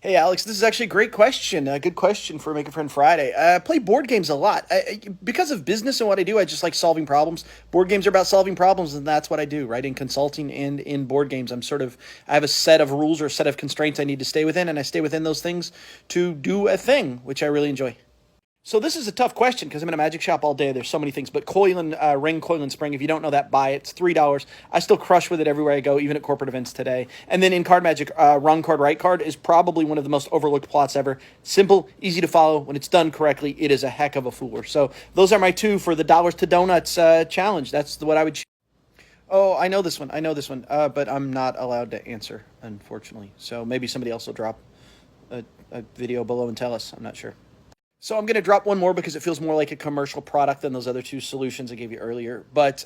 Hey, Alex, this is actually a great question. A good question for Make a Friend Friday. I play board games a lot. Because of business and what I do, I just like solving problems. Board games are about solving problems, and that's what I do, right? In consulting and in board games, I have a set of rules or a set of constraints I need to stay within, and I stay within those things to do a thing, which I really enjoy. So this is a tough question because I'm in a magic shop all day. There's so many things, but ring coil and spring. If you don't know that, buy it. It's $3. I still crush with it everywhere I go, even at corporate events today. And then in card magic, wrong card, right card is probably one of the most overlooked plots ever. Simple, easy to follow. When it's done correctly, it is a heck of a fooler. So those are my two for the dollars to donuts challenge. That's what I would. Oh, I know this one. But I'm not allowed to answer, unfortunately. So maybe somebody else will drop a video below and tell us. I'm not sure. So I'm going to drop one more because it feels more like a commercial product than those other two solutions I gave you earlier. But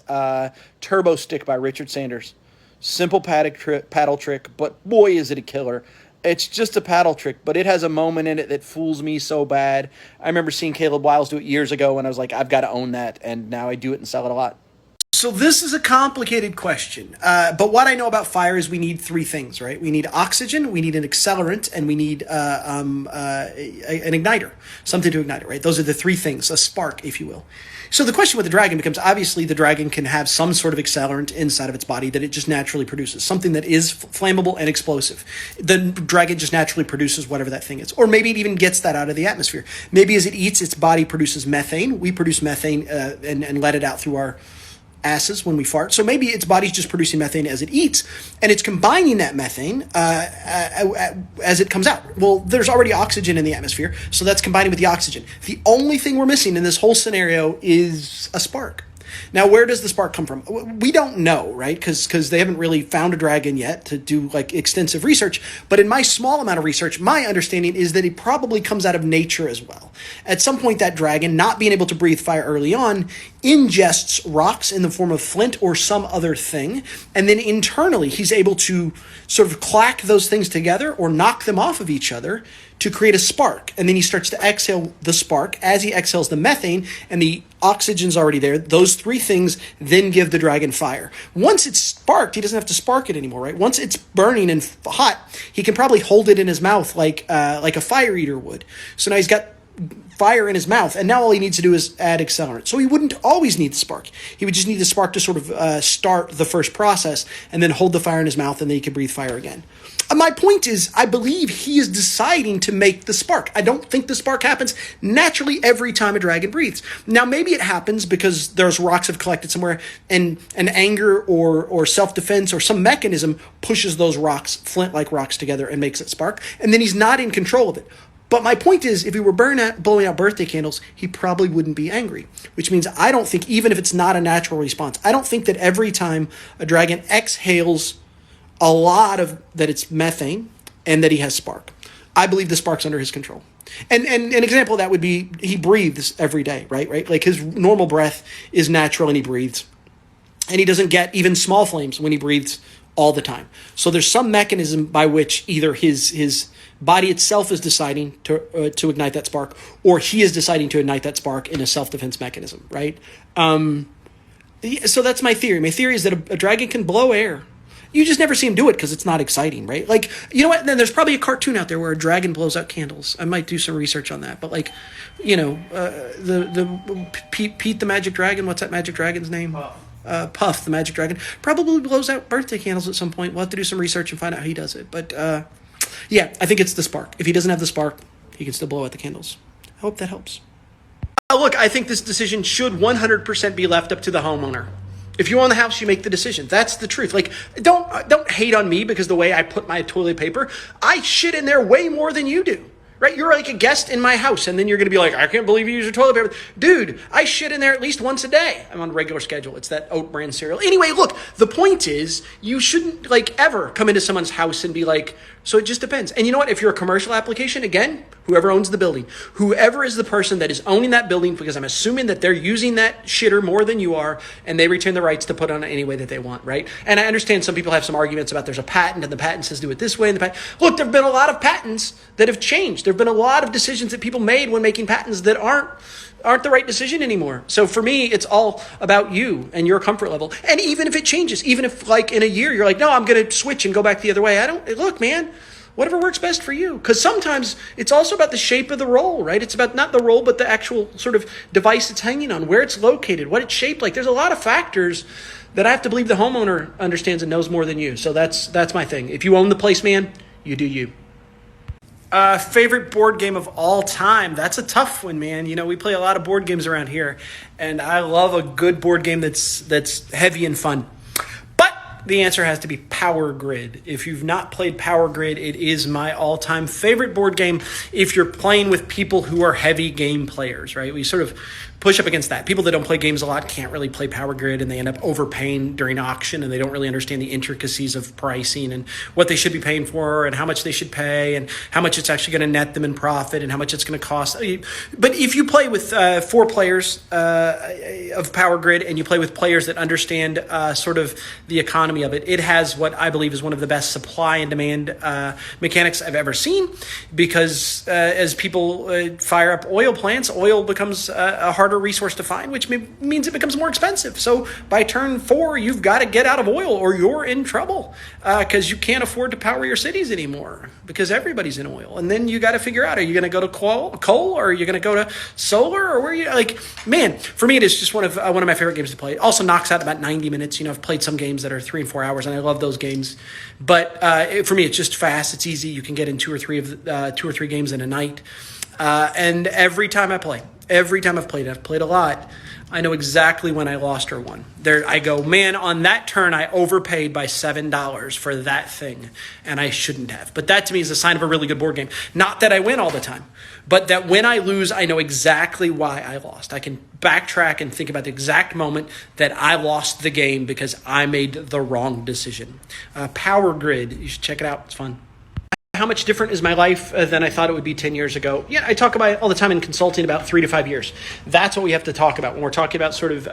Turbo Stick by Richard Sanders. Simple paddle trick, but boy, is it a killer. It's just a paddle trick, but it has a moment in it that fools me so bad. I remember seeing Caleb Wiles do it years ago, and I was like, I've got to own that, and now I do it and sell it a lot. So this is a complicated question, but what I know about fire is we need three things, right? We need oxygen, we need an accelerant, and we need an igniter, something to ignite it, right? Those are the three things, a spark, if you will. So the question with the dragon becomes, obviously the dragon can have some sort of accelerant inside of its body that it just naturally produces, something that is flammable and explosive. The dragon just naturally produces whatever that thing is. Or maybe it even gets that out of the atmosphere. Maybe as it eats, its body produces methane. We produce methane and let it out through our asses when we fart. So maybe its body's just producing methane as it eats, and it's combining that methane as it comes out. Well, there's already oxygen in the atmosphere, so that's combining with the oxygen. The only thing we're missing in this whole scenario is a spark. Now, where does the spark come from? We don't know, right? Because they haven't really found a dragon yet to do like extensive research. But in my small amount of research, my understanding is that it probably comes out of nature as well. At some point, that dragon, not being able to breathe fire early on, ingests rocks in the form of flint or some other thing. And then internally, he's able to sort of clack those things together or knock them off of each other to create a spark. And then he starts to exhale the spark. As he exhales the methane and the oxygen's already there, those three things then give the dragon fire. Once it's sparked, he doesn't have to spark it anymore, right? Once it's burning and hot, he can probably hold it in his mouth like a fire eater would. So now he's got fire in his mouth, and now all he needs to do is add accelerant. So he wouldn't always need the spark. He would just need the spark to sort of start the first process and then hold the fire in his mouth, and then he can breathe fire again. My point is, I believe he is deciding to make the spark. I don't think the spark happens naturally every time a dragon breathes. Now, maybe it happens because those rocks have collected somewhere, and an anger or self-defense or some mechanism pushes those rocks, flint-like rocks, together and makes it spark, and then he's not in control of it. But my point is, if he were blowing out birthday candles, he probably wouldn't be angry, which means I don't think, even if it's not a natural response, I don't think that every time a dragon exhales a lot of that it's methane and that he has spark. I believe the spark's under his control. And an example of that would be he breathes every day, right? Like his normal breath is natural and he breathes. And he doesn't get even small flames when he breathes all the time. So there's some mechanism by which either his body itself is deciding to ignite that spark, or he is deciding to ignite that spark in a self-defense mechanism, right? So that's my theory. My theory is that a dragon can blow air. You just never see him do it because it's not exciting, right? Like, you know what? Then there's probably a cartoon out there where a dragon blows out candles. I might do some research on that. But like, the Pete the Magic Dragon. What's that Magic Dragon's name? Puff the Magic Dragon probably blows out birthday candles at some point. We'll have to do some research and find out how he does it. But yeah, I think it's the spark. If he doesn't have the spark, he can still blow out the candles. I hope that helps. Look, I think this decision should 100% be left up to the homeowner. If you own the house, you make the decision. That's the truth. Like, don't hate on me because the way I put my toilet paper, I shit in there way more than you do. Right? You're like a guest in my house, and then you're going to be like, I can't believe you use your toilet paper. Dude, I shit in there at least once a day. I'm on a regular schedule. It's that oat bran cereal. Anyway, look, the point is, you shouldn't, like, ever come into someone's house and be like, so it just depends. And you know what? If you're a commercial application, again, whoever owns the building, whoever is the person that is owning that building, because I'm assuming that they're using that shitter more than you are, and they retain the rights to put on it any way that they want, right? And I understand some people have some arguments about there's a patent, and the patent says do it this way, and the patent... Look, there have been a lot of patents that have changed. There have been a lot of decisions that people made when making patents that aren't the right decision anymore. So for me, it's all about you and your comfort level. And even if it changes, even if like in a year, you're like, no, I'm going to switch and go back the other way. Look, man, whatever works best for you. Because sometimes it's also about the shape of the roll, right? It's about not the roll, but the actual sort of device it's hanging on, where it's located, what it's shaped like. There's a lot of factors that I have to believe the homeowner understands and knows more than you. So that's my thing. If you own the place, man, you do you. Favorite board game of all time? That's a tough one, man. You know, we play a lot of board games around here, and I love a good board game that's heavy and fun. But the answer has to be Power Grid. If you've not played Power Grid, it is my all-time favorite board game if you're playing with people who are heavy game players, right? We sort of push up against that. People that don't play games a lot can't really play Power Grid, and they end up overpaying during auction, and they don't really understand the intricacies of pricing and what they should be paying for and how much they should pay and how much it's actually going to net them in profit and how much it's going to cost. But if you play with 4 players of Power Grid and you play with players that understand sort of the economy of it, it has what I believe is one of the best supply and demand mechanics I've ever seen, because as people fire up oil plants, oil becomes a harder resource to find, which means it becomes more expensive. So by turn 4, you've got to get out of oil or you're in trouble, because you can't afford to power your cities anymore because everybody's in oil. And then you got to figure out, are you going to go to coal or are you going to go to solar, or where are you? Like, man, for me, it is just one of my favorite games to play. It also knocks out about 90 minutes. You know, I've played some games that are 3 and 4 hours, and I love those games. But for me, it's just fast. It's easy. You can get in 2 or 3 games in a night. And every time I've played, I've played a lot, I know exactly when I lost or won. There, I go, man, on that turn, I overpaid by $7 for that thing, and I shouldn't have. But that to me is a sign of a really good board game. Not that I win all the time, but that when I lose, I know exactly why I lost. I can backtrack and think about the exact moment that I lost the game because I made the wrong decision. Power Grid, you should check it out. It's fun. How much different is my life than I thought it would be 10 years ago? Yeah, I talk about it all the time in consulting, about 3 to 5 years. That's what we have to talk about when we're talking about sort of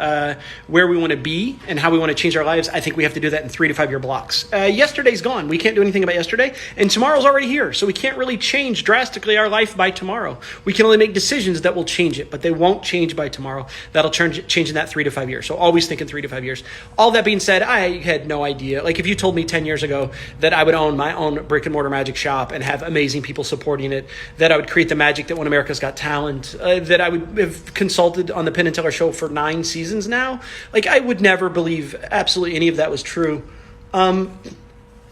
where we want to be and how we want to change our lives. I think we have to do that in 3 to 5 year blocks. Yesterday's gone. We can't do anything about yesterday, and tomorrow's already here. So we can't really change drastically our life by tomorrow. We can only make decisions that will change it, but they won't change by tomorrow. That'll change in that 3 to 5 years. So always think in 3 to 5 years. All that being said, I had no idea. Like, if you told me 10 years ago that I would own my own brick and mortar magic shop and have amazing people supporting it, that I would create the magic that won America's Got Talent, that I would have consulted on the Penn and Teller show for 9 seasons now, like, I would never believe absolutely any of that was true.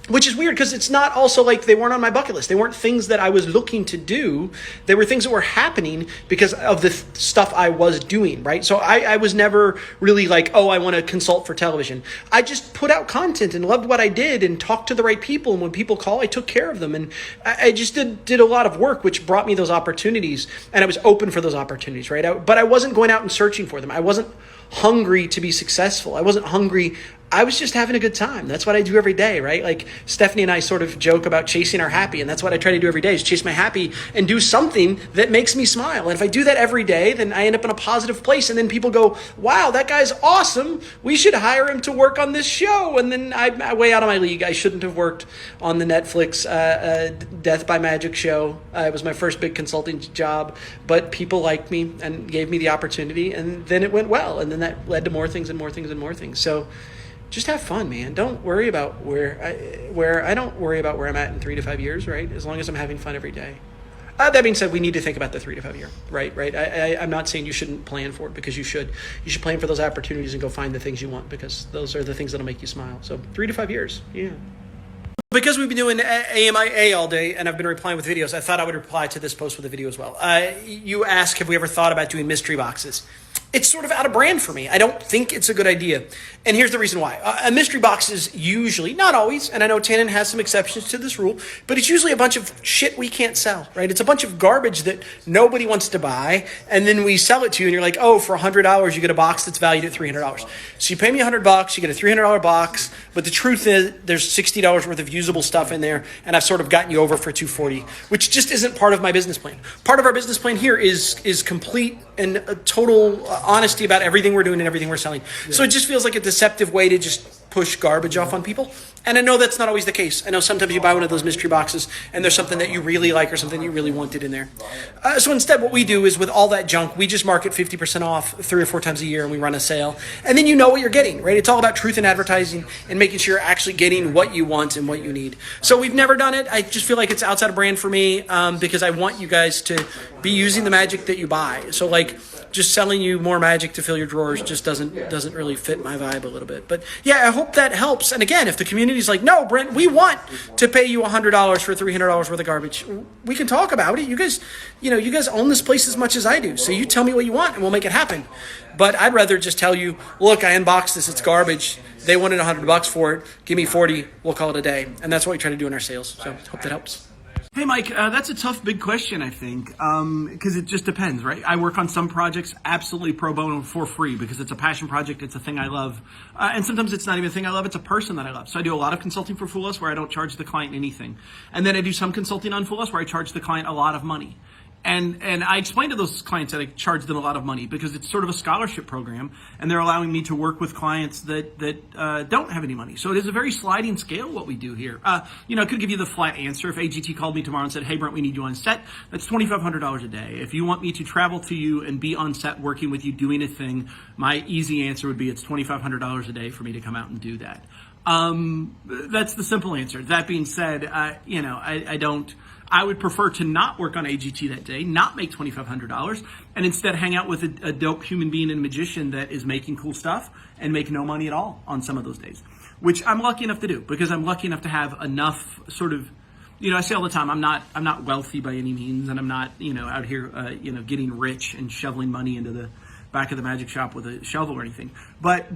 Which is weird because it's not also like they weren't on my bucket list. They weren't things that I was looking to do. They were things that were happening because of the stuff I was doing, right? So I was never really like, oh, I want to consult for television. I just put out content and loved what I did and talked to the right people. And when people call, I took care of them. And I just did a lot of work, which brought me those opportunities. And I was open for those opportunities, right? But I wasn't going out and searching for them. I wasn't hungry to be successful. I wasn't hungry. I was just having a good time. That's what I do every day, right? Like, Stephanie and I sort of joke about chasing our happy, and that's what I try to do every day, is chase my happy and do something that makes me smile. And if I do that every day, then I end up in a positive place, and then people go, wow, that guy's awesome. We should hire him to work on this show. And then I'm way out of my league. I shouldn't have worked on the Netflix Death by Magic show. It was my first big consulting job, but people liked me and gave me the opportunity, and then it went well, and then that led to more things and more things and more things. So just have fun, man. Don't worry about I don't worry about where I'm at in 3 to 5 years, right? As long as I'm having fun every day. That being said, we need to think about the 3 to 5 year, right? I'm not saying you shouldn't plan for it, because you should. You should plan for those opportunities and go find the things you want, because those are the things that'll make you smile. So 3 to 5 years, yeah. Because we've been doing AMIA all day and I've been replying with videos, I thought I would reply to this post with a video as well. You ask, have we ever thought about doing mystery boxes? It's sort of out of brand for me. I don't think it's a good idea. And here's the reason why. A mystery box is usually, not always, and I know Tannen has some exceptions to this rule, but it's usually a bunch of shit we can't sell, right? It's a bunch of garbage that nobody wants to buy, and then we sell it to you, and you're like, oh, for $100, you get a box that's valued at $300. So you pay me $100, you get a $300 box, but the truth is there's $60 worth of usable stuff in there, and I've sort of gotten you over for $240, which just isn't part of my business plan. Part of our business plan here is complete and a total honesty about everything we're doing and everything we're selling. So it just feels like a deceptive way to just push garbage off on people. And I know that's not always the case. I know sometimes you buy one of those mystery boxes and there's something that you really like or something you really wanted in there. So instead, what we do is with all that junk, we just market 50% off 3 or 4 times a year and we run a sale. And then you know what you're getting, right? It's all about truth in advertising and making sure you're actually getting what you want and what you need. So we've never done it. I just feel like it's outside of brand for me because I want you guys to be using the magic that you buy. So like just selling you more magic to fill your drawers just doesn't really fit my vibe a little bit. But yeah, I hope that helps. And again, if the community's like, no, Brent, we want to pay you $100 for $300 worth of garbage, we can talk about it. You guys own this place as much as I do. So you tell me what you want and we'll make it happen. But I'd rather just tell you, look, I unboxed this, it's garbage. They wanted $100 for it. Give me 40, we'll call it a day. And that's what we try to do in our sales. So hope that helps. Hey, Mike, that's a tough, big question, I think, because it just depends, right? I work on some projects absolutely pro bono for free because it's a passion project. It's a thing I love. And sometimes it's not even a thing I love. It's a person that I love. So I do a lot of consulting for Fool Us where I don't charge the client anything. And then I do some consulting on Fool Us where I charge the client a lot of money. And I explain to those clients that I charge them a lot of money because it's sort of a scholarship program, and they're allowing me to work with clients that don't have any money. So it is a very sliding scale what we do here. I could give you the flat answer. If AGT called me tomorrow and said, hey, Brent, we need you on set, that's $2,500 a day. If you want me to travel to you and be on set working with you doing a thing, my easy answer would be it's $2,500 a day for me to come out and do that. That's the simple answer. That being said, I would prefer to not work on AGT that day, not make $2,500, and instead hang out with a dope human being and magician that is making cool stuff and make no money at all on some of those days, which I'm lucky enough to do because I'm lucky enough to have enough sort of, I say all the time, I'm not wealthy by any means, and I'm not, out here, getting rich and shoveling money into the back of the magic shop with a shovel or anything. But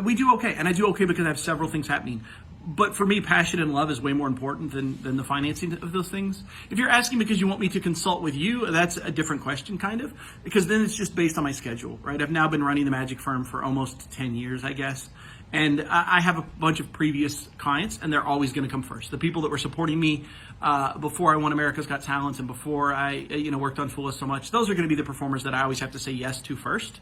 we do okay, and I do okay because I have several things happening. But for me, passion and love is way more important than the financing of those things. If you're asking because you want me to consult with you, that's a different question, kind of, because then it's just based on my schedule, right? I've now been running the magic firm for almost 10 years, I guess. And I have a bunch of previous clients, and they're always going to come first. The people that were supporting me before I won America's Got Talent and before I worked on Fool Us so much, those are going to be the performers that I always have to say yes to first.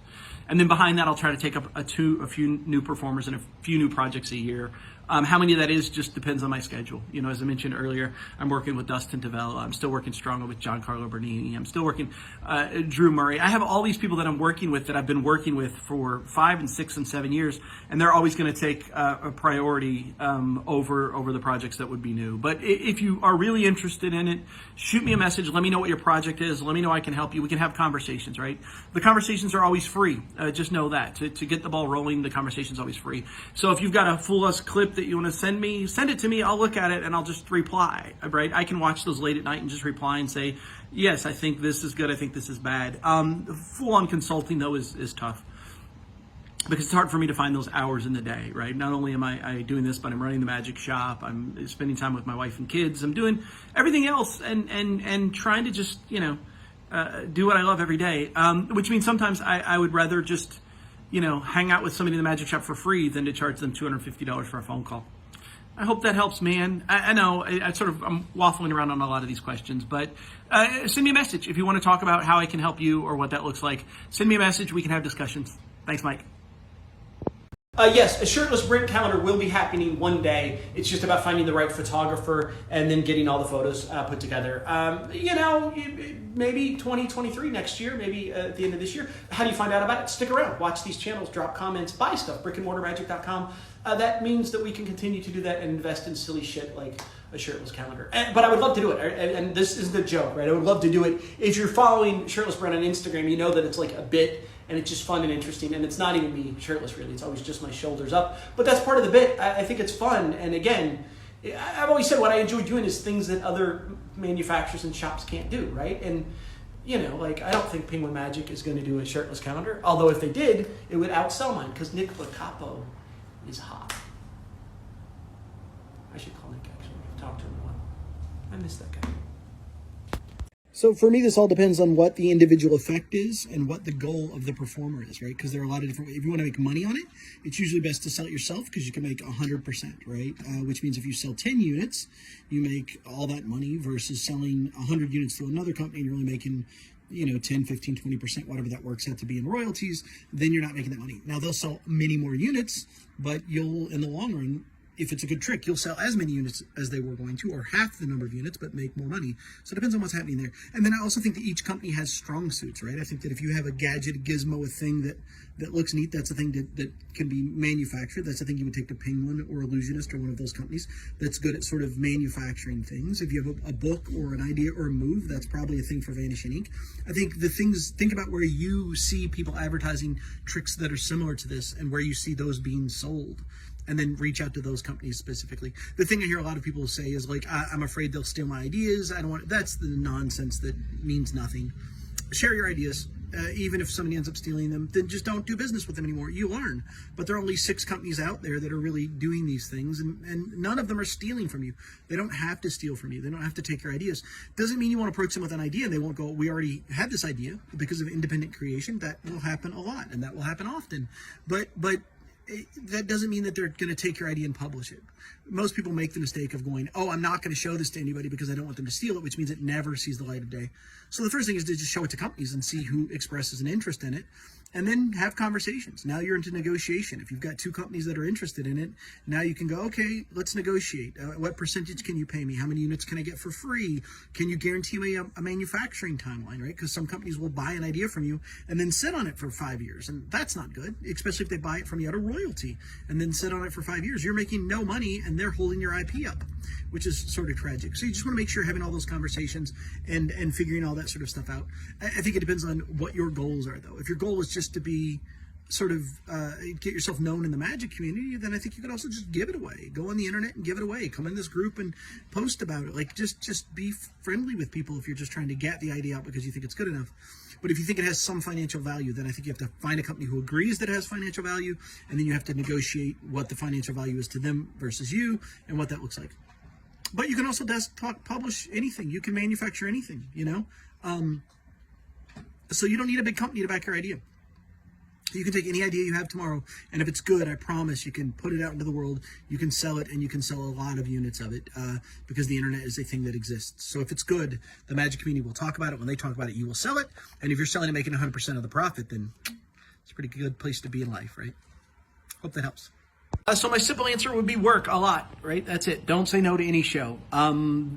And then behind that, I'll try to take up a few new performers and a few new projects a year. How many of that is just depends on my schedule. As I mentioned earlier, I'm working with Dustin Tavella. I'm still working stronger with Giancarlo Bernini. I'm still working Drew Murray. I have all these people that I'm working with that I've been working with for 5 and 6 and 7 years, and they're always going to take a priority over the projects that would be new. But if you are really interested in it, shoot me a message. Let me know what your project is. Let me know I can help you. We can have conversations, right? The conversations are always free. Just know that. To get the ball rolling, the conversation's always free. So if you've got a Fool Us clip that you want to send it to me. I'll look at it and I'll just reply, right? I can watch those late at night and just reply and say, yes, I think this is good. I think this is bad. Full-on consulting, though, is tough because it's hard for me to find those hours in the day, right? Not only am I doing this, but I'm running the magic shop. I'm spending time with my wife and kids. I'm doing everything else and trying to just, do what I love every day, which means sometimes I would rather just hang out with somebody in the magic shop for free than to charge them $250 for a phone call. I hope that helps, man. I know I'm waffling around on a lot of these questions, but send me a message if you want to talk about how I can help you or what that looks like. Send me a message. We can have discussions. Thanks, Mike. Yes, a shirtless Brent calendar will be happening one day. It's just about finding the right photographer and then getting all the photos put together. Maybe 2023 next year, maybe at the end of this year. How do you find out about it? Stick around, watch these channels, drop comments, buy stuff, brickandmortarmagic.com. That means that we can continue to do that and invest in silly shit like a shirtless calendar. But I would love to do it, and this is the joke, right? I would love to do it. If you're following Shirtless Brent on Instagram, you know that it's like a bit, and it's just fun and interesting, and it's not even me shirtless, really. It's always just my shoulders up. But that's part of the bit. I think it's fun, and again, I've always said what I enjoy doing is things that other manufacturers and shops can't do, right? And, I don't think Penguin Magic is going to do a shirtless calendar, although if they did, it would outsell mine, because Nick Locapo is hot. I should call Nick, actually. Talk to him a while. I miss that guy. So for me, this all depends on what the individual effect is and what the goal of the performer is, right? Because there are a lot of different ways. If you want to make money on it, it's usually best to sell it yourself because you can make 100%, right? Which means if you sell 10 units, you make all that money versus selling 100 units to another company and you're only making 10, 15, 20%, whatever that works out to be in royalties, then you're not making that money. Now they'll sell many more units, but you'll, in the long run, if it's a good trick, you'll sell as many units as they were going to, or half the number of units, but make more money. So it depends on what's happening there. And then I also think that each company has strong suits, right? I think that if you have a gadget, a gizmo, a thing that looks neat, that's a thing that can be manufactured. That's a thing you would take to Penguin or Illusionist or one of those companies that's good at sort of manufacturing things. If you have a book or an idea or a move, that's probably a thing for Vanishing Ink. I think think about where you see people advertising tricks that are similar to this and where you see those being sold, and then reach out to those companies specifically. The thing I hear a lot of people say is like, I'm afraid they'll steal my ideas. I don't want, that's the nonsense that means nothing. Share your ideas. Even if somebody ends up stealing them, then just don't do business with them anymore. You learn. But there are only 6 companies out there that are really doing these things, and none of them are stealing from you. They don't have to steal from you. They don't have to take your ideas. Doesn't mean you want to approach them with an idea and they won't go, we already had this idea. Because of independent creation, that will happen a lot, and that will happen often. But that doesn't mean that they're going to take your idea and publish it. Most people make the mistake of going, I'm not going to show this to anybody because I don't want them to steal it, which means it never sees the light of day. So the first thing is to just show it to companies and see who expresses an interest in it, and then have conversations. Now you're into negotiation. If you've got 2 companies that are interested in it, now you can go, okay, let's negotiate. What percentage can you pay me? How many units can I get for free? Can you guarantee me a manufacturing timeline, right? Because some companies will buy an idea from you and then sit on it for 5 years, and that's not good, especially if they buy it from you at a royalty and then sit on it for 5 years. You're making no money and they're holding your IP up, which is sort of tragic. So you just want to make sure you're having all those conversations and figuring all that sort of stuff out. I think it depends on what your goals are, though. If your goal is just to be sort of get yourself known in the magic community, then I think you could also just give it away. Go on the internet and give it away. Come in this group and post about it. Like just be friendly with people if you're just trying to get the idea out because you think it's good enough. But if you think it has some financial value, then I think you have to find a company who agrees that it has financial value, and then you have to negotiate what the financial value is to them versus you and what that looks like. But you can also desktop publish anything. You can manufacture anything, so you don't need a big company to back your idea. You can take any idea you have tomorrow, and if it's good, I promise you can put it out into the world, you can sell it, and you can sell a lot of units of it because the internet is a thing that exists. So if it's good, the magic community will talk about it. When they talk about it, you will sell it. And if you're selling and making 100% of the profit, then it's a pretty good place to be in life, right? Hope that helps. So my simple answer would be work a lot, right? That's it. Don't say no to any show,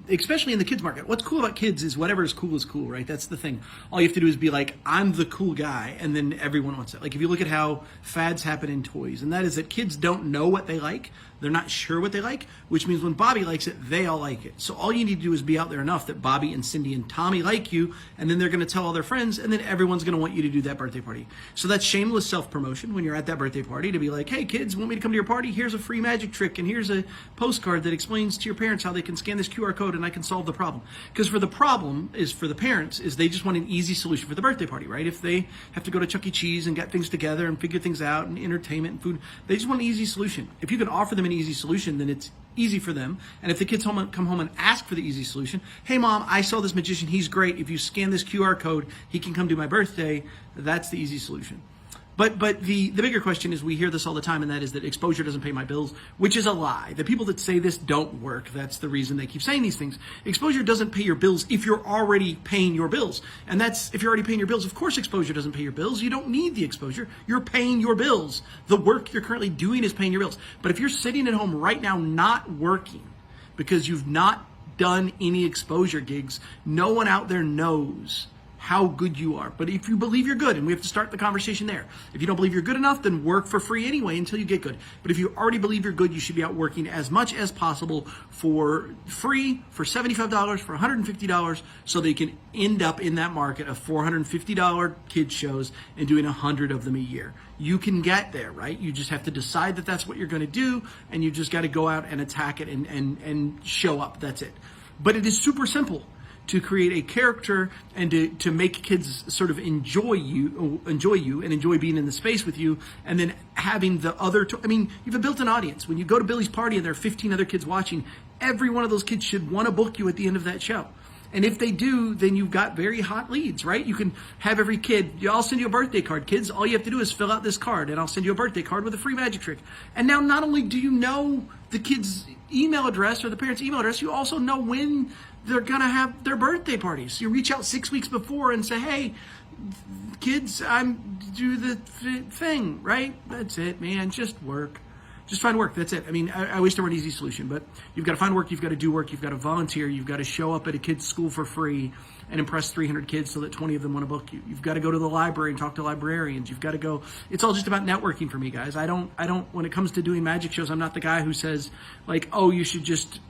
especially in the kids market. What's cool about kids is whatever is cool, right? That's the thing. All you have to do is be like, I'm the cool guy, and then everyone wants it. Like if you look at how fads happen in toys, and that is that kids don't know what they like. They're not sure what they like, which means when Bobby likes it, they all like it. So all you need to do is be out there enough that Bobby and Cindy and Tommy like you, and then they're going to tell all their friends, and then everyone's going to want you to do that birthday party. So that's shameless self-promotion when you're at that birthday party to be like, hey, kids, want me to come to your party? Here's a free magic trick, and here's a postcard that explains to your parents how they can scan this QR code, and I can solve the problem. Because for the problem is for the parents is they just want an easy solution for the birthday party, right? If they have to go to Chuck E. Cheese and get things together and figure things out and entertainment and food, they just want an easy solution. If you can offer them an easy solution, then it's easy for them. And if the kids come home and ask for the easy solution, hey mom, I saw this magician, he's great. If you scan this QR code, he can come do my birthday. That's the easy solution. But the bigger question is, we hear this all the time, and that is that exposure doesn't pay my bills, which is a lie. The people that say this don't work. That's the reason they keep saying these things. Exposure doesn't pay your bills if you're already paying your bills. And that's, if you're already paying your bills, of course exposure doesn't pay your bills. You don't need the exposure. You're paying your bills. The work you're currently doing is paying your bills. But if you're sitting at home right now not working because you've not done any exposure gigs, no one out there knows how good you are. But if you believe you're good, and we have to start the conversation there. If you don't believe you're good enough, then work for free anyway until you get good. But if you already believe you're good, you should be out working as much as possible for free, for $75, for $150, so that you can end up in that market of $450 kids shows and doing 100 of them a year. You can get there, right? You just have to decide that that's what you're going to do, and you just got to go out and attack it and show up. That's it. But it is super simple to create a character and to make kids sort of enjoy you and enjoy being in the space with you, and then having the other, you have a built-in audience. When you go to Billy's party and there are 15 other kids watching, every one of those kids should want to book you at the end of that show. And if they do, then you've got very hot leads, right? You can have every kid, I'll send you a birthday card. Kids, all you have to do is fill out this card, and I'll send you a birthday card with a free magic trick. And now not only do you know the kid's email address or the parent's email address, you also know when they're going to have their birthday parties. So you reach out 6 weeks before and say, hey, kids, I'm do the thing, right? That's it, man. Just work. Just find work. That's it. I mean, I wish there were an easy solution, but you've got to find work. You've got to do work. You've got to volunteer. You've got to show up at a kid's school for free and impress 300 kids so that 20 of them want to book you. You've got to go to the library and talk to librarians. You've got to go. It's all just about networking for me, guys. I don't, when it comes to doing magic shows, I'm not the guy who says like, oh, you should just,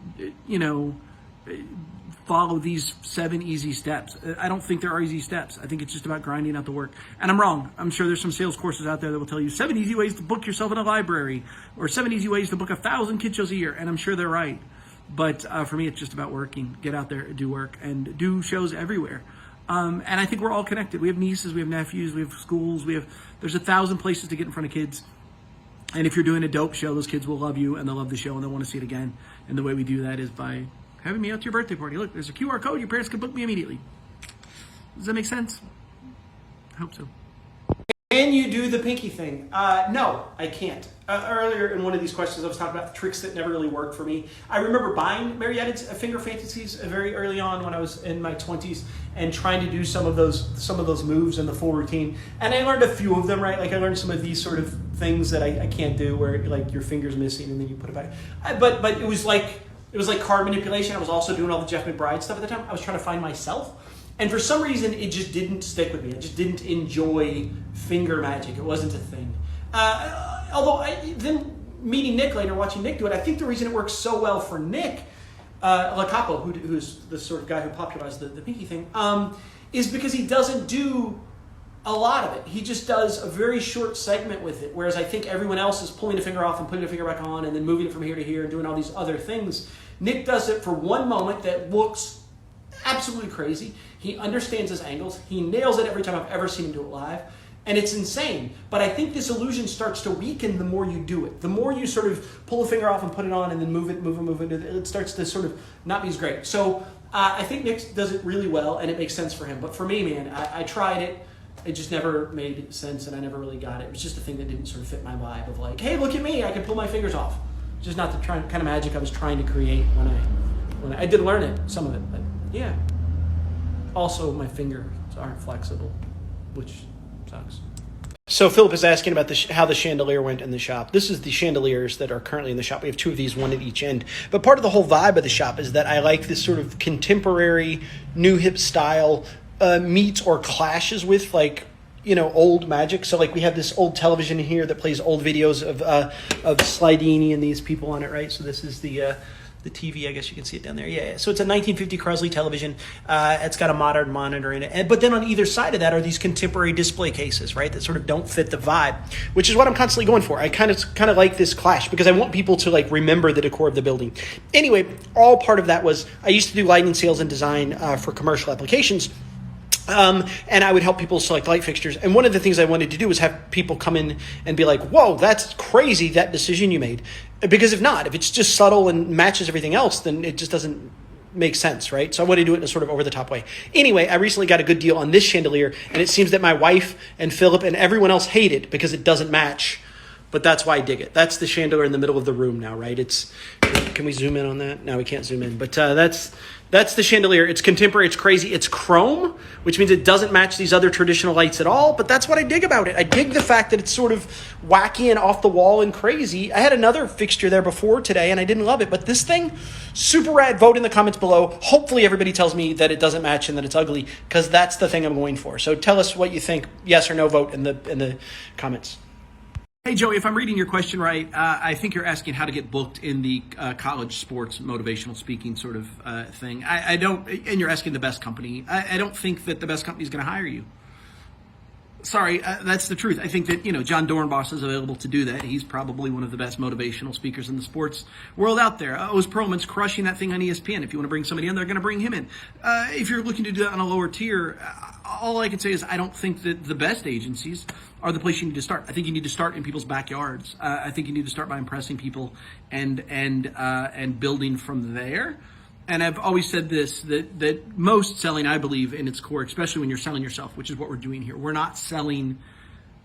follow these 7 easy steps. I don't think there are easy steps. I think it's just about grinding out the work. And I'm wrong. I'm sure there's some sales courses out there that will tell you 7 easy ways to book yourself in a library or 7 easy ways to book 1,000 kid shows a year. And I'm sure they're right. But for me, it's just about working. Get out there, do work, and do shows everywhere. And I think we're all connected. We have nieces, we have nephews, we have schools, there's 1,000 places to get in front of kids. And if you're doing a dope show, those kids will love you and they'll love the show and they'll want to see it again. And the way we do that is by having me out to your birthday party. Look, there's a QR code. Your parents can book me immediately. Does that make sense? I hope so. Can you do the pinky thing? No, I can't. Earlier in one of these questions, I was talking about tricks that never really worked for me. I remember buying Marionette's Finger Fantasies very early on when I was in my 20s and trying to do some of those moves in the full routine. And I learned a few of them, right? Like I learned some of these sort of things that I can't do where like your finger's missing and then you put it back. But it was like card manipulation. I was also doing all the Jeff McBride stuff at the time. I was trying to find myself. And for some reason, it just didn't stick with me. I just didn't enjoy finger magic. It wasn't a thing. Although, then meeting Nick later, watching Nick do it, I think the reason it works so well for Nick, Lacapo, who's the sort of guy who popularized the pinky thing, is because he doesn't do a lot of it. He just does a very short segment with it, whereas I think everyone else is pulling a finger off and putting a finger back on and then moving it from here to here and doing all these other things. Nick does it for one moment that looks absolutely crazy. He understands his angles. He nails it every time I've ever seen him do it live. And it's insane. But I think this illusion starts to weaken the more you do it. The more you sort of pull a finger off and put it on and then move it, it starts to sort of not be as great. So I think Nick does it really well and it makes sense for him. But for me, man, I tried it. It just never made sense and I never really got it. It was just a thing that didn't sort of fit my vibe of like, hey, look at me, I can pull my fingers off. Just not the kind of magic I was trying to create when I did learn it, some of it, but yeah. Also, my fingers aren't flexible, which sucks. So Philip is asking about how the chandelier went in the shop. This is the chandeliers that are currently in the shop. We have 2 of these, one at each end. But part of the whole vibe of the shop is that I like this sort of contemporary, new hip style meets or clashes with like, old magic. So like we have this old television here that plays old videos of Slidini and these people on it, right? So this is the TV, I guess you can see it down there. Yeah. So it's a 1950 Crosley television. It's got a modern monitor in it. But then on either side of that are these contemporary display cases, right? That sort of don't fit the vibe, which is what I'm constantly going for. I kind of like this clash because I want people to like remember the decor of the building. Anyway, all part of that was I used to do lighting sales and design for commercial applications. And I would help people select light fixtures. And one of the things I wanted to do was have people come in and be like, whoa, that's crazy, that decision you made. Because if it's just subtle and matches everything else, then it just doesn't make sense, right? So I want to do it in a sort of over-the-top way. Anyway, I recently got a good deal on this chandelier, and it seems that my wife and Philip and everyone else hate it because it doesn't match. But that's why I dig it. That's the chandelier in the middle of the room now, right? Can we zoom in on that? No, we can't zoom in. But that's the chandelier. It's contemporary. It's crazy. It's chrome, which means it doesn't match these other traditional lights at all. But that's what I dig about it. I dig the fact that it's sort of wacky and off the wall and crazy. I had another fixture there before today, and I didn't love it. But this thing, super rad. Vote in the comments below. Hopefully everybody tells me that it doesn't match and that it's ugly, because that's the thing I'm going for. So tell us what you think. Yes or no vote in the comments. Hey, Joey, if I'm reading your question right, I think you're asking how to get booked in the college sports motivational speaking sort of thing. I don't, and you're asking the best company. I don't think that the best company is going to hire you. Sorry, that's the truth. I think that, John Dornbos is available to do that. He's probably one of the best motivational speakers in the sports world out there. Oz Perlman's crushing that thing on ESPN. If you want to bring somebody in, they're going to bring him in. If you're looking to do that on a lower tier, all I can say is I don't think that the best agencies are the place you need to start. I think you need to start in people's backyards. I think you need to start by impressing people and building from there. And I've always said this, that most selling, I believe, in its core, especially when you're selling yourself, which is what we're doing here. We're not selling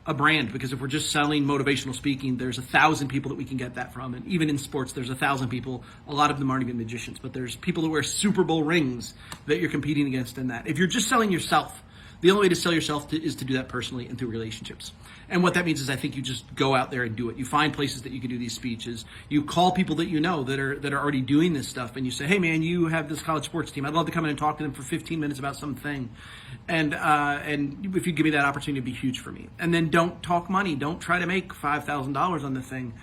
a brand, because if we're just selling motivational speaking, there's 1,000 people that we can get that from. And even in sports, there's 1,000 people. A lot of them aren't even magicians, but there's people that wear Super Bowl rings that you're competing against in that. If you're just selling yourself, the only way to sell yourself is to do that personally and through relationships. And what that means is I think you just go out there and do it. You find places that you can do these speeches. You call people that you know that are already doing this stuff, and you say, hey man, you have this college sports team. I'd love to come in and talk to them for 15 minutes about something. And if you give me that opportunity, it'd be huge for me. And then don't talk money. Don't try to make $5,000 on the thing.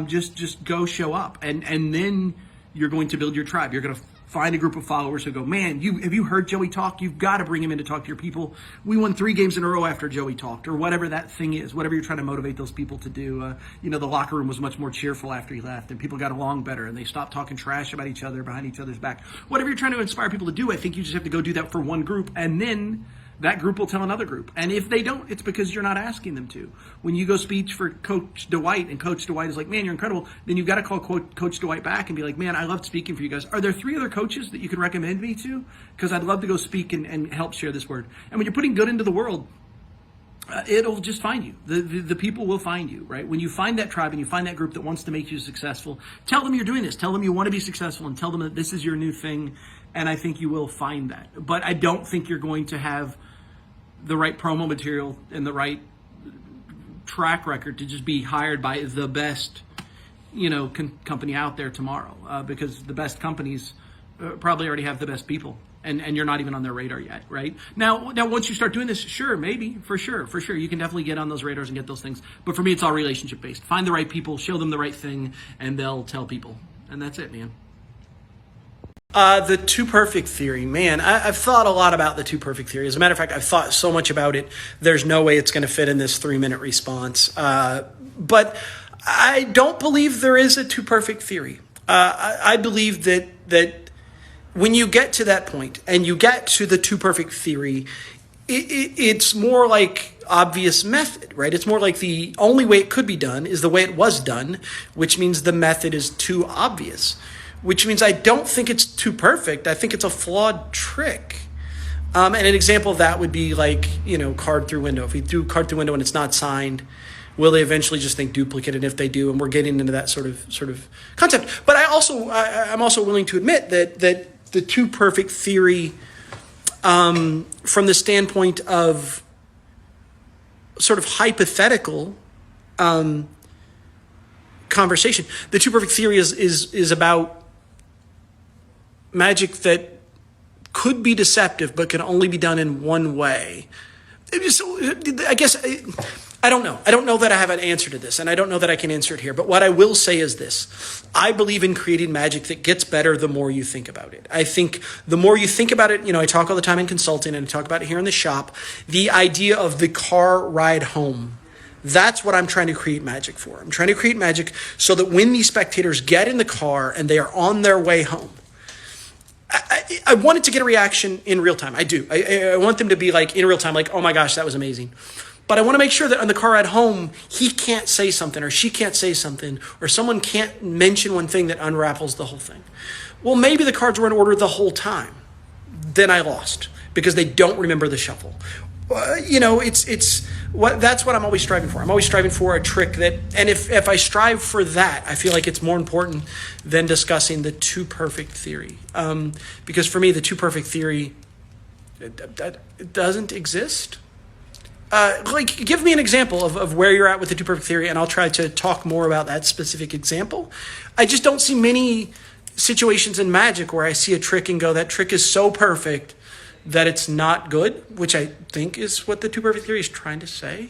Just go show up. And then you're going to build your tribe. You're going to find a group of followers who go, man, have you heard Joey talk? You've got to bring him in to talk to your people. We won 3 games in a row after Joey talked, or whatever that thing is, whatever you're trying to motivate those people to do. The locker room was much more cheerful after he left, and people got along better, and they stopped talking trash about each other behind each other's back. Whatever you're trying to inspire people to do, I think you just have to go do that for one group, and then that group will tell another group. And if they don't, it's because you're not asking them to. When you go speech for Coach Dwight, and Coach Dwight is like, man, you're incredible, then you've got to call Coach Dwight back and be like, man, I loved speaking for you guys. Are there 3 other coaches that you can recommend me to? Because I'd love to go speak and help share this word. And when you're putting good into the world, it'll just find you. The people will find you, right? When you find that tribe and you find that group that wants to make you successful, tell them you're doing this. Tell them you want to be successful, and tell them that this is your new thing. And I think you will find that. But I don't think you're going to have the right promo material and the right track record to just be hired by the best, company out there tomorrow, because the best companies probably already have the best people, and you're not even on their radar yet, right? Now, once you start doing this, sure, maybe, for sure, you can definitely get on those radars and get those things. But for me, it's all relationship based. Find the right people, show them the right thing, and they'll tell people, and that's it, man. The Too Perfect theory, man, I've thought a lot about the Too Perfect theory. As a matter of fact, I've thought so much about it. There's no way it's going to fit in this 3-minute response. But I don't believe there is a Too Perfect theory. I believe that when you get to that point and you get to the Too Perfect theory, it's more like obvious method, right? It's more like the only way it could be done is the way it was done, which means the method is too obvious. Which means I don't think it's too perfect. I think it's a flawed trick. And an example of that would be like, card through window. If we do card through window and it's not signed, will they eventually just think duplicate? And if they do, and we're getting into that sort of concept. But I'm also willing to admit that the Too Perfect theory, from the standpoint of sort of hypothetical conversation, the Too Perfect theory is about magic that could be deceptive but can only be done in one way. So I guess I don't know. I don't know that I have an answer to this, and I don't know that I can answer it here. But what I will say is this. I believe in creating magic that gets better the more you think about it. I think the more you think about it, I talk all the time in consulting, and I talk about it here in the shop, the idea of the car ride home. That's what I'm trying to create magic for. I'm trying to create magic so that when these spectators get in the car and they are on their way home, I want it to get a reaction in real time. I do. I want them to be like in real time, like, oh my gosh, that was amazing. But I want to make sure that on the car ride home, he can't say something or she can't say something or someone can't mention one thing that unravels the whole thing. Well, maybe the cards were in order the whole time. Then I lost because they don't remember the shuffle. That's what I'm always striving for. I'm always striving for a trick that, and if I strive for that, I feel like it's more important than discussing the Too Perfect theory. Because for me, the Too Perfect theory, it doesn't exist. Give me an example of where you're at with the Too Perfect theory, and I'll try to talk more about that specific example. I just don't see many situations in magic where I see a trick and go, that trick is so perfect that it's not good, which I think is what the Too Perfect theory is trying to say.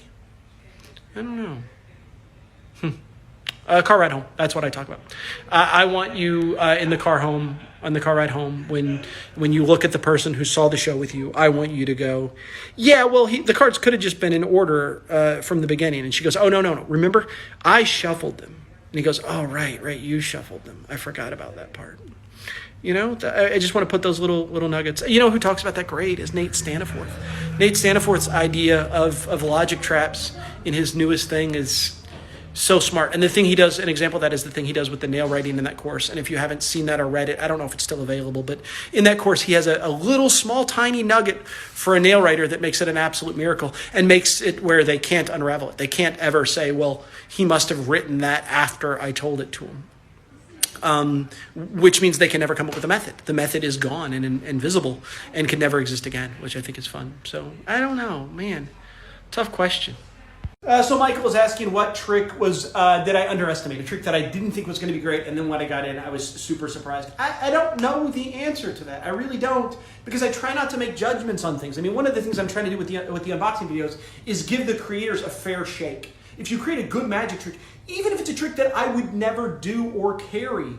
I don't know. Car ride home. That's what I talk about. I want you in the car home, on the car ride home, when you look at the person who saw the show with you, I want you to go, yeah, well, the cards could have just been in order from the beginning. And she goes, oh, no. Remember, I shuffled them. And he goes, oh, right, you shuffled them. I forgot about that part. I just want to put those little nuggets. Who talks about that great is Nate Staniforth. Nate Staniforth's idea of logic traps in his newest thing is So smart. And the thing he does, an example of that is the thing he does with the nail writing in that course. And if you haven't seen that or read it, I don't know if it's still available, but in that course, he has a little small, tiny nugget for a nail writer that makes it an absolute miracle and makes it where they can't unravel it. They can't ever say, well, he must have written that after I told it to him. Which means they can never come up with a method. The method is gone and invisible and can never exist again, which I think is fun. So I don't know, man. Tough question. So Michael was asking what trick was did I underestimate? A trick that I didn't think was going to be great, and then when I got in, I was super surprised. I don't know the answer to that. I really don't, because I try not to make judgments on things. I mean, one of the things I'm trying to do with the unboxing videos is give the creators a fair shake. If you create a good magic trick, even if it's a trick that I would never do or carry,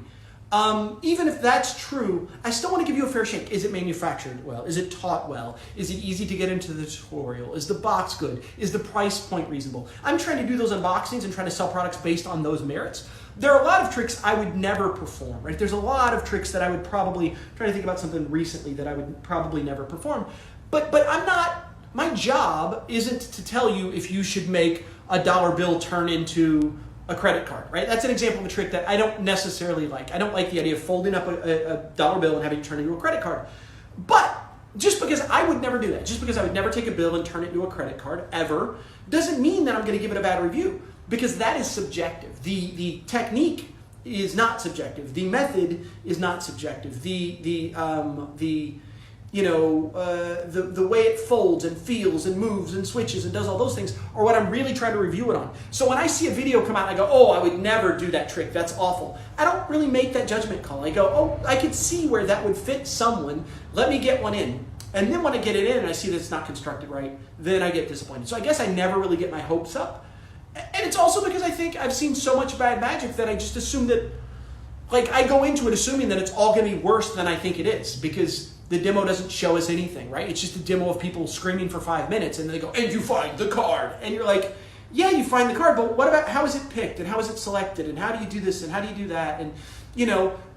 even if that's true, I still want to give you a fair shake. Is it manufactured well? Is it taught well? Is it easy to get into the tutorial? Is the box good? Is the price point reasonable? I'm trying to do those unboxings and trying to sell products based on those merits. There are a lot of tricks I would never perform, right? There's a lot of tricks that I would probably, trying to think about something recently that I would probably never perform. But I'm not, my job isn't to tell you if you should make a dollar bill turn into a credit card, right? That's an example of a trick that I don't necessarily like. I don't like the idea of folding up a dollar bill and having it turn into a credit card. But just because I would never do that, just because I would never take a bill and turn it into a credit card ever, doesn't mean that I'm going to give it a bad review, because that is subjective. The technique is not subjective. The method is not subjective. The way it folds and feels and moves and switches and does all those things are what I'm really trying to review it on. So when I see a video come out and I go, oh, I would never do that trick, that's awful, I don't really make that judgment call. I go, oh, I could see where that would fit someone. Let me get one in. And then when I get it in and I see that it's not constructed right, then I get disappointed. So I guess I never really get my hopes up. And it's also because I think I've seen so much bad magic that I just assume that, like, I go into it assuming that it's all going to be worse than I think it is, because the demo doesn't show us anything, right? It's just a demo of people screaming for 5 minutes, and they go, and you find the card. And you're like, yeah, you find the card, but what about how is it picked, and how is it selected, and how do you do this, and how do you do that? And,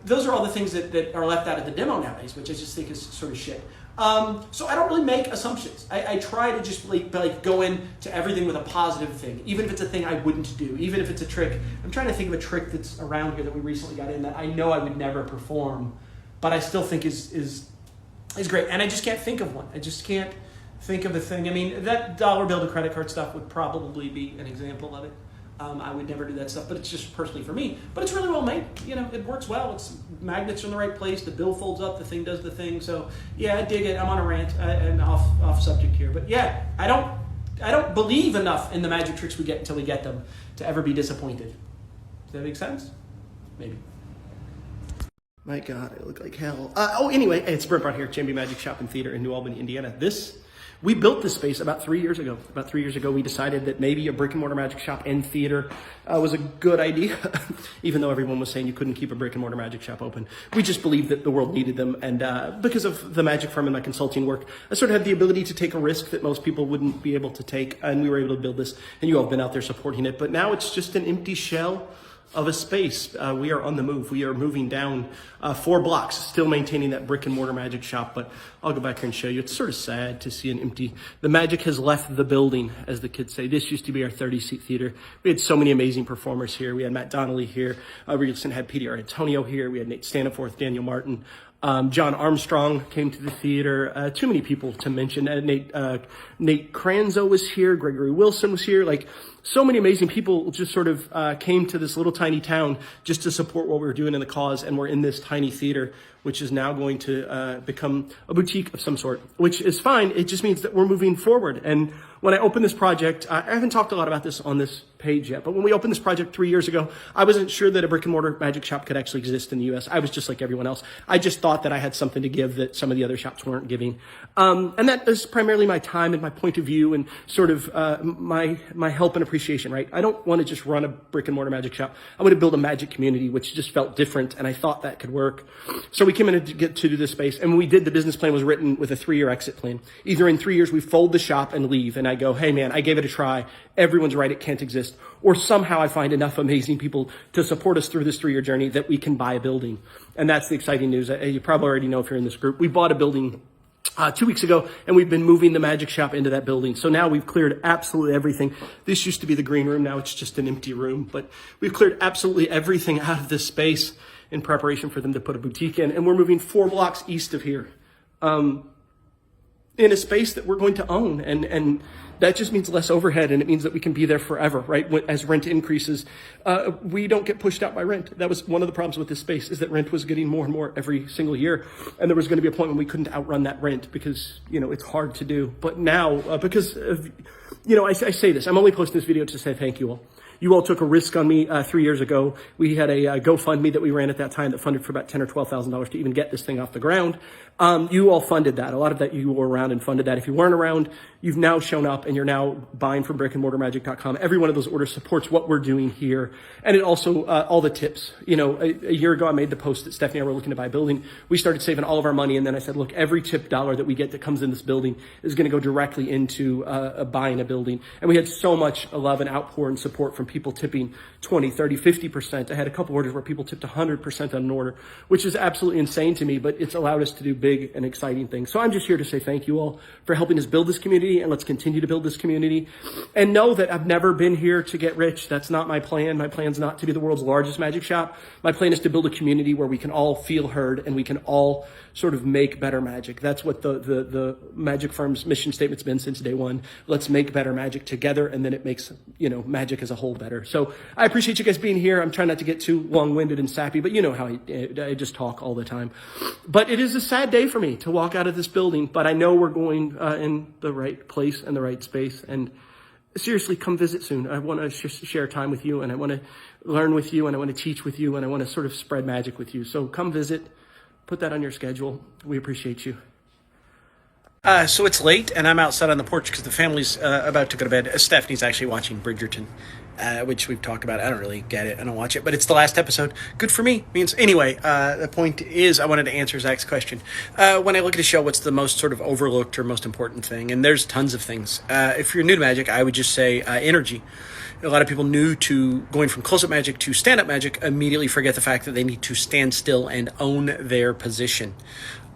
those are all the things that are left out of the demo nowadays, which I just think is sort of shit. So I don't really make assumptions. I try to just like go into everything with a positive thing, even if it's a thing I wouldn't do, even if it's a trick. I'm trying to think of a trick that's around here that we recently got in that I know I would never perform, but I still think is great. And I just can't think of one. I just can't think of a thing. I mean, that dollar bill to credit card stuff would probably be an example of it. I would never do that stuff, but it's just personally for me. But it's really well made. It works well. It's magnets are in the right place. The bill folds up. The thing does the thing. So yeah, I dig it. I'm on a rant and off subject here, but yeah, I don't believe enough in the magic tricks we get until we get them to ever be disappointed. Does that make sense? Maybe. My God, I look like hell. Anyway, it's Brent Brown here, Champion Magic Shop and Theater in New Albany, Indiana. We built this space about 3 years ago. About 3 years ago, we decided that maybe a brick and mortar magic shop and theater was a good idea, even though everyone was saying you couldn't keep a brick and mortar magic shop open. We just believed that the world needed them, and because of the magic firm and my consulting work, I sort of had the ability to take a risk that most people wouldn't be able to take, and we were able to build this, and you all have been out there supporting it. But now it's just an empty shell of a space. We are on the move. We are moving down 4 blocks, still maintaining that brick and mortar magic shop, but I'll go back here and show you. It's sort of sad to see an empty, the magic has left the building, as the kids say. This used to be our 30-seat theater. We had so many amazing performers here. We had Matt Donnelly here. We recently had PDR Antonio here. We had Nate Staniforth, Daniel Martin. John Armstrong came to the theater. Too many people to mention. Nate Cranzo was here. Gregory Wilson was here. Like, so many amazing people just sort of came to this little tiny town just to support what we were doing in the cause, and we're in this tiny theater, which is now going to become a boutique of some sort, which is fine. It just means that we're moving forward. And when I opened this project, I haven't talked a lot about this on this page yet, but when we opened this project 3 years ago, I wasn't sure that a brick and mortar magic shop could actually exist in the US. I was just like everyone else. I just thought that I had something to give that some of the other shops weren't giving. And that is primarily my time and my point of view and sort of my help and appreciation, right? I don't want to just run a brick and mortar magic shop. I want to build a magic community, which just felt different, and I thought that could work. So we came in to get to do this space, and when we did, the business plan was written with a 3-year exit plan. Either in 3 years we fold the shop and leave, and I go, hey man, I gave it a try. Everyone's right, it can't exist. Or somehow I find enough amazing people to support us through this 3-year journey that we can buy a building. And that's the exciting news. You probably already know if you're in this group. We bought a building 2 weeks ago, and we've been moving the magic shop into that building. So now we've cleared absolutely everything. This used to be the green room. Now it's just an empty room, but we've cleared absolutely everything out of this space in preparation for them to put a boutique in. And we're moving 4 blocks east of here, in a space that we're going to own. And that just means less overhead, and it means that we can be there forever, right? As rent increases, we don't get pushed out by rent. That was one of the problems with this space, is that rent was getting more and more every single year. And there was going to be a point when we couldn't outrun that rent because, it's hard to do. But now, because of, I say this, I'm only posting this video to say thank you all. You all took a risk on me 3 years ago. We had a GoFundMe that we ran at that time that funded for about $10,000 or $12,000 to even get this thing off the ground. You all funded that. A lot of that you were around and funded that. If you weren't around, you've now shown up and you're now buying from brickandmortarmagic.com. Every one of those orders supports what we're doing here. And it also, all the tips. A year ago, I made the post that Stephanie and I were looking to buy a building. We started saving all of our money. And then I said, look, every tip dollar that we get that comes in this building is going to go directly into buying a building. And we had so much love and outpour and support from people tipping 20, 30, 50%. I had a couple orders where people tipped 100% on an order, which is absolutely insane to me, but it's allowed us to do big and exciting things. So I'm just here to say thank you all for helping us build this community, and let's continue to build this community. And know that I've never been here to get rich. That's not my plan. My plan's not to be the world's largest magic shop. My plan is to build a community where we can all feel heard and we can all sort of make better magic. That's what the magic firm's mission statement's been since day one. Let's make better magic together, and then it makes, magic as a whole better. So I appreciate you guys being here. I'm trying not to get too long-winded and sappy, but you know how I just talk all the time. But it is a sad day for me to walk out of this building, but I know we're going in the right place and the right space. And seriously, come visit soon. I want to share time with you, and I want to learn with you, and I want to teach with you, and I want to sort of spread magic with you. So come visit. Put that on your schedule. We appreciate you. So it's late, and I'm outside on the porch because the family's about to go to bed. Stephanie's actually watching Bridgerton, which we've talked about. I don't really get it. I don't watch it, but it's the last episode. Good for me. Anyway, the point is I wanted to answer Zach's question. When I look at a show, what's the most sort of overlooked or most important thing? And there's tons of things. If you're new to magic, I would just say energy. A lot of people new to going from close-up magic to stand-up magic immediately forget the fact that they need to stand still and own their position.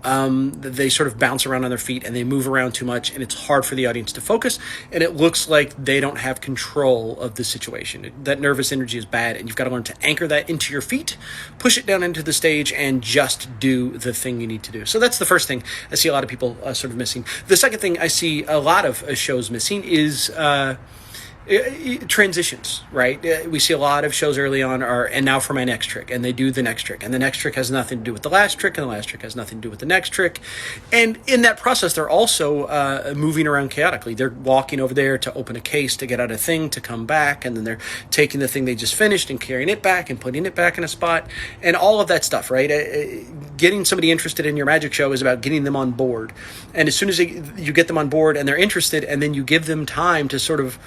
They sort of bounce around on their feet and they move around too much, and it's hard for the audience to focus, and it looks like they don't have control of the situation. That nervous energy is bad, and you've got to learn to anchor that into your feet, push it down into the stage, and just do the thing you need to do. So that's the first thing I see a lot of people sort of missing. The second thing I see a lot of shows missing is transitions, right? We see a lot of shows early on and now for my next trick, and they do the next trick, and the next trick has nothing to do with the last trick, and the last trick has nothing to do with the next trick. And in that process, they're also moving around chaotically. They're walking over there to open a case to get out a thing to come back, and then they're taking the thing they just finished and carrying it back and putting it back in a spot, and all of that stuff, right? Getting somebody interested in your magic show is about getting them on board. And as soon as you get them on board and they're interested, and then you give them time to sort of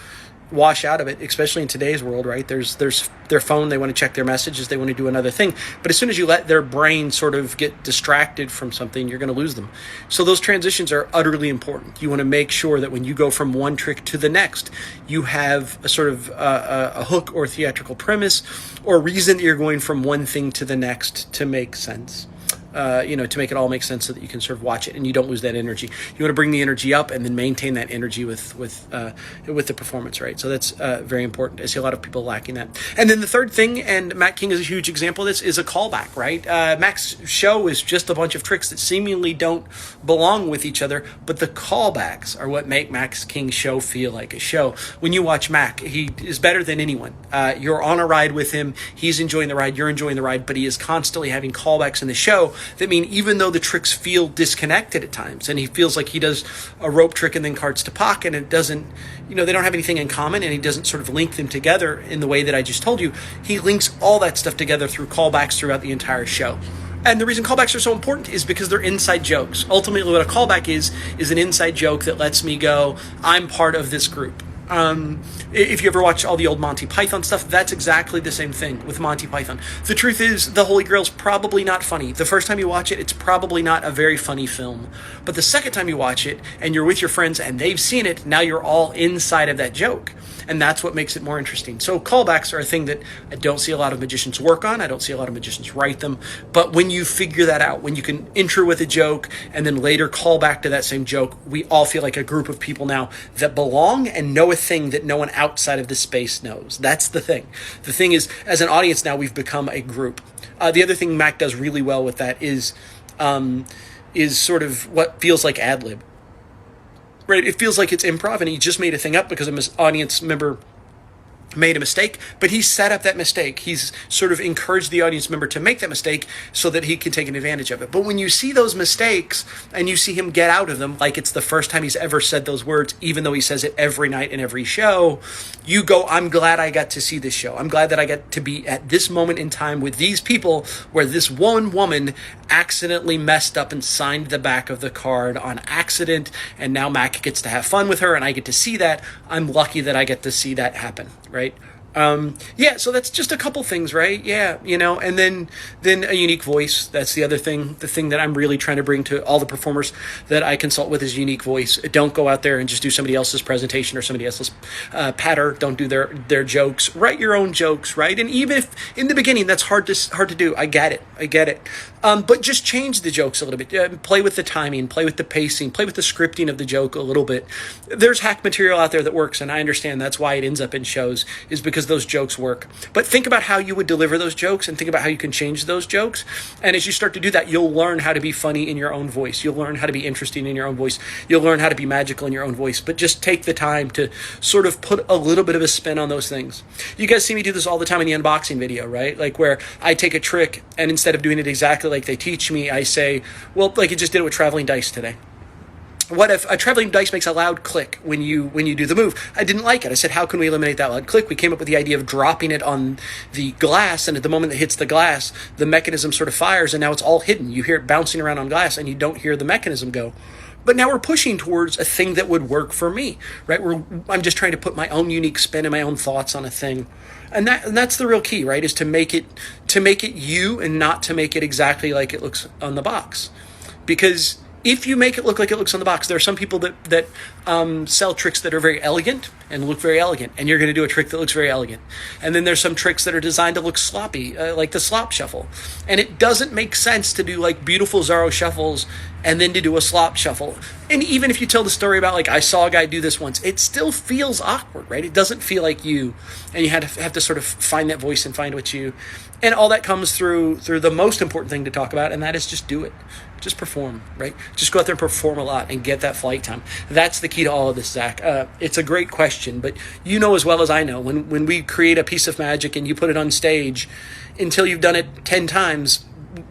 wash out of it, especially in today's world, right? There's their phone, they want to check their messages, they want to do another thing. But as soon as you let their brain sort of get distracted from something, you're going to lose them. So those transitions are utterly important. You want to make sure that when you go from one trick to the next, you have a sort of a hook or theatrical premise or reason that you're going from one thing to the next to make sense. To make it all make sense so that you can sort of watch it and you don't lose that energy. You want to bring the energy up and then maintain that energy with the performance, right? So that's very important. I see a lot of people lacking that. And then the third thing, and Matt King is a huge example of this, is a callback, right? Mac's show is just a bunch of tricks that seemingly don't belong with each other, but the callbacks are what make Max King's show feel like a show. When you watch Mac, he is better than anyone. You're on a ride with him. He's enjoying the ride. You're enjoying the ride, but he is constantly having callbacks in the show that mean even though the tricks feel disconnected at times, and he feels like he does a rope trick and then cards to pocket, and it doesn't, they don't have anything in common, and he doesn't sort of link them together in the way that I just told you. He links all that stuff together through callbacks throughout the entire show. And the reason callbacks are so important is because they're inside jokes. Ultimately, what a callback is an inside joke that lets me go, I'm part of this group. If you ever watch all the old Monty Python stuff, that's exactly the same thing with Monty Python. The truth is, The Holy Grail's probably not funny. The first time you watch it, it's probably not a very funny film. But the second time you watch it, and you're with your friends, and they've seen it, now you're all inside of that joke. And that's what makes it more interesting. So callbacks are a thing that I don't see a lot of magicians work on. I don't see a lot of magicians write them. But when you figure that out, when you can intro with a joke and then later call back to that same joke, we all feel like a group of people now that belong and know a thing that no one outside of this space knows. That's the thing. The thing is, as an audience now, we've become a group. The other thing Mac does really well with that is sort of what feels like ad lib. Right, it feels like it's improv, and he just made a thing up because an audience member made a mistake, but he set up that mistake. He's sort of encouraged the audience member to make that mistake so that he can take an advantage of it. But when you see those mistakes and you see him get out of them, like it's the first time he's ever said those words, even though he says it every night in every show, you go, I'm glad I got to see this show. I'm glad that I got to be at this moment in time with these people where this one woman accidentally messed up and signed the back of the card on accident, and now Mac gets to have fun with her and I get to see that. I'm lucky that I get to see that happen, right? So that's just a couple things, right? Yeah, and then a unique voice. That's the other thing. The thing that I'm really trying to bring to all the performers that I consult with is unique voice. Don't go out there and just do somebody else's presentation or somebody else's patter. Don't do their jokes. Write your own jokes, right? And even if in the beginning that's hard to do, I get it. But just change the jokes a little bit. Play with the timing, play with the pacing, play with the scripting of the joke a little bit. There's hack material out there that works, and I understand that's why it ends up in shows, is because those jokes work. But think about how you would deliver those jokes and think about how you can change those jokes. And as you start to do that, you'll learn how to be funny in your own voice. You'll learn how to be interesting in your own voice. You'll learn how to be magical in your own voice. But just take the time to sort of put a little bit of a spin on those things. You guys see me do this all the time in the unboxing video, right? Like where I take a trick and instead of doing it exactly like they teach me, I say, well, like I just did it with traveling dice today. What if a traveling dice makes a loud click when you do the move? I didn't like it. I said, how can we eliminate that loud click? We came up with the idea of dropping it on the glass, and at the moment it hits the glass, the mechanism sort of fires, and now it's all hidden. You hear it bouncing around on glass, and you don't hear the mechanism go. But now we're pushing towards a thing that would work for me, right? I'm just trying to put my own unique spin and my own thoughts on a thing. And that's the real key, right? Is to make it you and not to make it exactly like it looks on the box. Because if you make it look like it looks on the box, there are some people that sell tricks that are very elegant and look very elegant, and you're going to do a trick that looks very elegant. And then there's some tricks that are designed to look sloppy, like the slop shuffle. And it doesn't make sense to do like beautiful Zorro shuffles and then to do a slop shuffle. And even if you tell the story about like, I saw a guy do this once, it still feels awkward, right? It doesn't feel like you, and you have to sort of find that voice and find what you, and all that comes through the most important thing to talk about, and that is just do it. Just perform, right? Just go out there and perform a lot and get that flight time. That's the key to all of this, Zach. It's a great question, but you know as well as I know, when we create a piece of magic and you put it on stage, until you've done it 10 times,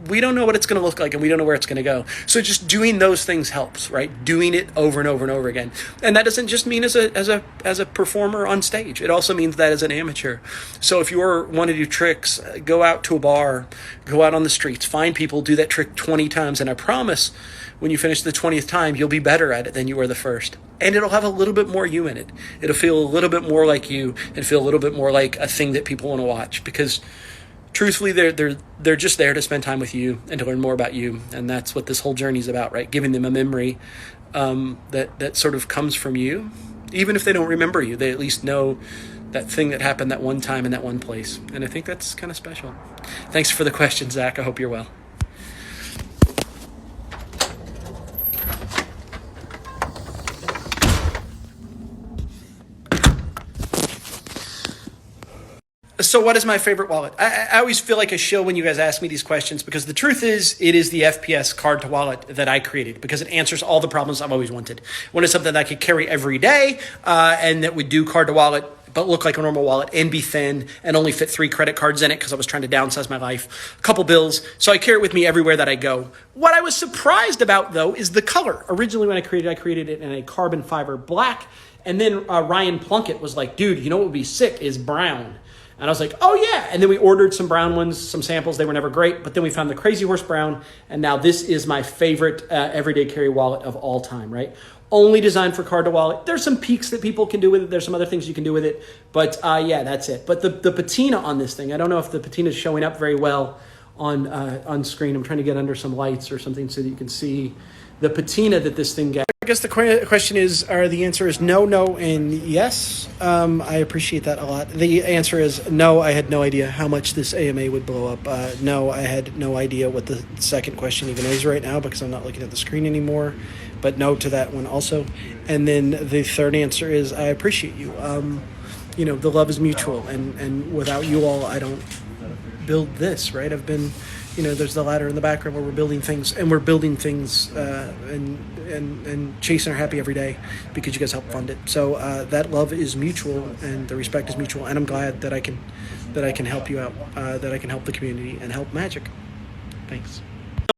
we don't know what it's going to look like and we don't know where it's going to go. So just doing those things helps, right? Doing it over and over and over again. And that doesn't just mean as a performer on stage. It also means that as an amateur. So if you want to do tricks, go out to a bar, go out on the streets, find people, do that trick 20 times. And I promise when you finish the 20th time, you'll be better at it than you were the first. And it'll have a little bit more you in it. It'll feel a little bit more like you and feel a little bit more like a thing that people want to watch, because truthfully, they're just there to spend time with you and to learn more about you, and that's what this whole journey is about, right? Giving them a memory that sort of comes from you, even if they don't remember you, they at least know that thing that happened that one time in that one place, and I think that's kind of special. Thanks for the question, Zach. I hope you're well. So what is my favorite wallet? I always feel like a shill when you guys ask me these questions, because the truth is it is the FPS card to wallet that I created, because it answers all the problems I've always wanted. Wanted something that I could carry every day and that would do card to wallet but look like a normal wallet and be thin and only fit 3 credit cards in it because I was trying to downsize my life, a couple bills. So I carry it with me everywhere that I go. What I was surprised about, though, is the color. Originally when I created it in a carbon fiber black, and then Ryan Plunkett was like, dude, you know what would be sick is brown. And I was like, oh yeah. And then we ordered some brown ones, some samples. They were never great, but then we found the Crazy Horse Brown. And now this is my favorite everyday carry wallet of all time, right? only designed for card to wallet. There's some peaks that people can do with it. There's some other things you can do with it. But yeah, that's it. But the patina on this thing, I don't know if the patina is showing up very well on screen. I'm trying to get under some lights or something so that you can see the patina that this thing gets. I guess the question is, the answer is no, and yes. I appreciate that a lot. The answer is no, I had no idea how much this AMA would blow up. No, I had no idea what the second question even is right now because I'm not looking at the screen anymore. But no to that one also. And then the third answer is I appreciate you. The love is mutual, and without you all, I don't build this, right? I've been, there's the ladder in the background where we're building things, and and chasing our happy every day because you guys help fund it. So that love is mutual, and the respect is mutual, and I'm glad that I can help you out, that I can help the community and help Magic. Thanks.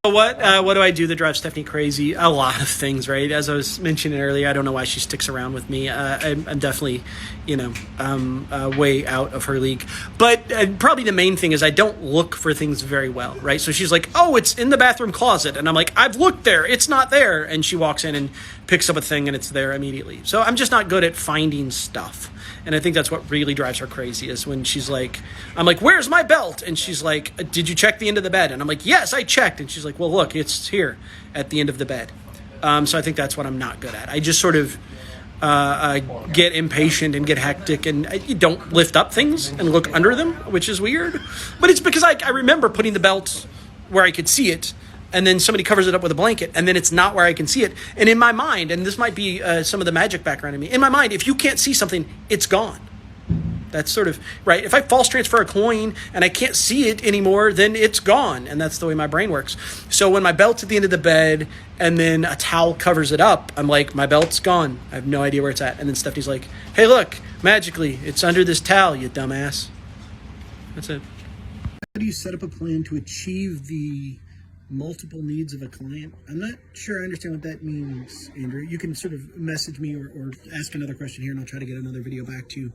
So what do I do that drives Stephanie crazy? A lot of things, right? As I was mentioning earlier, I don't know why she sticks around with me. I'm definitely, way out of her league. But probably the main thing is I don't look for things very well, right? So she's like, oh, it's in the bathroom closet. And I'm like, I've looked there. It's not there. And she walks in and picks up a thing and it's there immediately. So I'm just not good at finding stuff. And I think that's what really drives her crazy is when she's like, I'm like, where's my belt? And she's like, did you check the end of the bed? And I'm like, yes, I checked. And she's like, well, look, it's here at the end of the bed. So I think that's what I'm not good at. I just sort of get impatient and get hectic and you don't lift up things and look under them, which is weird. But it's because I remember putting the belt where I could see it. And then somebody covers it up with a blanket, and then it's not where I can see it. And in my mind, and this might be some of the Magic background in me, in my mind, if you can't see something, it's gone. That's sort of, right? If I false transfer a coin and I can't see it anymore, then it's gone. And that's the way my brain works. So when my belt's at the end of the bed and then a towel covers it up, I'm like, my belt's gone. I have no idea where it's at. And then Stephanie's like, hey, look, magically, it's under this towel, you dumbass. That's it. How do you set up a plan to achieve the multiple needs of a client? I'm not sure I understand what that means, Andrew. You can sort of message me or ask another question here and I'll try to get another video back to you.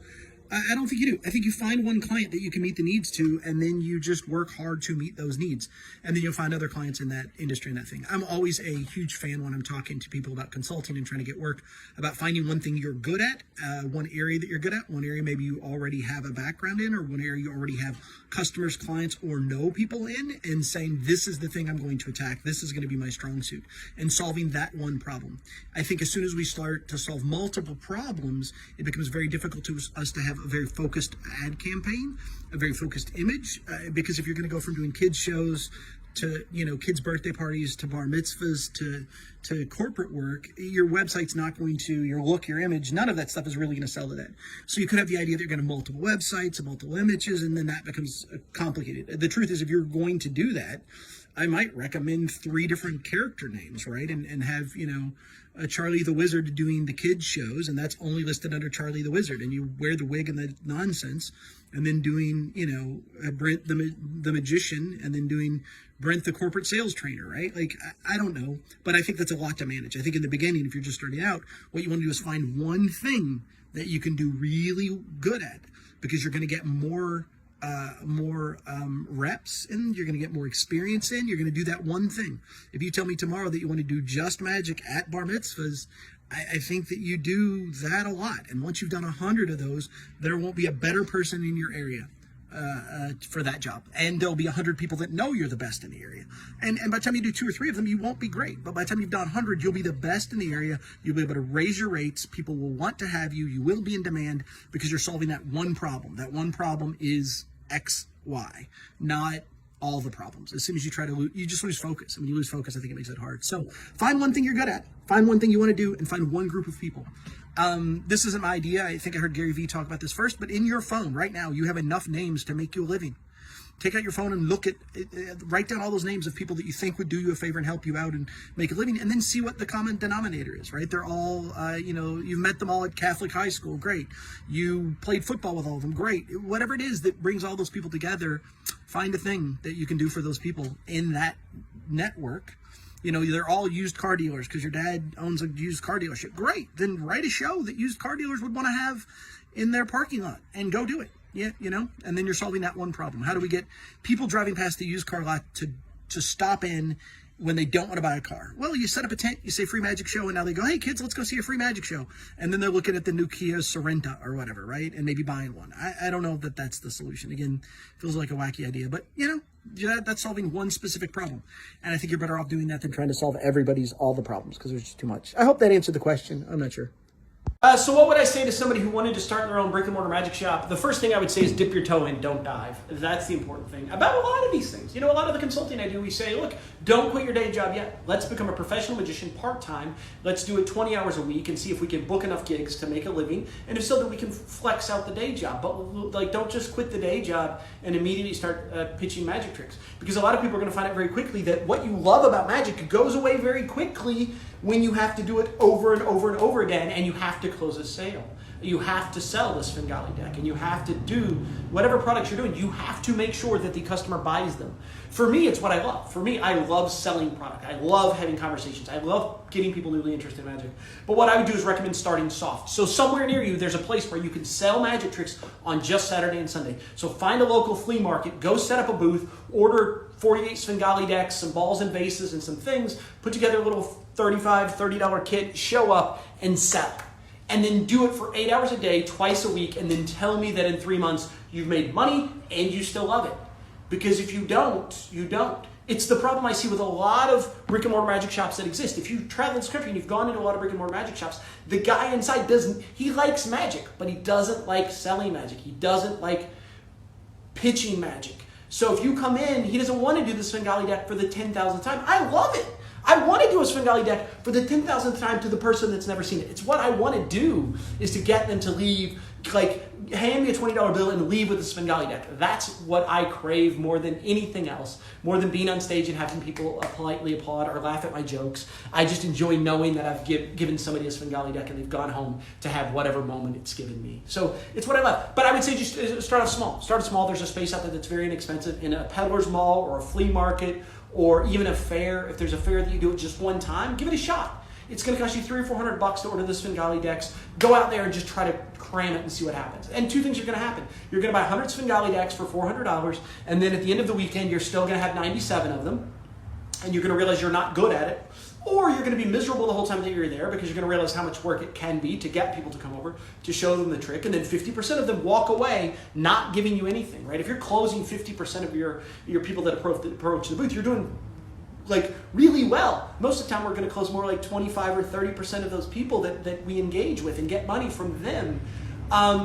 I don't think you do. I think you find one client that you can meet the needs to, and then you just work hard to meet those needs. And then you'll find other clients in that industry and that thing. I'm always a huge fan when I'm talking to people about consulting and trying to get work, about finding one thing you're good at, one area that you're good at, one area maybe you already have a background in, or one area you already have customers, clients, or know people in, and saying, this is the thing I'm going to attack. This is going to be my strong suit, and solving that one problem. I think as soon as we start to solve multiple problems, it becomes very difficult to us to have a very focused ad campaign, a very focused image, because if you're going to go from doing kids shows to kids birthday parties to bar mitzvahs to corporate work, your website's not going to, your look, your image, none of that stuff is really going to sell to that. So you could have the idea that you're going to have multiple websites and multiple images, and then that becomes complicated. The truth is, if you're going to do that, I might recommend 3 different character names, right? And have, Charlie the Wizard doing the kids shows, and that's only listed under Charlie the Wizard, and you wear the wig and the nonsense, and then doing, Brent the magician, and then doing Brent the corporate sales trainer, right? Like, I don't know, but I think that's a lot to manage. I think in the beginning, if you're just starting out, what you want to do is find one thing that you can do really good at, because you're going to get more reps in, you're going to get more experience in, you're going to do that one thing. If you tell me tomorrow that you want to do just magic at bar mitzvahs, I think that you do that a lot. And once you've done 100 of those, there won't be a better person in your area for that job. And there'll be 100 people that know you're the best in the area. And by the time you do 2 or 3 of them, you won't be great. But by the time you've done 100, you'll be the best in the area. You'll be able to raise your rates. People will want to have you. You will be in demand because you're solving that one problem. That one problem is X, Y, not all the problems. As soon as you try to you just lose focus. And when you lose focus, I think it makes it hard. So find one thing you're good at, find one thing you want to do, and find one group of people. This isn't my idea. I think I heard Gary Vee talk about this first, but in your phone right now, you have enough names to make you a living. Take out your phone and look at, write down all those names of people that you think would do you a favor and help you out and make a living, and then see what the common denominator is, right? They're all, you've met them all at Catholic high school, great. You played football with all of them, great. Whatever it is that brings all those people together, find a thing that you can do for those people in that network. They're all used car dealers because your dad owns a used car dealership. Great. Then write a show that used car dealers would want to have in their parking lot and go do it. Yeah, and then you're solving that one problem. How do we get people driving past the used car lot to stop in when they don't want to buy a car? Well, you set up a tent, you say free magic show, and now they go, hey kids, let's go see a free magic show. And then they're looking at the new Kia Sorento or whatever, right? And maybe buying one. I don't know that that's the solution. Again, feels like a wacky idea, but that's solving one specific problem. And I think you're better off doing that than trying to solve all the problems, because there's just too much. I hope that answered the question. I'm not sure. So what would I say to somebody who wanted to start their own brick and mortar magic shop? The first thing I would say is dip your toe in, don't dive. That's the important thing about a lot of these things. A lot of the consulting I do, we say, look, don't quit your day job yet. Let's become a professional magician part-time. Let's do it 20 hours a week and see if we can book enough gigs to make a living. And if so, then we can flex out the day job. But don't just quit the day job and immediately start pitching magic tricks. Because a lot of people are going to find out very quickly that what you love about magic goes away very quickly when you have to do it over and over and over again, and you have to close a sale. You have to sell the Svengali deck, and you have to do whatever products you're doing. You have to make sure that the customer buys them. For me, it's what I love. For me, I love selling product. I love having conversations. I love getting people newly interested in magic. But what I would do is recommend starting soft. So somewhere near you, there's a place where you can sell magic tricks on just Saturday and Sunday. So find a local flea market, go set up a booth, order 48 Svengali decks, some balls and vases and some things, put together a little $30 kit, show up and sell. And then do it for 8 hours a day, twice a week, and then tell me that in 3 months you've made money and you still love it. Because if you don't, you don't. It's the problem I see with a lot of brick and mortar magic shops that exist. If you travel this country and you've gone into a lot of brick and mortar magic shops, the guy inside he likes magic, but he doesn't like selling magic. He doesn't like pitching magic. So if you come in, he doesn't want to do the Svengali deck for the 10,000th time. I love it. I want to do a Svengali deck for the 10,000th time to the person that's never seen it. It's what I want to do, is to get them to leave, hand me a $20 bill and leave with a Svengali deck. That's what I crave more than anything else, more than being on stage and having people politely applaud or laugh at my jokes. I just enjoy knowing that I've given somebody a Svengali deck and they've gone home to have whatever moment it's given me. So it's what I love. But I would say just start off small. Start small. There's a space out there that's very inexpensive in a peddler's mall or a flea market, or even a fair. If there's a fair that you do it just one time, give it a shot. It's going to cost you $300 or $400 to order the Svengali decks. Go out there and just try to cram it and see what happens. And two things are going to happen. You're going to buy 100 Svengali decks for $400, and then at the end of the weekend, you're still going to have 97 of them, and you're going to realize you're not good at it. Or you're going to be miserable the whole time that you're there, because you're going to realize how much work it can be to get people to come over, to show them the trick, and then 50% of them walk away not giving you anything, right? If you're closing 50% of your people that approach the booth, you're doing really well. Most of the time we're going to close more like 25 or 30% of those people that we engage with and get money from them,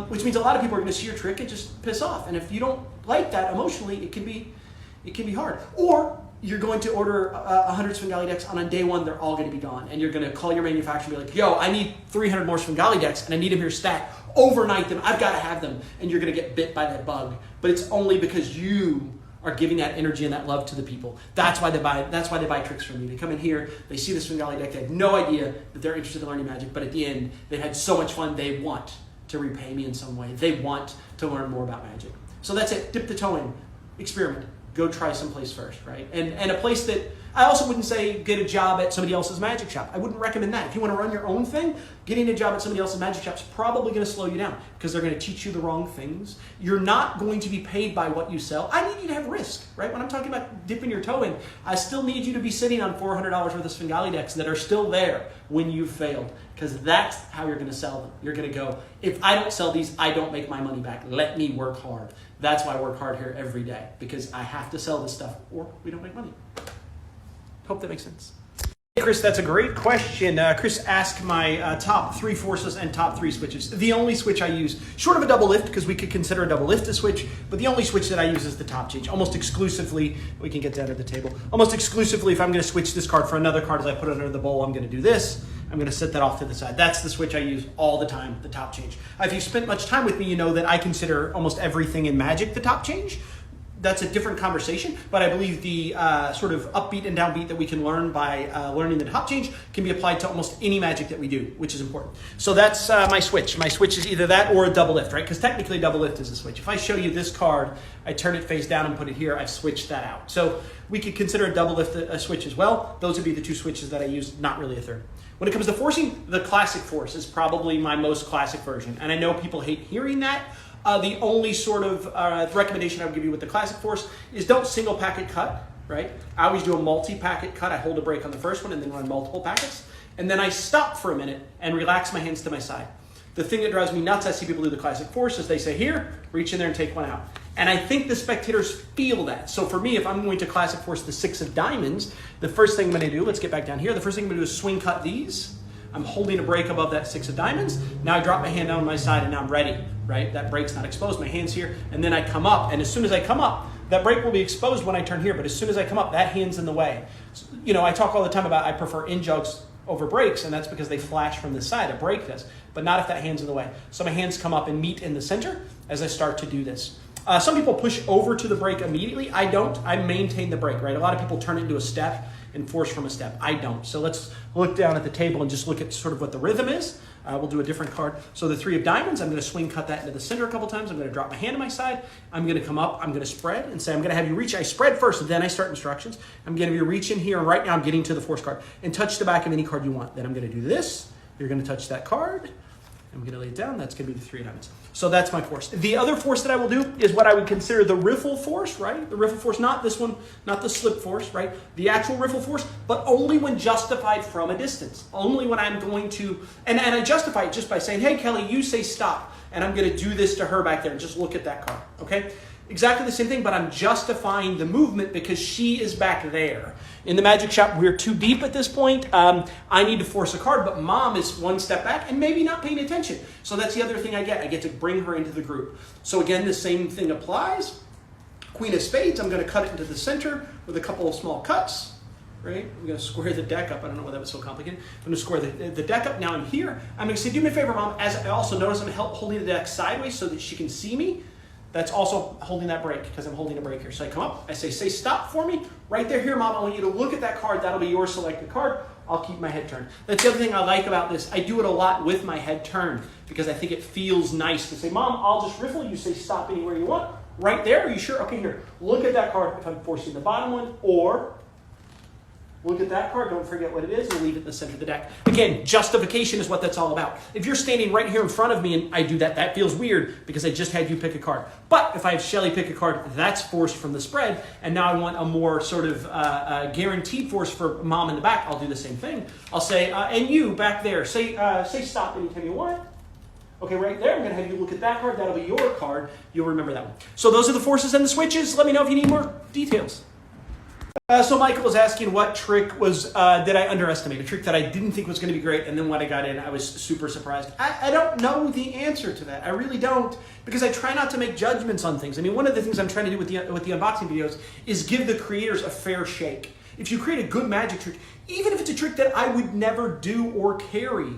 which means a lot of people are going to see your trick and just piss off. And if you don't like that emotionally, it can be hard. Or you're going to order 100 Svengali decks, and on day one, they're all going to be gone. And you're going to call your manufacturer and be like, yo, I need 300 more Svengali decks, and I need them here stacked. Overnight them. I've got to have them. And you're going to get bit by that bug. But it's only because you are giving that energy and that love to the people. That's why they buy tricks from me. They come in here, they see the Svengali deck, they have no idea that they're interested in learning magic, but at the end, they've had so much fun, they want to repay me in some way. They want to learn more about magic. So that's it. Dip the toe in. Experiment. Go try someplace first, right? And a place that I also wouldn't say get a job at somebody else's magic shop. I wouldn't recommend that. If you want to run your own thing, getting a job at somebody else's magic shop is probably going to slow you down, because they're going to teach you the wrong things. You're not going to be paid by what you sell. I need you to have risk, right? When I'm talking about dipping your toe in, I still need you to be sitting on $400 worth of Svengali decks that are still there when you've failed, because that's how you're going to sell them. You're going to go, if I don't sell these, I don't make my money back. Let me work hard. That's why I work hard here every day, because I have to sell this stuff or we don't make money. Hope that makes sense. Hey Chris, that's a great question. Chris asked my top 3 forces and top 3 switches. The only switch I use, short of a double lift, because we could consider a double lift a switch, but the only switch that I use is the top change. Almost exclusively, we can get that at the table. Almost exclusively, if I'm going to switch this card for another card as I put it under the bowl, I'm going to do this. I'm going to set that off to the side. That's the switch I use all the time, the top change. If you've spent much time with me, you know that I consider almost everything in magic the top change. That's a different conversation, but I believe the sort of upbeat and downbeat that we can learn by learning the top change can be applied to almost any magic that we do, which is important. So that's my switch. My switch is either that or a double lift, right? Because technically double lift is a switch. If I show you this card, I turn it face down and put it here, I've switched that out. So we could consider a double lift a switch as well. Those would be the 2 switches that I use, not really a third. When it comes to forcing, the classic force is probably my most classic version. And I know people hate hearing that. The only sort of recommendation I would give you with the classic force is don't single packet cut. right? I always do a multi-packet cut. I hold a break on the first one and then run multiple packets. And then I stop for a minute and relax my hands to my side. The thing that drives me nuts, I see people do the classic force, is they say, here, reach in there and take one out. And I think the spectators feel that. So for me, if I'm going to classic force the 6 of diamonds, the first thing I'm going to do, let's get back down here, the first thing I'm going to do is swing cut these. I'm holding a break above that 6 of diamonds. Now I drop my hand down on my side and now I'm ready, right? That break's not exposed, my hand's here. And then I come up, and as soon as I come up, that break will be exposed when I turn here, but as soon as I come up, that hand's in the way. So, you know, I talk all the time about I prefer in-jugs over breaks, and that's because they flash from the side, a break does, but not if that hand's in the way. So my hands come up and meet in the center as I start to do this. Some people push over to the break immediately. I don't. I maintain the break, right? A lot of people turn it into a step and force from a step. I don't. So let's look down at the table and just look at sort of what the rhythm is. We'll do a different card. So the 3 of diamonds, I'm going to swing cut that into the center a couple times. I'm going to drop my hand to my side. I'm going to come up. I'm going to spread and say, I'm going to have you reach. I spread first, and then I start instructions. I'm going to have you reach in here, and right now I'm getting to the force card. And touch the back of any card you want. Then I'm going to do this. You're going to touch that card. I'm going to lay it down. That's going to be the 3 of diamonds. So that's my force. The other force that I will do is what I would consider the riffle force, right? The riffle force, not this one, not the slip force, right? The actual riffle force, but only when justified from a distance. Only when I'm going to, and I justify it just by saying, hey, Kelly, you say stop, and I'm going to do this to her back there, and just look at that card, okay? Exactly the same thing, but I'm justifying the movement because she is back there. In the magic shop, we're too deep at this point. I need to force a card, but mom is one step back and maybe not paying attention. So that's the other thing I get. I get to bring her into the group. So again, the same thing applies. Queen of spades, I'm going to cut it into the center with a couple of small cuts. Right? I'm going to square the deck up. I don't know why that was so complicated. I'm going to square the deck up. Now I'm here. I'm going to say, do me a favor, mom. As I also notice I'm holding the deck sideways so that she can see me. That's also holding that break because I'm holding a break here. So I come up, I say stop for me. Right there, here, mom, I want you to look at that card. That'll be your selected card. I'll keep my head turned. That's the other thing I like about this. I do it a lot with my head turned because I think it feels nice to say, mom, I'll just riffle. You say stop anywhere you want. Right there, are you sure? Okay, here, look at that card if I'm forcing the bottom one, or look at that card, don't forget what it is, and leave it in the center of the deck. Again, justification is what that's all about. If you're standing right here in front of me and I do that, that feels weird because I just had you pick a card. But if I have Shelly pick a card, that's forced from the spread, and now I want a more sort of guaranteed force for mom in the back, I'll do the same thing. I'll say, and you back there, say stop anytime you want. Okay, right there, I'm going to have you look at that card. That'll be your card. You'll remember that one. So those are the forces and the switches. Let me know if you need more details. So Michael was asking what trick was did I underestimate? A trick that I didn't think was going to be great, and then when I got in, I was super surprised. I don't know the answer to that. I really don't, because I try not to make judgments on things. I mean, one of the things I'm trying to do with the unboxing videos is give the creators a fair shake. If you create a good magic trick, even if it's a trick that I would never do or carry,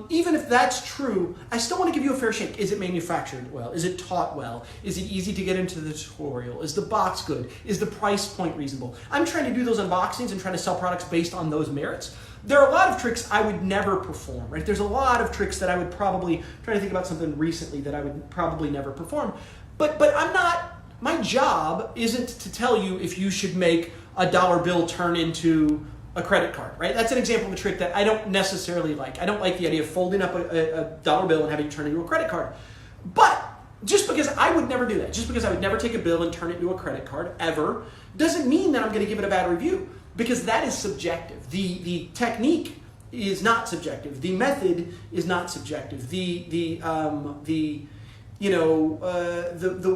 even if that's true, I still want to give you a fair shake. Is it manufactured well? Is it taught well? Is it easy to get into the tutorial? Is the box good? Is the price point reasonable? I'm trying to do those unboxings and trying to sell products based on those merits. There are a lot of tricks I would never perform, right? There's a lot of tricks that I would probably, trying to think about something recently that I would probably never perform. But I'm not, my job isn't to tell you if you should make a dollar bill turn into a credit card, right? That's an example of a trick that I don't necessarily like. I don't like the idea of folding up a dollar bill and having it turn into a credit card. But just because I would never do that, just because I would never take a bill and turn it into a credit card ever, doesn't mean that I'm going to give it a bad review, because that is subjective. The technique is not subjective. The method is not subjective. The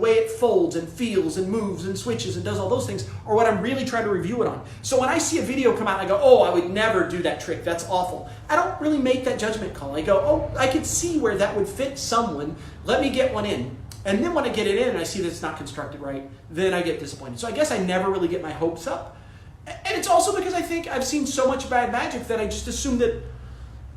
way it folds and feels and moves and switches and does all those things are what I'm really trying to review it on. So when I see a video come out and I go, oh, I would never do that trick, that's awful, I don't really make that judgment call. I go, oh, I could see where that would fit someone, let me get one in. And then when I get it in and I see that it's not constructed right, then I get disappointed. So I guess I never really get my hopes up. And it's also because I think I've seen so much bad magic that I just assume that,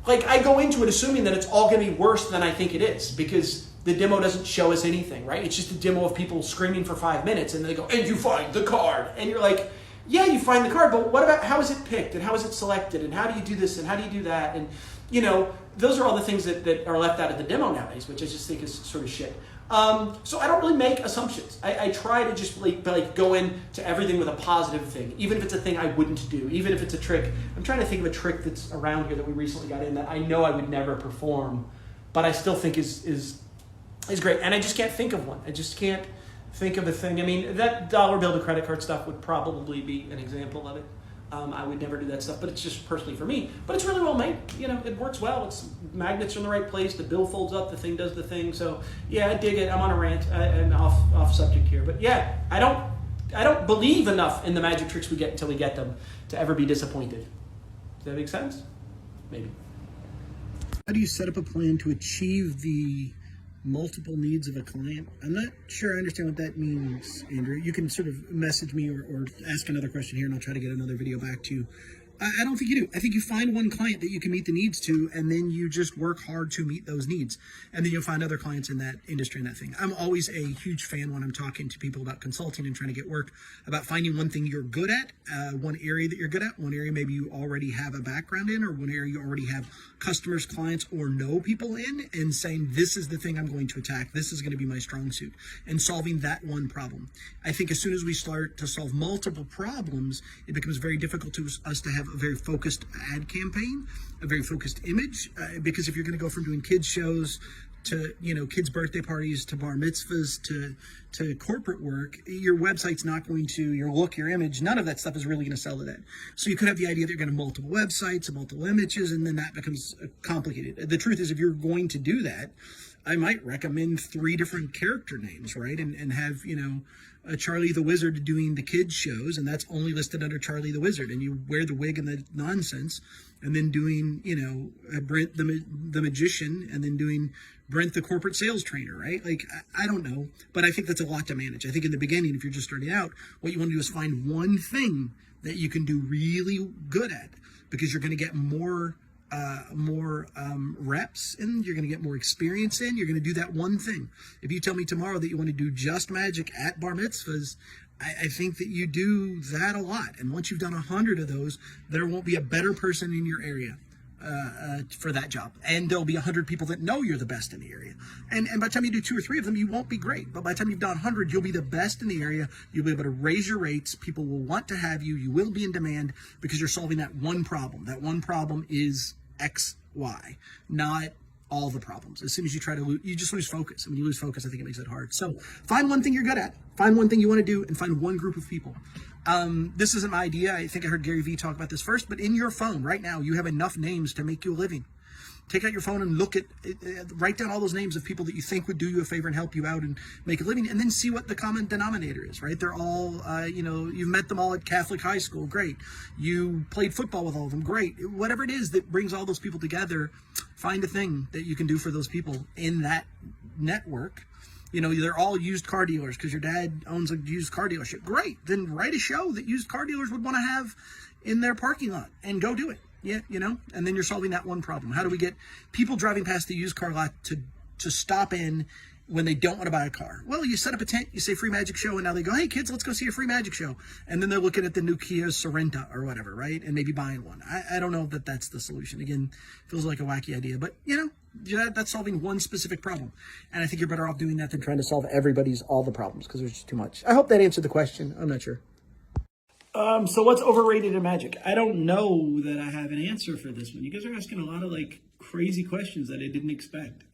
like, I go into it assuming that it's all going to be worse than I think it is, because the demo doesn't show us anything, right? It's just a demo of people screaming for 5 minutes, and they go, and you find the card. And you're like, yeah, you find the card, but what about how is it picked, and how is it selected, and how do you do this, and how do you do that? And, you know, those are all the things that are left out of the demo nowadays, which I just think is sort of shit. So I don't really make assumptions. I try to just like go into everything with a positive thing, even if it's a thing I wouldn't do, even if it's a trick. I'm trying to think of a trick that's around here that we recently got in that I know I would never perform, but I still think is great. And I just can't think of one. I just can't think of a thing. I mean, that dollar bill to credit card stuff would probably be an example of it. I would never do that stuff, but it's just personally for me. But it's really well made. You know, it works well. It's magnets are in the right place. The bill folds up. The thing does the thing. So yeah, I dig it. I'm on a rant. I'm off subject here, but yeah, I don't believe enough in the magic tricks we get until we get them to ever be disappointed. Does that make sense? Maybe. How do you set up a plan to achieve the multiple needs of a client? I'm not sure I understand what that means, Andrew. You can sort of message me or ask another question here and I'll try to get another video back to you. I don't think you do. I think you find one client that you can meet the needs to, and then you just work hard to meet those needs. And then you'll find other clients in that industry and that thing. I'm always a huge fan when I'm talking to people about consulting and trying to get work, about finding one thing you're good at, one area that you're good at, one area maybe you already have a background in, or one area you already have customers, clients, or know people in, and saying, this is the thing I'm going to attack. This is going to be my strong suit, and solving that one problem. I think as soon as we start to solve multiple problems, it becomes very difficult to us to have a very focused ad campaign, a very focused image, because if you're going to go from doing kids shows to, you know, kids' birthday parties to bar mitzvahs to corporate work, your website's not going to, your look, your image, none of that stuff is really going to sell to that. So you could have the idea that you're going to have multiple websites and multiple images, and then that becomes complicated. The truth is, if you're going to do that, I might recommend 3 different character names, right? And have, you know, Charlie the Wizard doing the kids shows, and that's only listed under Charlie the Wizard, and you wear the wig and the nonsense, and then doing, you know, Brent the magician, and then doing Brent the corporate sales trainer, right? Like, I don't know, but I think that's a lot to manage. I think in the beginning, if you're just starting out, what you want to do is find one thing that you can do really good at, because you're going to get more reps in, you're going to get more experience in, you're going to do that one thing. If you tell me tomorrow that you want to do just magic at bar mitzvahs, I think that you do that a lot. And once you've done 100 of those, there won't be a better person in your area for that job. And there'll be 100 people that know you're the best in the area. And by the time you do 2 or 3 of them, you won't be great. But by the time you've done 100, you'll be the best in the area. You'll be able to raise your rates. People will want to have you. You will be in demand because you're solving that one problem. That one problem is X, Y, not all the problems. As soon as you try to lose, you just lose focus. And when you lose focus, I think it makes it hard. So find one thing you're good at, find one thing you want to do, and find one group of people. This isn't my idea. I think I heard Gary Vee talk about this first, but in your phone right now, you have enough names to make you a living. Take out your phone and look at, write down all those names of people that you think would do you a favor and help you out and make a living, and then see what the common denominator is, right? They're all, you know, you've met them all at Catholic high school, great. You played football with all of them, great. Whatever it is that brings all those people together, find a thing that you can do for those people in that network. You know, they're all used car dealers because your dad owns a used car dealership. Great. Then write a show that used car dealers would want to have in their parking lot and go do it. Yeah, you know, and then you're solving that one problem. How do we get people driving past the used car lot to stop in when they don't want to buy a car? Well, you set up a tent, you say free magic show, and now they go, hey kids, let's go see a free magic show. And then they're looking at the new Kia Sorento or whatever, right? And maybe buying one. I don't know that that's the solution. Again, feels like a wacky idea, but you know, that's solving one specific problem. And I think you're better off doing that than trying to solve everybody's, all the problems, because there's just too much. I hope that answered the question. I'm not sure. So what's overrated in magic? I don't know that I have an answer for this one. You guys are asking a lot of like crazy questions that I didn't expect.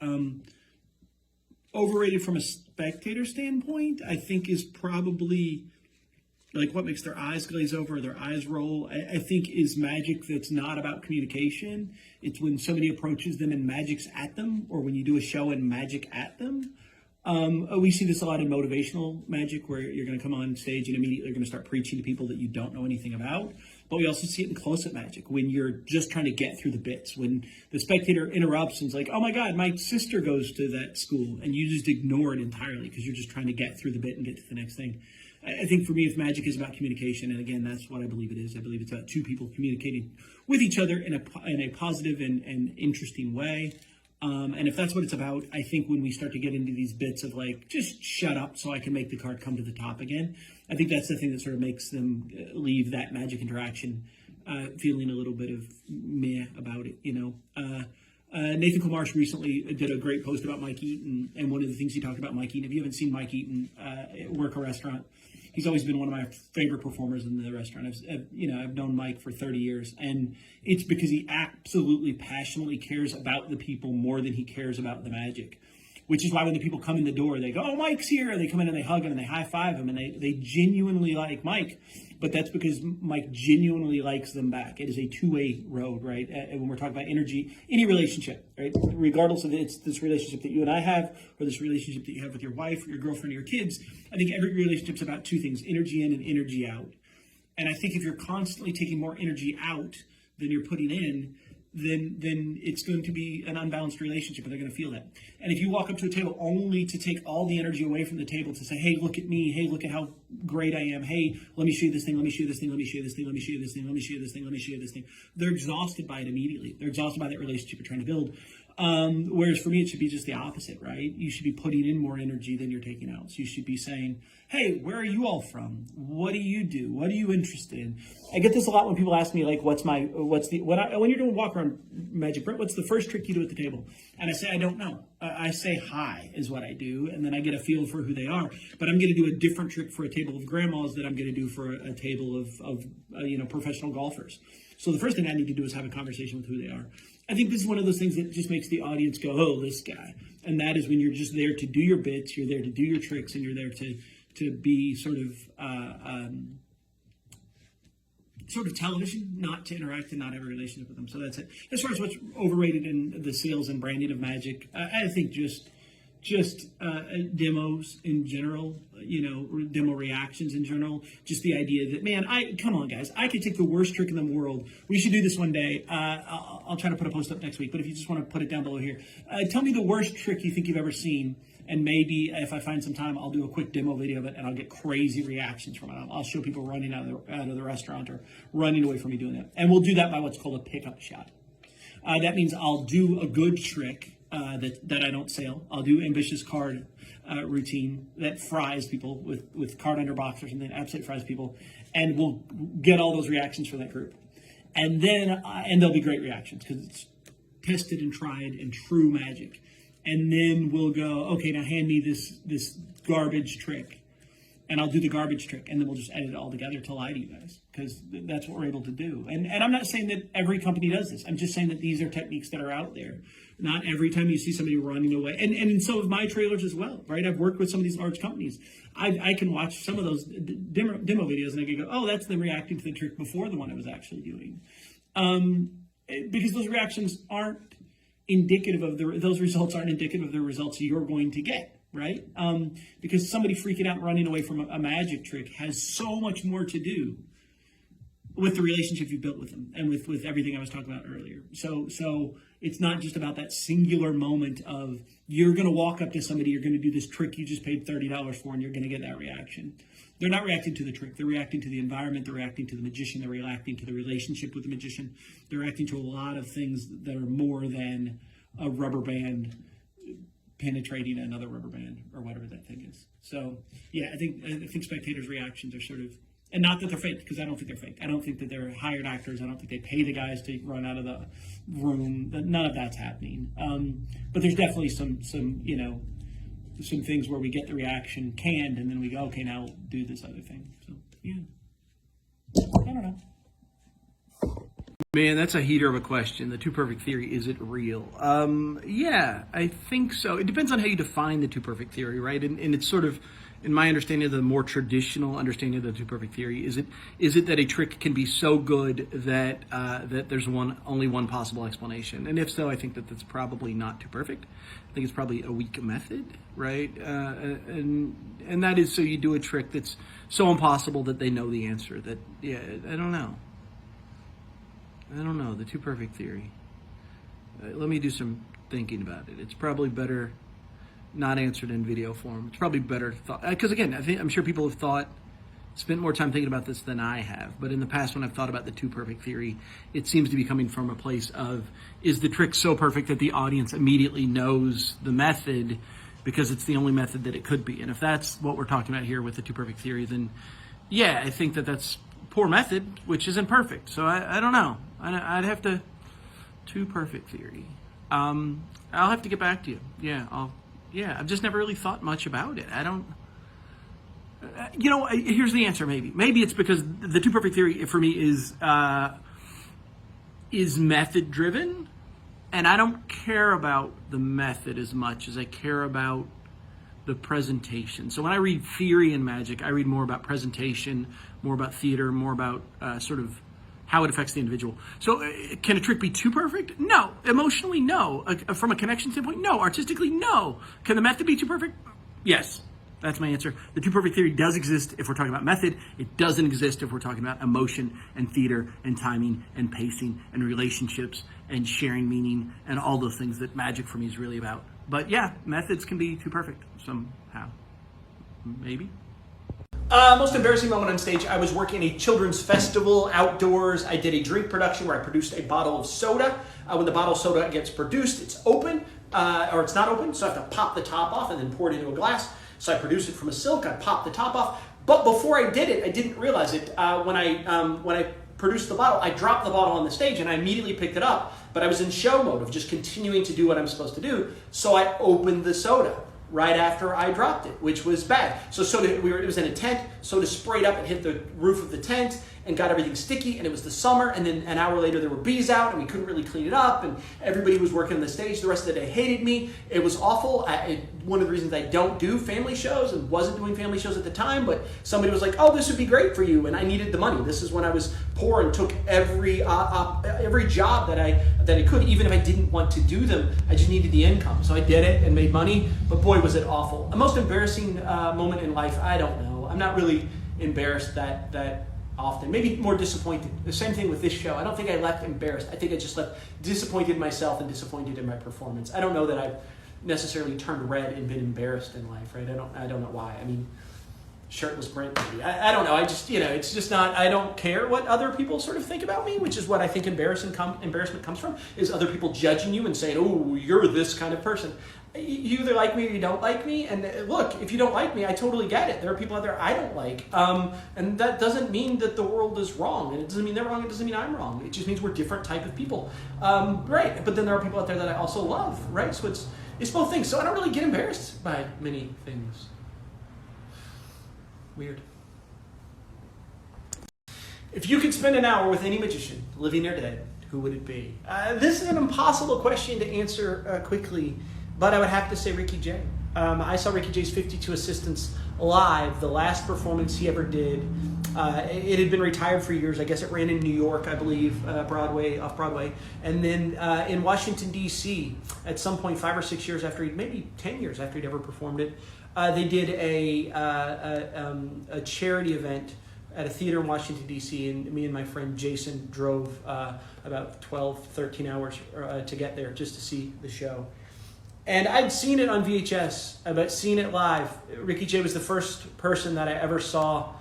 Overrated from a spectator standpoint, I think is probably like what makes their eyes glaze over, or their eyes roll. I think is magic that's not about communication. It's when somebody approaches them and magic's at them, or when you do a show and magic at them. We see this a lot in motivational magic, where you're going to come on stage and immediately you're going to start preaching to people that you don't know anything about. But we also see it in close-up magic, when you're just trying to get through the bits, when the spectator interrupts and is like, oh my God, my sister goes to that school, and you just ignore it entirely because you're just trying to get through the bit and get to the next thing. I think for me, if magic is about communication, and again, that's what I believe it is. I believe it's about 2 people communicating with each other in a positive and interesting way. And if that's what it's about, I think when we start to get into these bits of like, just shut up so I can make the card come to the top again, I think that's the thing that sort of makes them leave that magic interaction feeling a little bit of meh about it, you know. Nathan Komarsh recently did a great post about Mike Eaton, and one of the things he talked about Mike Eaton, if you haven't seen Mike Eaton work a restaurant, he's always been one of my favorite performers in the restaurant. I've known Mike for 30 years, and it's because he absolutely passionately cares about the people more than he cares about the magic. which is why when the people come in the door, they go, "Oh, Mike's here." They come in and they hug him and they high five him and they genuinely like Mike. But that's because Mike genuinely likes them back. It is a two-way road, right? And when we're talking about energy, any relationship, right? Regardless of it's this relationship that you and I have, or this relationship that you have with your wife, or your girlfriend, or your kids, I think every relationship's about two things: energy in and energy out. And I think if you're constantly taking more energy out than you're putting in, then it's going to be an unbalanced relationship, and they're going to feel that. And if you walk up to a table only to take all the energy away from the table, to say, "Hey, look at me. Hey, look at how great I am. Hey, let me show you this thing. Let me show you this thing. Let me show you this thing. Let me show you this thing. Let me show you this thing. Let me show you this thing." They're exhausted by it immediately. They're exhausted by that relationship you're trying to build. Whereas for me, it should be just the opposite, right? You should be putting in more energy than you're taking out. So you should be saying, "Hey, where are you all from? What do you do? What are you interested in?" I get this a lot when people ask me, like, when you're doing walk around magic, Brent, what's the first trick you do at the table? And I say, I don't know. I say hi is what I do, and then I get a feel for who they are. But I'm going to do a different trick for a table of grandmas that I'm going to do for a table of professional golfers. So the first thing I need to do is have a conversation with who they are. I think this is one of those things that just makes the audience go, "Oh, this guy." And that is when you're just there to do your bits, you're there to do your tricks, and you're there to be sort of television, not to interact and not have a relationship with them. So that's it. As far as what's overrated in the sales and branding of Magic, I think just demos in general, demo reactions in general. Just the idea that, man, come on, guys, I could take the worst trick in the world. We should do this one day. I'll try to put a post up next week, but if you just want to put it down below here, tell me the worst trick you think you've ever seen. And maybe if I find some time, I'll do a quick demo video of it, and I'll get crazy reactions from it. I'll show people running out of the restaurant or running away from me doing that. And we'll do that by what's called a pickup shot. That means I'll do a good trick that I don't sell. I'll do ambitious card routine that fries people with card under box or something, absolutely fries people, and we'll get all those reactions from that group. And then and they'll be great reactions because it's tested and tried and true magic. And then we'll go, "Okay, now hand me this garbage trick," and I'll do the garbage trick, and then we'll just edit it all together to lie to you guys, because that's what we're able to do. And I'm not saying that every company does this. I'm just saying that these are techniques that are out there. Not every time you see somebody running away, and in some of my trailers as well, right? I've worked with some of these large companies. I can watch some of those demo videos, and I can go, "Oh, that's them reacting to the trick before the one I was actually doing," because those reactions aren't indicative of those results aren't indicative of the results you're going to get, right? Because somebody freaking out and running away from a magic trick has so much more to do with the relationship you built with them and with everything I was talking about earlier. So it's not just about that singular moment of you're going to walk up to somebody, you're going to do this trick you just paid $30 for, and you're going to get that reaction. They're not reacting to the trick. They're reacting to the environment. They're reacting to the magician. They're reacting to the relationship with the magician. They're reacting to a lot of things that are more than a rubber band penetrating another rubber band or whatever that thing is. So, yeah, I think spectators' reactions are sort of, and not that they're fake, because I don't think they're fake. I don't think that they're hired actors. I don't think they pay the guys to run out of the room. None of that's happening. But there's definitely some things where we get the reaction canned, and then we go, "Okay, now we'll do this other thing." So, yeah. I don't know. Man, that's a heater of a question. The Too Perfect Theory, is it real? Yeah, I think so. It depends on how you define the Too Perfect Theory, right? And it's sort of, in my understanding of the more traditional understanding of the Too Perfect Theory, is it that a trick can be so good that that there's only one possible explanation? And if so, I think that's probably not too perfect. I think it's probably a weak method, right? And that is, so you do a trick that's so impossible that they know the answer. That, yeah, I don't know. The Too Perfect Theory. Let me do some thinking about it. It's probably better not answered in video form. It's probably better thought, because again, I'm sure people have spent more time thinking about this than I have. But in the past, when I've thought about the Too Perfect Theory, it seems to be coming from a place of, is the trick so perfect that the audience immediately knows the method because it's the only method that it could be? And if that's what we're talking about here with the Too Perfect Theory, then yeah, I think that's poor method, which isn't perfect. So I don't know. I'd have to, Too Perfect Theory. I'll have to get back to you. I've just never really thought much about it. I don't, here's the answer. Maybe it's because the Too Perfect Theory for me is method driven, And I don't care about the method as much as I care about the presentation. So when I read theory in magic, I read more about presentation, more about theater, more about sort of how it affects the individual. So can a trick be too perfect? No. Emotionally, no. From a connection standpoint, no. Artistically, no. Can the method be too perfect? Yes. That's my answer. The too perfect theory does exist if we're talking about method. It doesn't exist if we're talking about emotion and theater and timing and pacing and relationships and sharing meaning and all those things that magic for me is really about. But yeah, methods can be too perfect somehow. Maybe. Most embarrassing moment on stage, I was working a children's festival outdoors. I did a drink production where I produced a bottle of soda. When the bottle of soda gets produced, it's open, or it's not open, so I have to pop the top off and then pour it into a glass. So I produced it from a silk, I popped the top off. But before I did it, I didn't realize it. When I produced the bottle, I dropped the bottle on the stage and I immediately picked it up. But I was in show mode of just continuing to do what I'm supposed to do. So I opened the soda right after I dropped it, which was bad. So soda, it was in a tent, soda sprayed up and hit the roof of the tent and got everything sticky, and it was the summer, and then an hour later there were bees out and we couldn't really clean it up, and everybody was working on the stage. The rest of the day hated me. It was awful. One of the reasons I don't do family shows and wasn't doing family shows at the time, but somebody was like, oh, this would be great for you, and I needed the money. This is when I was poor and took every job that I could, even if I didn't want to do them. I just needed the income. So I did it and made money, but boy, was it awful. A most embarrassing moment in life, I don't know. I'm not really embarrassed that often. Maybe more disappointed. The same thing with this show. I don't think I left embarrassed. I think I just left disappointed in myself and disappointed in my performance. I don't know that I've necessarily turned red and been embarrassed in life, right? I don't know why. I mean, shirtless Brent, maybe. I don't know. I just, it's just not, I don't care what other people sort of think about me, which is what I think embarrassment comes from, is other people judging you and saying, oh, you're this kind of person. You either like me or you don't like me. And look, if you don't like me, I totally get it. There are people out there I don't like. And that doesn't mean that the world is wrong. And it doesn't mean they're wrong. It doesn't mean I'm wrong. It just means we're different type of people. Right. But then there are people out there that I also love, right? So it's both things. So I don't really get embarrassed by many things. Weird. If you could spend an hour with any magician, living or dead, who would it be? This is an impossible question to answer quickly, but I would have to say Ricky Jay. I saw Ricky Jay's 52 Assistants live, the last performance he ever did. It had been retired for years. I guess it ran in New York, I believe, off Broadway. And then in Washington, D.C., at some point 5 or 6 years after maybe 10 years after he'd ever performed it, they did a charity event at a theater in Washington, D.C., and me and my friend Jason drove about 12, 13 hours to get there just to see the show. And I'd seen it on VHS, but seen it live. Ricky Jay was the first person that I ever saw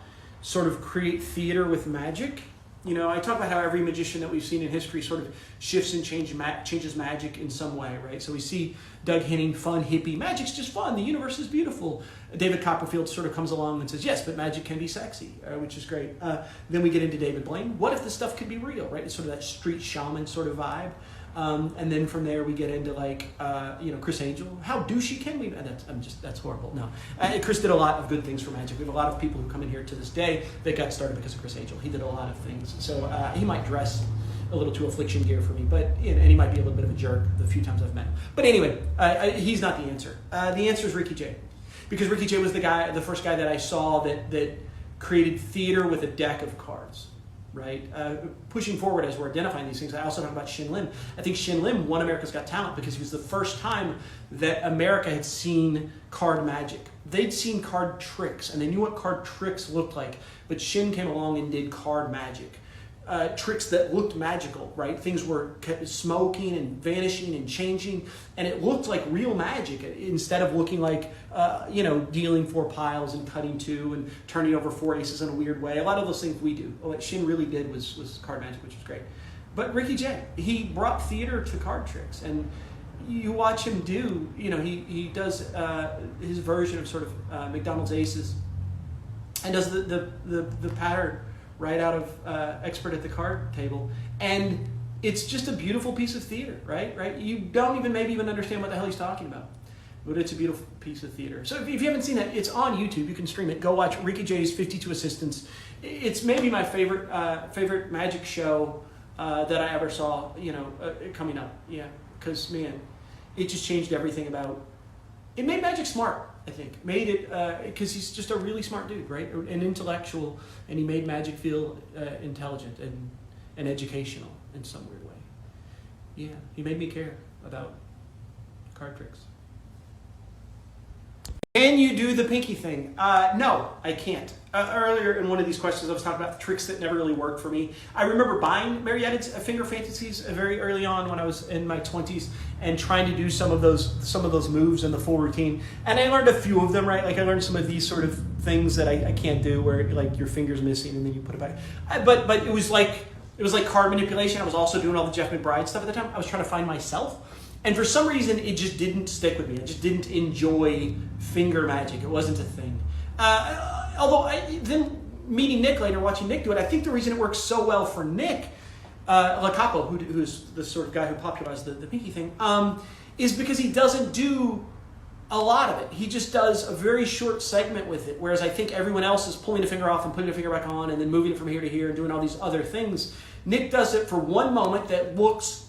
sort of create theater with magic. I talk about how every magician that we've seen in history sort of shifts and changes magic in some way, right? So we see Doug Henning, fun, hippie, magic's just fun, the universe is beautiful. David Copperfield sort of comes along and says, yes, but magic can be sexy, which is great. Then we get into David Blaine. What if this stuff could be real, right? It's sort of that street shaman sort of vibe. And then from there we get into Chris Angel. How douchey can we? That's horrible. No, Chris did a lot of good things for magic. We have a lot of people who come in here to this day that got started because of Chris Angel. He did a lot of things. So he might dress a little too affliction gear for me, but and he might be a little bit of a jerk the few times I've met him. But anyway, he's not the answer. The answer is Ricky Jay, because Ricky Jay was the first guy that I saw that created theater with a deck of cards. Right? Pushing forward as we're identifying these things, I also talk about Shin Lim. I think Shin Lim won America's Got Talent because he was the first time that America had seen card magic. They'd seen card tricks, and they knew what card tricks looked like, but Shin came along and did card magic. Tricks that looked magical, right? Things were smoking and vanishing and changing, and it looked like real magic instead of looking like, dealing 4 piles and cutting 2 and turning over 4 aces in a weird way. A lot of those things we do. What Shin really did was card magic, which was great. But Ricky Jay, he brought theater to card tricks, and you watch him do, he does his version of sort of McDonald's Aces, and does the pattern right out of Expert at the Card Table. And it's just a beautiful piece of theater, right? You don't maybe even understand what the hell he's talking about. But it's a beautiful piece of theater. So if you haven't seen that, it's on YouTube. You can stream it. Go watch Ricky Jay's 52 Assistants. It's maybe my favorite magic show that I ever saw, coming up. Yeah, because, man, it just changed everything about. It made magic smart, I think. Made it, because he's just a really smart dude, right? An intellectual, and he made magic feel intelligent and educational in some weird way. Yeah, he made me care about card tricks. Can you do the pinky thing? No, I can't. Earlier in one of these questions, I was talking about tricks that never really worked for me. I remember buying Mary Edits Finger Fantasies very early on when I was in my 20s and trying to do some of those moves in the full routine. And I learned a few of them, right? Like I learned some of these sort of things that I can't do, where like your finger's missing and then you put it back. But it was like card manipulation. I was also doing all the Jeff McBride stuff at the time. I was trying to find myself. And for some reason, it just didn't stick with me. I just didn't enjoy finger magic. It wasn't a thing. Although then meeting Nick later, watching Nick do it, I think the reason it works so well for Nick Lacapo, who's the sort of guy who popularized the pinky thing, is because he doesn't do a lot of it. He just does a very short segment with it, whereas I think everyone else is pulling a finger off and putting a finger back on and then moving it from here to here and doing all these other things. Nick does it for one moment that looks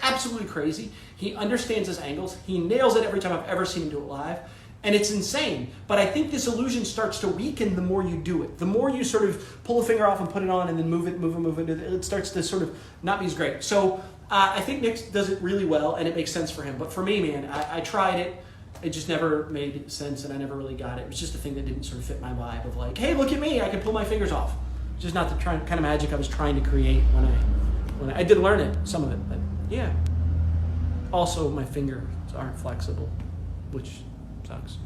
absolutely crazy. He understands his angles. He nails it every time I've ever seen him do it live. And it's insane. But I think this illusion starts to weaken the more you do it. The more you sort of pull a finger off and put it on and then move it, it starts to sort of not be as great. So I think Nick does it really well and it makes sense for him. But for me, man, I tried it. It just never made sense and I never really got it. It was just a thing that didn't sort of fit my vibe of like, hey, look at me, I can pull my fingers off. Just not the kind of magic I was trying to create when I did learn it, some of it, but yeah. Also, my fingers aren't flexible, which sucks.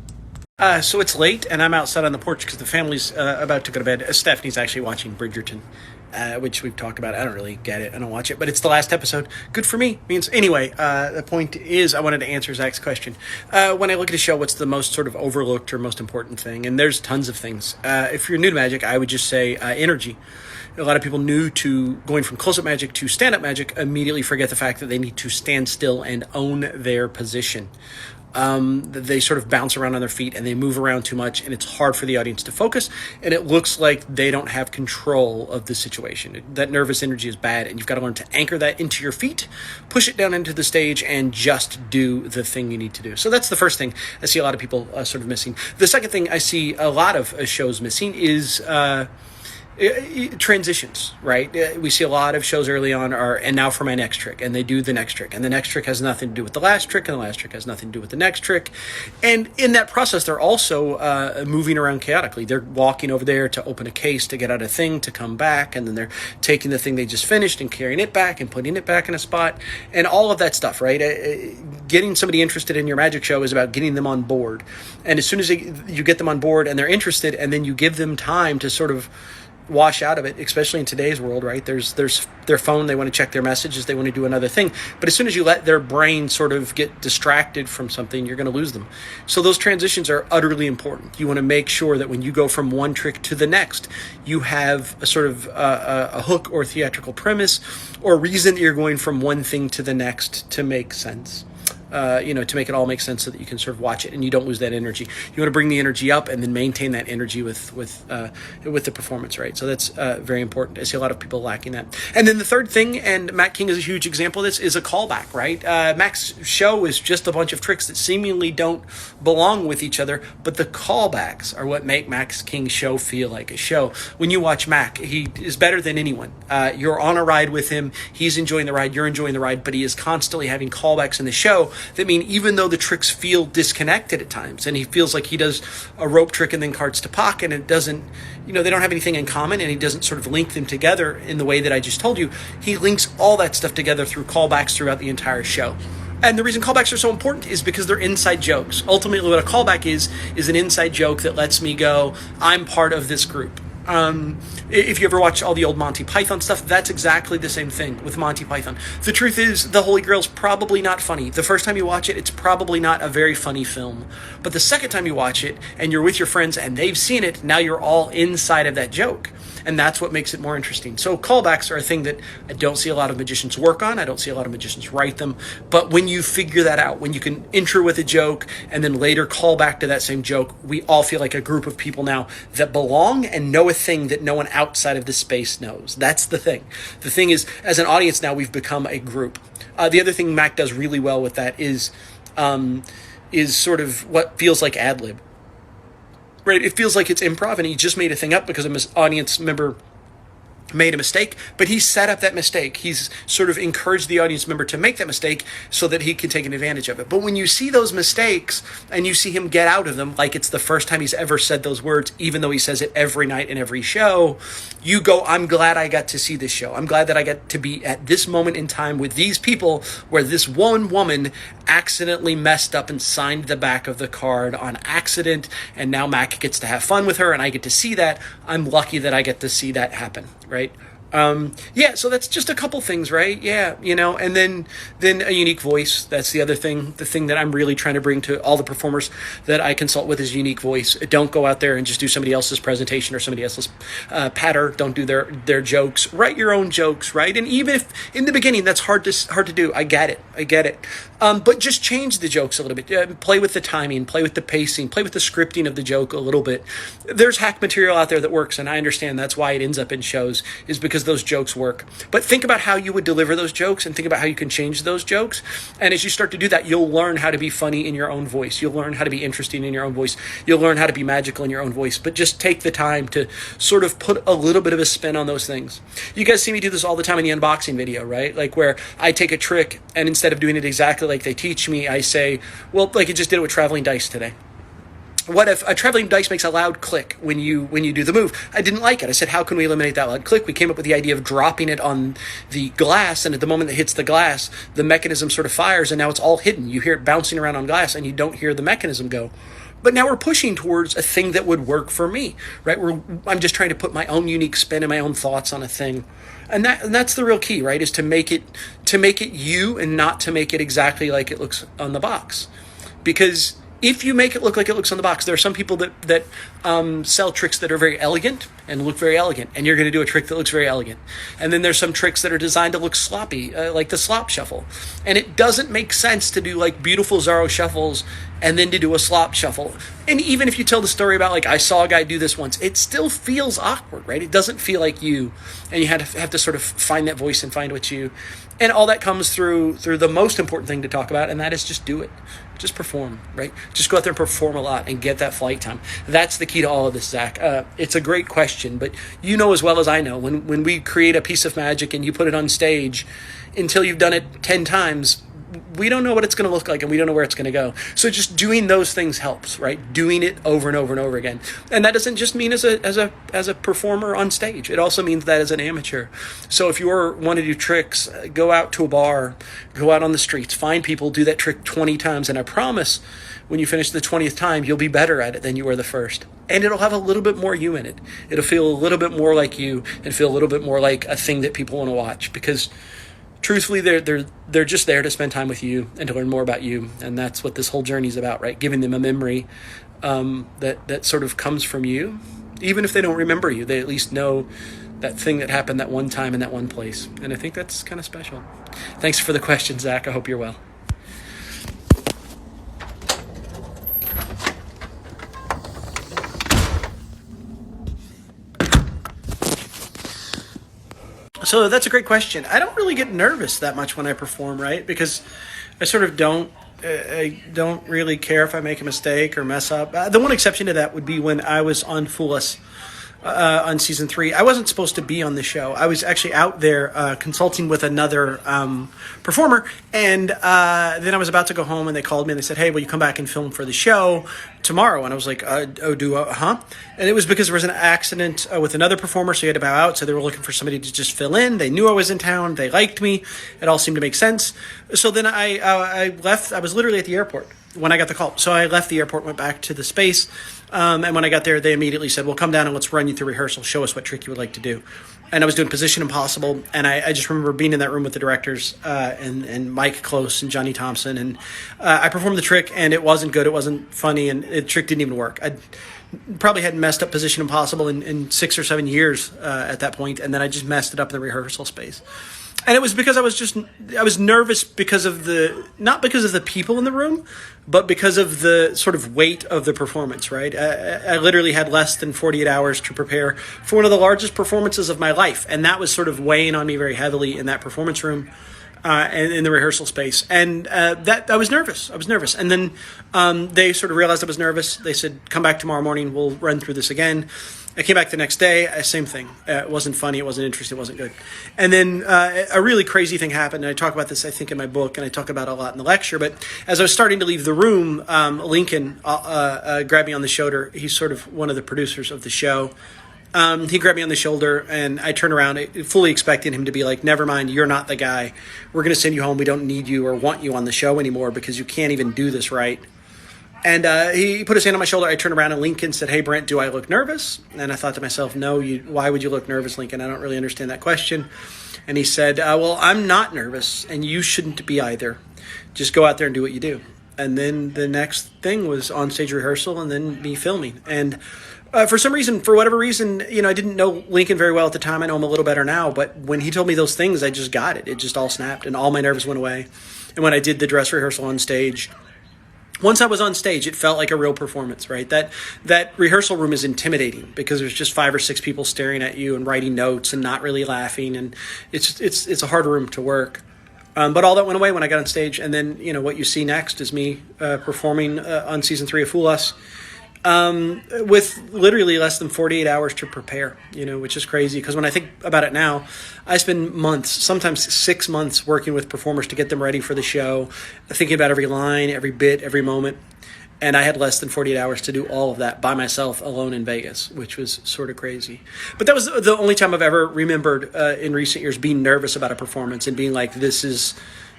So it's late, and I'm outside on the porch because the family's about to go to bed. Stephanie's actually watching Bridgerton, which we've talked about. I don't really get it. I don't watch it, but it's the last episode. Good for me. Anyway, the point is I wanted to answer Zach's question. When I look at a show, what's the most sort of overlooked or most important thing? And there's tons of things. If you're new to magic, I would just say energy. A lot of people new to going from close-up magic to stand-up magic immediately forget the fact that they need to stand still and own their position. They sort of bounce around on their feet and they move around too much, and it's hard for the audience to focus, and it looks like they don't have control of the situation. That nervous energy is bad, and you've got to learn to anchor that into your feet, push it down into the stage, and just do the thing you need to do. So that's the first thing I see a lot of people sort of missing. The second thing I see a lot of shows missing is transitions, right? We see a lot of shows early on and now for my next trick, and they do the next trick, and the next trick has nothing to do with the last trick, and the last trick has nothing to do with the next trick. And in that process, they're also moving around chaotically. They're walking over there to open a case to get out a thing to come back, and then they're taking the thing they just finished and carrying it back and putting it back in a spot, and all of that stuff, right? Getting somebody interested in your magic show is about getting them on board. And as soon as you get them on board and they're interested, and then you give them time to sort of wash out of it, especially in today's world, right? There's their phone, they want to check their messages, they want to do another thing. But as soon as you let their brain sort of get distracted from something, you're going to lose them. So those transitions are utterly important. You want to make sure that when you go from one trick to the next, you have a sort of a hook or theatrical premise or reason that you're going from one thing to the next to make sense. To make it all make sense so that you can sort of watch it and you don't lose that energy. You want to bring the energy up and then maintain that energy with the performance, right? So that's very important. I see a lot of people lacking that. And then the third thing, and Matt King is a huge example of this, is a callback, right? Mac's show is just a bunch of tricks that seemingly don't belong with each other, but the callbacks are what make Max King's show feel like a show. When you watch Mac, he is better than anyone. You're on a ride with him. He's enjoying the ride. You're enjoying the ride, but he is constantly having callbacks in the show that mean even though the tricks feel disconnected at times, and he feels like he does a rope trick and then cards to pock, and it doesn't, they don't have anything in common, and he doesn't sort of link them together in the way that I just told you. He links all that stuff together through callbacks throughout the entire show. And the reason callbacks are so important is because they're inside jokes. Ultimately, what a callback is an inside joke that lets me go, I'm part of this group. If you ever watch all the old Monty Python stuff, that's exactly the same thing with Monty Python. The truth is, The Holy Grail's probably not funny. The first time you watch it, it's probably not a very funny film. But the second time you watch it, and you're with your friends, and they've seen it, now you're all inside of that joke. And that's what makes it more interesting. So callbacks are a thing that I don't see a lot of magicians work on. I don't see a lot of magicians write them. But when you figure that out, when you can intro with a joke and then later call back to that same joke, we all feel like a group of people now that belong and know a a thing that no one outside of this space knows. That's the thing. The thing is, as an audience now, we've become a group. The other thing Mac does really well with that is sort of what feels like ad lib. Right? It feels like it's improv, and he just made a thing up because an audience member made a mistake, but he set up that mistake. He's sort of encouraged the audience member to make that mistake so that he can take an advantage of it. But when you see those mistakes and you see him get out of them, like it's the first time he's ever said those words, even though he says it every night in every show, you go, I'm glad I got to see this show. I'm glad that I got to be at this moment in time with these people where this one woman accidentally messed up and signed the back of the card on accident, and now Mac gets to have fun with her and I get to see that. I'm lucky that I get to see that happen, right? So that's just a couple things, right? Yeah, and then a unique voice. That's the other thing. The thing that I'm really trying to bring to all the performers that I consult with is unique voice. Don't go out there and just do somebody else's presentation or somebody else's patter. Don't do their jokes. Write your own jokes, right? And even if in the beginning that's hard to do, I get it. But just change the jokes a little bit. Play with the timing, play with the pacing, play with the scripting of the joke a little bit. There's hack material out there that works, and I understand that's why it ends up in shows, is because those jokes work. But think about how you would deliver those jokes and think about how you can change those jokes. And as you start to do that, you'll learn how to be funny in your own voice. You'll learn how to be interesting in your own voice. You'll learn how to be magical in your own voice. But just take the time to sort of put a little bit of a spin on those things. You guys see me do this all the time in the unboxing video, right? Like where I take a trick and instead of doing it exactly like they teach me, I say, well, like I just did it with traveling dice today. What if a traveling dice makes a loud click when you do the move? I didn't like it. I said, how can we eliminate that loud click? We came up with the idea of dropping it on the glass, and at the moment it hits the glass, the mechanism sort of fires, and now it's all hidden. You hear it bouncing around on glass, and you don't hear the mechanism go. But now we're pushing towards a thing that would work for me, right? I'm just trying to put my own unique spin and my own thoughts on a thing. And that's the real key, right? Is to make it you and not to make it exactly like it looks on the box. Because if you make it look like it looks on the box, there are some people that sell tricks that are very elegant and look very elegant, and you're going to do a trick that looks very elegant. And then there's some tricks that are designed to look sloppy, like the slop shuffle. And it doesn't make sense to do like beautiful Zorro shuffles and then to do a slop shuffle. And even if you tell the story about like, I saw a guy do this once, it still feels awkward, right? It doesn't feel like you, and you have to sort of find that voice and find what you, and all that comes through the most important thing to talk about, and that is just do it. Just perform, right? Just go out there and perform a lot and get that flight time. That's the key to all of this, Zach. It's a great question, but you know as well as I know, when we create a piece of magic and you put it on stage, until you've done it 10 times, we don't know what it's going to look like and we don't know where it's going to go. So just doing those things helps, right? Doing it over and over and over again. And that doesn't just mean as a performer on stage. It also means that as an amateur. So if you want to do tricks, go out to a bar, go out on the streets, find people, do that trick 20 times. And I promise when you finish the 20th time, you'll be better at it than you were the first. And it'll have a little bit more you in it. It'll feel a little bit more like you and feel a little bit more like a thing that people want to watch, because truthfully, they're just there to spend time with you and to learn more about you, and that's what this whole journey is about, right? Giving them a memory that sort of comes from you, even if they don't remember you, they at least know that thing that happened that one time in that one place, and I think that's kind of special. Thanks for the question, Zach. I hope you're well. So that's a great question. I don't really get nervous that much when I perform, right? Because I sort of don't really care if I make a mistake or mess up. The one exception to that would be when I was on Fool Us on season 3. I wasn't supposed to be on the show. I was actually out there consulting with another performer, and then I was about to go home, and they called me and they said, "Hey, will you come back and film for the show tomorrow?" And I was like, And it was because there was an accident with another performer, so you had to bow out. So they were looking for somebody to just fill in. They knew I was in town. They liked me. It all seemed to make sense. So then I left. I was literally at the airport when I got the call. So I left the airport, went back to the space. And when I got there, they immediately said, "Well, come down and let's run you through rehearsal. Show us what trick you would like to do." And I was doing Position Impossible. And I just remember being in that room with the directors and Mike Close and Johnny Thompson. And I performed the trick, and it wasn't good. It wasn't funny, and the trick didn't even work. I probably hadn't messed up Position Impossible in 6 or 7 years at that point, and then I just messed it up in the rehearsal space. And it was because I was nervous because of not because of the people in the room, but because of the sort of weight of the performance, right? I literally had less than 48 hours to prepare for one of the largest performances of my life. And that was sort of weighing on me very heavily in that performance room. And in the rehearsal space, and that I was nervous. And then they sort of realized I was nervous. They said, "Come back tomorrow morning. We'll run through this again." I came back the next day. Same thing. It wasn't funny. It wasn't interesting. It wasn't good. And then a really crazy thing happened. And I talk about this, I think, in my book, and I talk about it a lot in the lecture. But as I was starting to leave the room, Lincoln grabbed me on the shoulder. He's sort of one of the producers of the show. He grabbed me on the shoulder, and I turned around, fully expecting him to be like, "Never mind, you're not the guy. We're going to send you home. We don't need you or want you on the show anymore because you can't even do this right." And he put his hand on my shoulder. I turned around, and Lincoln said, "Hey, Brent, do I look nervous?" And I thought to myself, "No, why would you look nervous, Lincoln? I don't really understand that question." And he said, "Well, I'm not nervous, and you shouldn't be either. Just go out there and do what you do." And then the next thing was on-stage rehearsal and then me filming. And for whatever reason, I didn't know Lincoln very well at the time. I know him a little better now. But when he told me those things, I just got it. It just all snapped, and all my nerves went away. And when I did the dress rehearsal on stage, once I was on stage, it felt like a real performance, right? That rehearsal room is intimidating because there's just 5 or 6 people staring at you and writing notes and not really laughing, and it's a hard room to work. But all that went away when I got on stage, and then what you see next is me performing on season 3 of Fool Us. With literally less than 48 hours to prepare, which is crazy because when I think about it now, I spend months, sometimes 6 months working with performers to get them ready for the show, thinking about every line, every bit, every moment. And I had less than 48 hours to do all of that by myself alone in Vegas, which was sort of crazy. But that was the only time I've ever remembered in recent years being nervous about a performance and being like, this is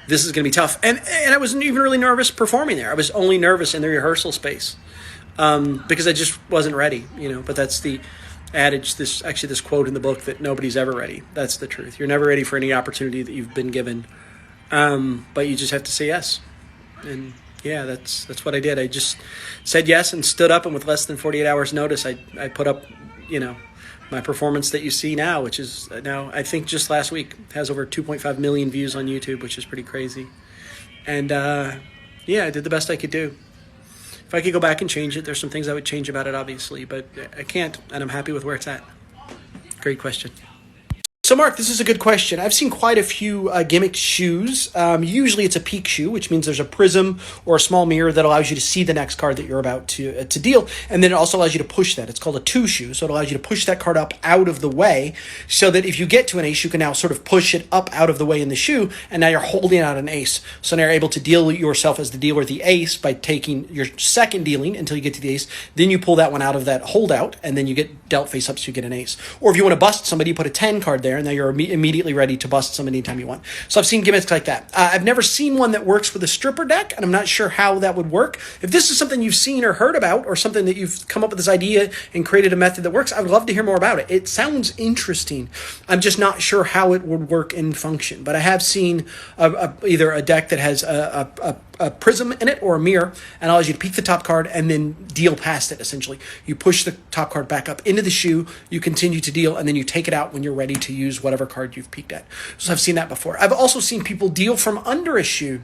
going to be tough. And I wasn't even really nervous performing there. I was only nervous in the rehearsal space. Because I just wasn't ready, but that's the adage, this quote in the book that nobody's ever ready. That's the truth. You're never ready for any opportunity that you've been given. But you just have to say yes. And yeah, that's what I did. I just said yes and stood up, and with less than 48 hours notice, I put up, my performance that you see now, which is now, I think just last week, has over 2.5 million views on YouTube, which is pretty crazy. And I did the best I could do. If I could go back and change it, there's some things I would change about it, obviously, but I can't, and I'm happy with where it's at. Great question. So, Mark, this is a good question. I've seen quite a few gimmicked shoes. Usually it's a peek shoe, which means there's a prism or a small mirror that allows you to see the next card that you're about to deal, and then it also allows you to push that. It's called a two shoe, so it allows you to push that card up out of the way so that if you get to an ace, you can now sort of push it up out of the way in the shoe, and now you're holding out an ace. So now you're able to deal yourself as the dealer the ace by taking your second dealing until you get to the ace. Then you pull that one out of that holdout, and then you get dealt face up so you get an ace. Or if you want to bust somebody, you put a 10 card there, and now you're immediately ready to bust somebody anytime you want. So I've seen gimmicks like that. I've never seen one that works with a stripper deck, and I'm not sure how that would work. If this is something you've seen or heard about, or something that you've come up with this idea and created a method that works, I would love to hear more about it. It sounds interesting. I'm just not sure how it would work and function. But I have seen either a deck that has a prism in it or a mirror and allows you to peek the top card and then deal past it, essentially. You push the top card back up into the shoe, you continue to deal, and then you take it out when you're ready to use whatever card you've peeked at. So I've seen that before. I've also seen people deal from under a shoe,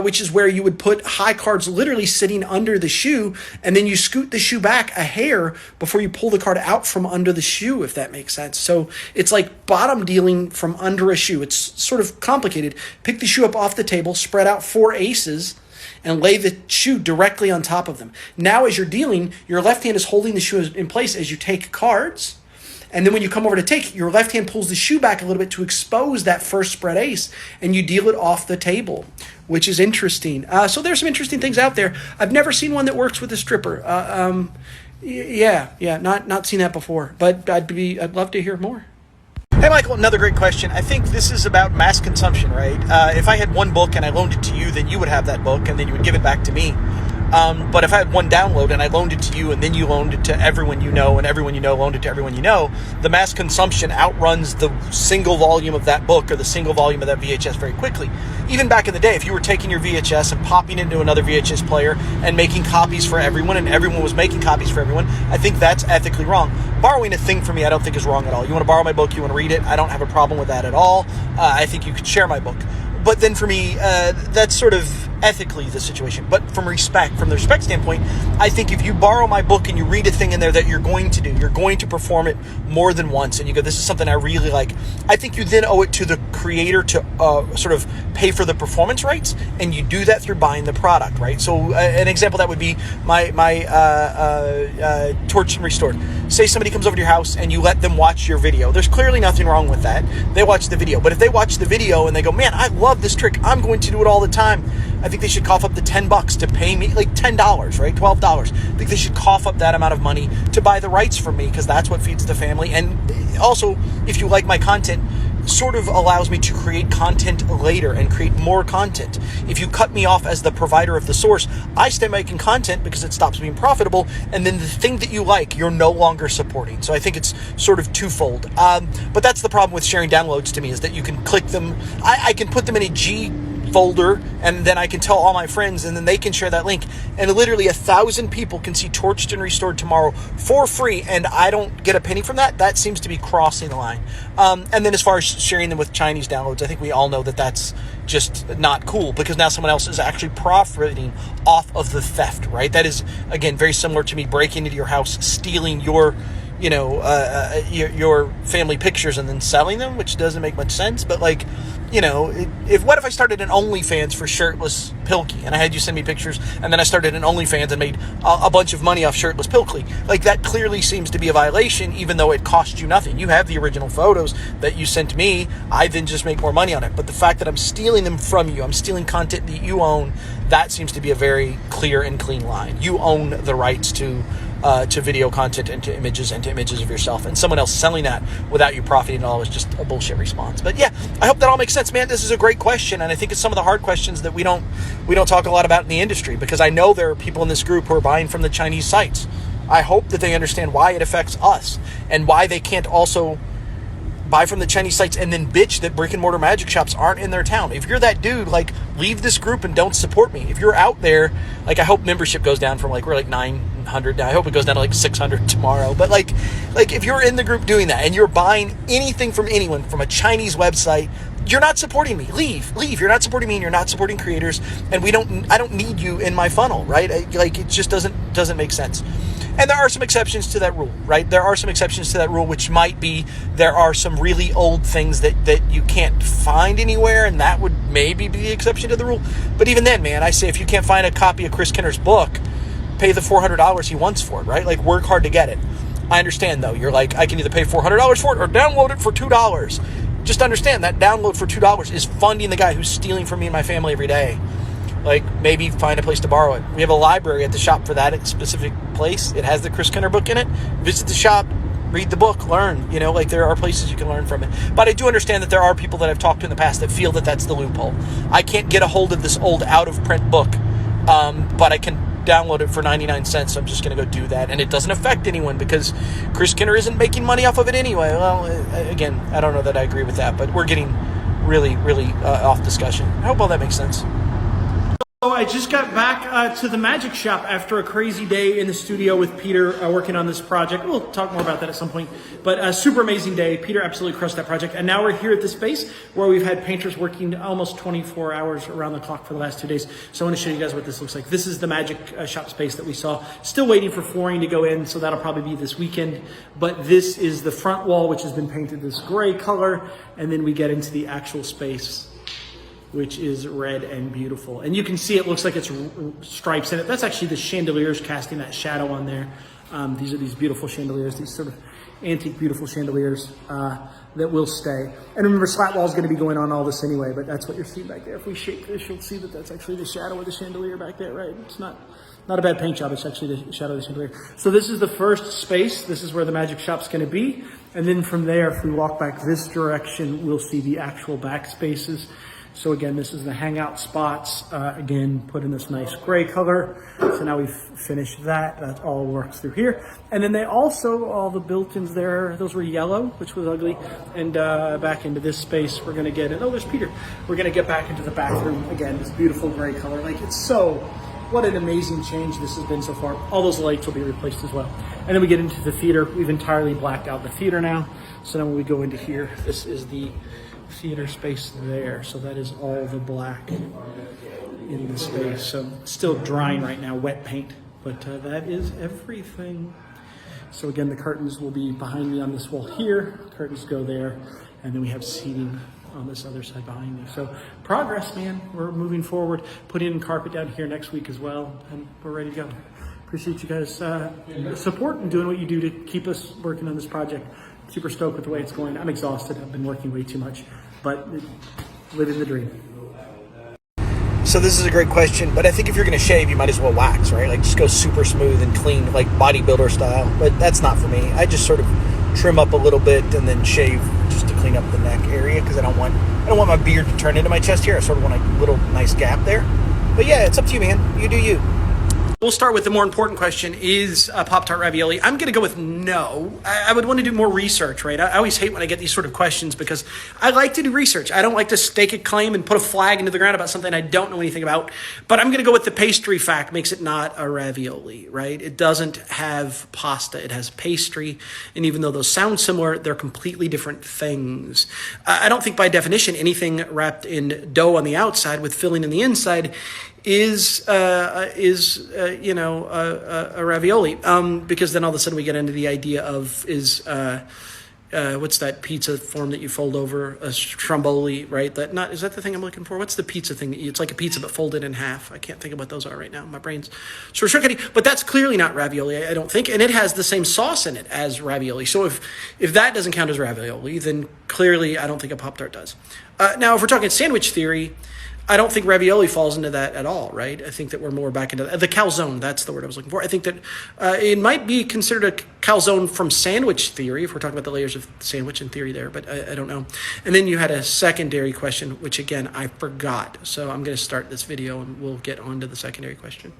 which is where you would put high cards literally sitting under the shoe, and then you scoot the shoe back a hair before you pull the card out from under the shoe, if that makes sense. So it's like bottom dealing from under a shoe. It's sort of complicated. Pick the shoe up off the table, spread out 4 aces, and lay the shoe directly on top of them. Now as you're dealing, your left hand is holding the shoe in place as you take cards. And then when you come over to take, your left hand pulls the shoe back a little bit to expose that first spread ace, and you deal it off the table, which is interesting. So there's some interesting things out there. I've never seen one that works with a stripper. Not seen that before, but I'd love to hear more. Hey, Michael, another great question. I think this is about mass consumption, right? If I had one book and I loaned it to you, then you would have that book, and then you would give it back to me. But if I had one download and I loaned it to you and then you loaned it to everyone you know and everyone you know loaned it to everyone you know, the mass consumption outruns the single volume of that book or the single volume of that VHS very quickly. Even back in the day, if you were taking your VHS and popping it into another VHS player and making copies for everyone and everyone was making copies for everyone, I think that's ethically wrong. Borrowing a thing from me, I don't think is wrong at all. You want to borrow my book, you want to read it, I don't have a problem with that at all. I think you could share my book. But then for me, that's sort of ethically the situation. But from the respect standpoint, I think if you borrow my book and you read a thing in there that you're going to do, you're going to perform it more than once, and you go, this is something I really like, I think you then owe it to the creator to sort of pay for the performance rights, and you do that through buying the product, right? So an example that would be my Torched and Restored. Say somebody comes over to your house and you let them watch your video. There's clearly nothing wrong with that. They watch the video. But if they watch the video and they go, man, I love this trick, I'm going to do it all the time, I think they should cough up the $10 to pay me, like $10, right? $12. I think they should cough up that amount of money to buy the rights from me, because that's what feeds the family. And also, if you like my content, sort of allows me to create content later and create more content. If you cut me off as the provider of the source, I stay making content because it stops being profitable, and then the thing that you like, you're no longer supporting. So I think it's sort of twofold. But that's the problem with sharing downloads to me, is that you can click them. I can put them in a G folder, and then I can tell all my friends, and then they can share that link, and literally 1,000 people can see Torched and Restored tomorrow for free, and I don't get a penny from that. That seems to be crossing the line. And then as far as sharing them with Chinese downloads, I think we all know that that's just not cool, because now someone else is actually profiting off of the theft, right? That is, again, very similar to me breaking into your house, stealing your your family pictures and then selling them, which doesn't make much sense. But what if I started an OnlyFans for shirtless Pilkey, and I had you send me pictures, and then I started an OnlyFans and made a bunch of money off shirtless Pilkey? Like, that clearly seems to be a violation, even though it cost you nothing. You have the original photos that you sent me. I then just make more money on it. But the fact that I'm stealing them from you, I'm stealing content that you own, that seems to be a very clear and clean line. You own the rights to video content and to images of yourself, and someone else selling that without you profiting at all is just a bullshit response. But yeah, I hope that all makes sense, man. This is a great question, and I think it's some of the hard questions that we don't talk a lot about in the industry, because I know there are people in this group who are buying from the Chinese sites. I hope that they understand why it affects us, and why they can't also buy from the Chinese sites and then bitch that brick and mortar magic shops aren't in their town. If you're that dude, leave this group and don't support me. If you're out there, I hope membership goes down from we're 900 now. I hope it goes down to 600 tomorrow. But if you're in the group doing that and you're buying anything from anyone from a Chinese website, you're not supporting me. Leave. You're not supporting me, and you're not supporting creators. And I don't need you in my funnel, right? It just doesn't make sense. And there are some exceptions to that rule, right? There are some exceptions to that rule, which might be there are some really old things that you can't find anywhere, and that would maybe be the exception to the rule. But even then, man, I say if you can't find a copy of Chris Kenner's book, pay the $400 he wants for it, right? Work hard to get it. I understand, though. You're I can either pay $400 for it or download it for $2. Just understand that download for $2 is funding the guy who's stealing from me and my family every day. Maybe find a place to borrow it. We have a library at the shop for that specific place. It has the Chris Kenner book in it. Visit the shop, read the book, learn. There are places you can learn from it. But I do understand that there are people that I've talked to in the past that feel that that's the loophole. I can't get a hold of this old out-of-print book, but I can download it for 99 cents, so I'm just going to go do that. And it doesn't affect anyone because Chris Kenner isn't making money off of it anyway. Well, again, I don't know that I agree with that, but we're getting really, really off discussion. I hope all that makes sense. So I just got back to the magic shop after a crazy day in the studio with Peter working on this project. We'll talk more about that at some point. But a super amazing day. Peter absolutely crushed that project. And now we're here at the space where we've had painters working almost 24 hours around the clock for the last 2 days. So I want to show you guys what this looks like. This is the magic shop space that we saw. Still waiting for flooring to go in, so that'll probably be this weekend. But this is the front wall, which has been painted this gray color. And then we get into the actual space, which is red and beautiful. And you can see it looks like it's stripes in it. That's actually the chandeliers casting that shadow on there. These are these beautiful chandeliers, these sort of antique beautiful chandeliers that will stay. And remember, slat wall is going to be going on all this anyway, but that's what you're seeing back there. If we shake this, you'll see that that's actually the shadow of the chandelier back there, right? It's not a bad paint job, it's actually the shadow of the chandelier. So this is the first space. This is where the magic shop's going to be. And then from there, if we walk back this direction, we'll see the actual back spaces. So again, this is the hangout spots. Again, put in this nice gray color. So now we've finished that. That all works through here. And then they also, all the built-ins there, those were yellow, which was ugly. And back into this space, we're gonna get, oh, there's Peter. We're gonna get back into the bathroom. Again, this beautiful gray color. Like, it's so, what an amazing change this has been so far. All those lights will be replaced as well. And then we get into the theater. We've entirely blacked out the theater now. So then when we go into here, this is the theater space there. So that is all the black in the space. So still drying right now, wet paint, but that is everything. So again, the curtains will be behind me on this wall here. Curtains go there. And then we have seating on this other side behind me. So progress, man. We're moving forward. Putting in carpet down here next week as well. And we're ready to go. Appreciate you guys' support and doing what you do to keep us working on this project. Super stoked with the way it's going. I'm exhausted. I've been working way too much, but living the dream. So this is a great question, but I think if you're going to shave, you might as well wax, right? Like, just go super smooth and clean, like bodybuilder style. But that's not for me. I just sort of trim up a little bit and then shave just to clean up the neck area, because I don't want my beard to turn into my chest here. I sort of want a little nice gap there. But yeah, it's up to you, man. You do you. We'll start with the more important question. Is Pop-Tart ravioli? I'm going to go with no. I would want to do more research, right? I always hate when I get these sort of questions because I like to do research. I don't like to stake a claim and put a flag into the ground about something I don't know anything about. But I'm going to go with the pastry fact makes it not a ravioli, right? It doesn't have pasta. It has pastry. And even though those sound similar, they're completely different things. I don't think by definition anything wrapped in dough on the outside with filling in the inside is a ravioli, because then all of a sudden we get into the idea of what's that pizza form that you fold over, a stromboli, right? Is that the thing I'm looking for? What's the pizza thing? It's like a pizza but folded in half. I can't think of what those are right now. My brain's sort of shortcutting, but that's clearly not ravioli, I don't think, and it has the same sauce in it as ravioli. So if that doesn't count as ravioli, then clearly I don't think a Pop-Tart does. Now, if we're talking sandwich theory, I don't think ravioli falls into that at all, right? I think that we're more back into the calzone. That's the word I was looking for. I think that it might be considered a calzone from sandwich theory, if we're talking about the layers of sandwich in theory there, but I don't know. And then you had a secondary question, which again, I forgot. So I'm going to start this video and we'll get on to the secondary question.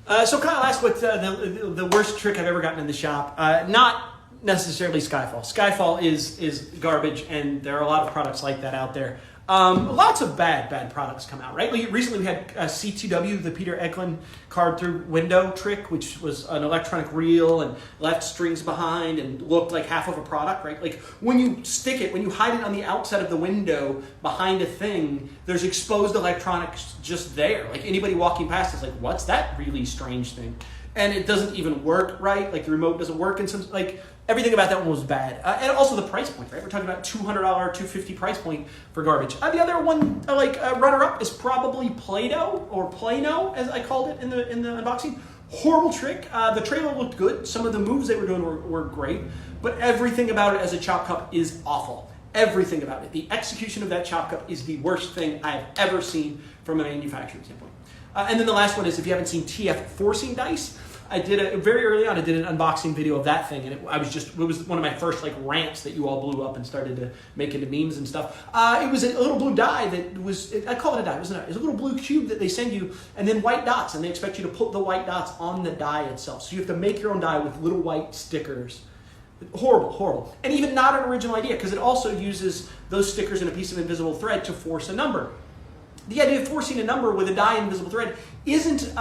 So Kyle asked what the worst trick I've ever gotten in the shop. Not necessarily Skyfall. Skyfall is garbage, and there are a lot of products like that out there. Lots of bad products come out, right? Recently we had C2W, the Peter Eklund card through window trick, which was an electronic reel and left strings behind and looked like half of a product, right? Like when you stick it, when you hide it on the outside of the window behind a thing, there's exposed electronics just there. Like anybody walking past is like, what's that really strange thing? And it doesn't even work right. Like the remote doesn't work, and some everything about that one was bad. And also the price point, right? We're talking about $200, $250 price point for garbage. The other one, runner-up, is probably Play-Doh, or Play-No, as I called it in the unboxing. Horrible trick. The trailer looked good. Some of the moves they were doing were great. But everything about it as a chop cup is awful. Everything about it. The execution of that chop cup is the worst thing I've ever seen from a manufacturing standpoint. And then the last one is, if you haven't seen TF forcing dice, very early on, I did an unboxing video of that thing, and it was one of my first rants that you all blew up and started to make into memes and stuff. It was a little blue die I call it a die, it was a little blue cube that they send you, and then white dots, and they expect you to put the white dots on the die itself. So you have to make your own die with little white stickers. Horrible. And even not an original idea, because it also uses those stickers and a piece of invisible thread to force a number. The idea of forcing a number with a die and invisible thread isn't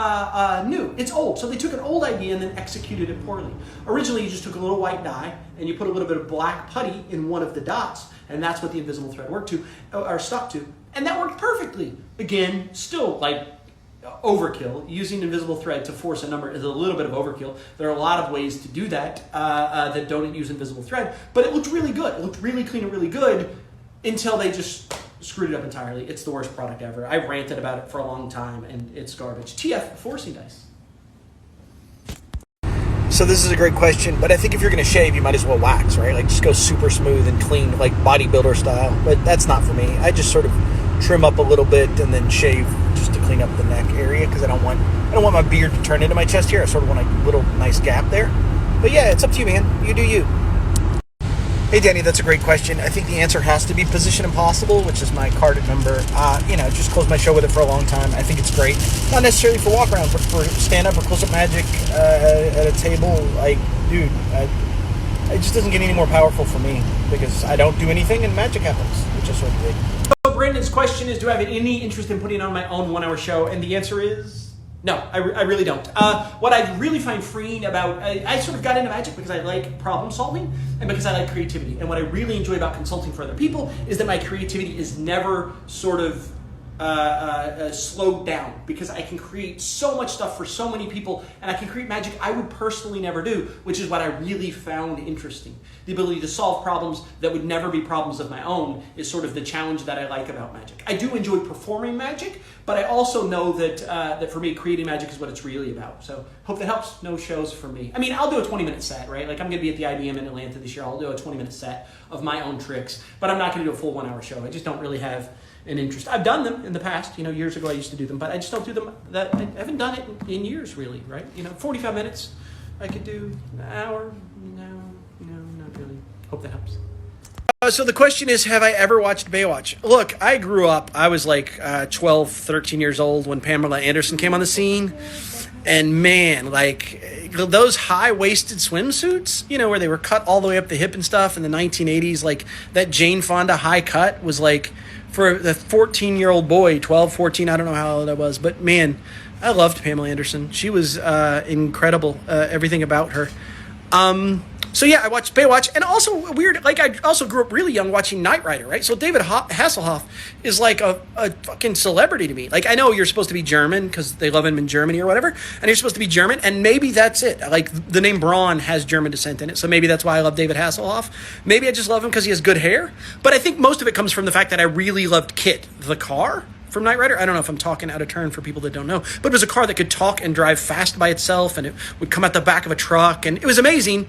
new. It's old. So they took an old idea and then executed it poorly. Originally, you just took a little white die and you put a little bit of black putty in one of the dots, and that's what the invisible thread stuck to. And that worked perfectly. Again, still overkill. Using invisible thread to force a number is a little bit of overkill. There are a lot of ways to do that that don't use invisible thread, but it looked really good. It looked really clean and really good until they just screwed it up entirely. It's the worst product ever. I ranted about it for a long time, and it's garbage. TF forcing dice. So this is a great question, but I think if you're going to shave, you might as well wax, right? Like just go super smooth and clean, like bodybuilder style. But that's not for me. I just sort of trim up a little bit and then shave just to clean up the neck area, because I don't want my beard to turn into my chest here. I sort of want a little nice gap there. But yeah, it's up to you, man. You do you. Hey, Danny, that's a great question. I think the answer has to be Position Impossible, which is my carded number. Just closed my show with it for a long time. I think it's great. Not necessarily for walk around, but for stand up or close up magic at a table. Like, dude, it just doesn't get any more powerful for me because I don't do anything and magic happens, which is sort of big. So Brandon's question is, do I have any interest in putting on my own 1 hour show? And the answer is no, I really don't. What I really find freeing about, I sort of got into magic because I like problem solving and because I like creativity. And what I really enjoy about consulting for other people is that my creativity is never sort of slowed down because I can create so much stuff for so many people and I can create magic I would personally never do, which is what I really found interesting. The ability to solve problems that would never be problems of my own is sort of the challenge that I like about magic. I do enjoy performing magic, but I also know that for me, creating magic is what it's really about. So hope that helps. No shows for me. I mean, I'll do a 20-minute set, right? Like I'm going to be at the IBM in Atlanta this year. I'll do a 20-minute set of my own tricks, but I'm not going to do a full 1 hour show. I just don't really have an interest. I've done them in the past, years ago I used to do them, but I just don't do them. I haven't done it in years, really, right? 45 minutes, I could do an hour. No, not really. Hope that helps. So the question is, have I ever watched Baywatch? Look, I grew up, I was like 12, 13 years old when Pamela Anderson came on the scene. And man, like those high-waisted swimsuits, where they were cut all the way up the hip and stuff in the 1980s, like that Jane Fonda high cut was like, for the 14-year-old boy, 12, 14, I don't know how old I was, but man, I loved Pamela Anderson. She was incredible, everything about her. So yeah, I watched Baywatch, and also weird, like I also grew up really young watching Knight Rider, right? So David Hasselhoff is like a fucking celebrity to me. Like I know you're supposed to be German because they love him in Germany or whatever, and you're supposed to be German, and maybe that's it. Like the name Braun has German descent in it, so maybe that's why I love David Hasselhoff. Maybe I just love him because he has good hair, but I think most of it comes from the fact that I really loved Kit, the car from Knight Rider. I don't know if I'm talking out of turn for people that don't know, but it was a car that could talk and drive fast by itself, and it would come out the back of a truck, and it was amazing.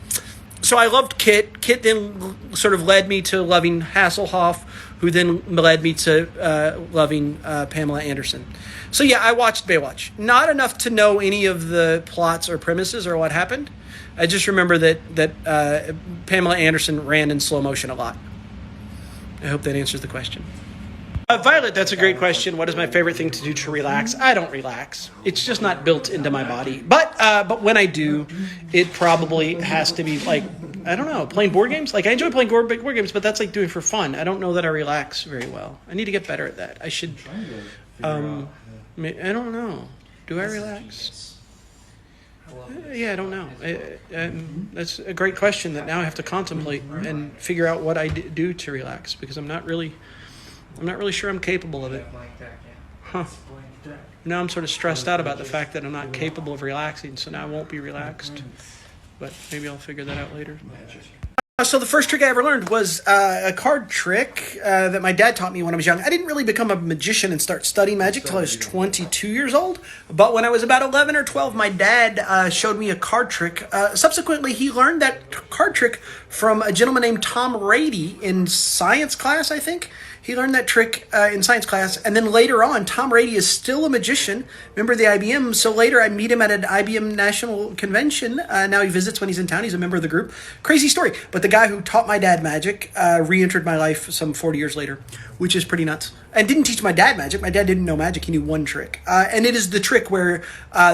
So I loved Kit. Kit then sort of led me to loving Hasselhoff, who then led me to loving Pamela Anderson. So yeah, I watched Baywatch. Not enough to know any of the plots or premises or what happened. I just remember that Pamela Anderson ran in slow motion a lot. I hope that answers the question. Violet, that's a great question. What is my favorite thing to do to relax? I don't relax. It's just not built into my body. But when I do, it probably has to be like, I don't know, playing board games. Like I enjoy playing board games, but that's like doing for fun. I don't know that I relax very well. I need to get better at that. I should. I don't know. Do I relax? Yeah, I don't know. That's a great question that now I have to contemplate and figure out what I do to relax because I'm not really sure I'm capable of it. Huh. Now I'm sort of stressed out about the fact that I'm not capable of relaxing, so now I won't be relaxed. But maybe I'll figure that out later. So the first trick I ever learned was a card trick that my dad taught me when I was young. I didn't really become a magician and start studying magic till I was 22 years old. But when I was about 11 or 12, my dad showed me a card trick. Subsequently, he learned that card trick from a gentleman named Tom Rady in science class, I think. He learned that trick in science class, and then later on, Tom Rady is still a magician, member of the IBM, so later I meet him at an IBM national convention. Now he visits when he's in town. He's a member of the group. Crazy story. But the guy who taught my dad magic re-entered my life some 40 years later, which is pretty nuts. And didn't teach my dad magic. My dad didn't know magic. He knew one trick. And it is the trick where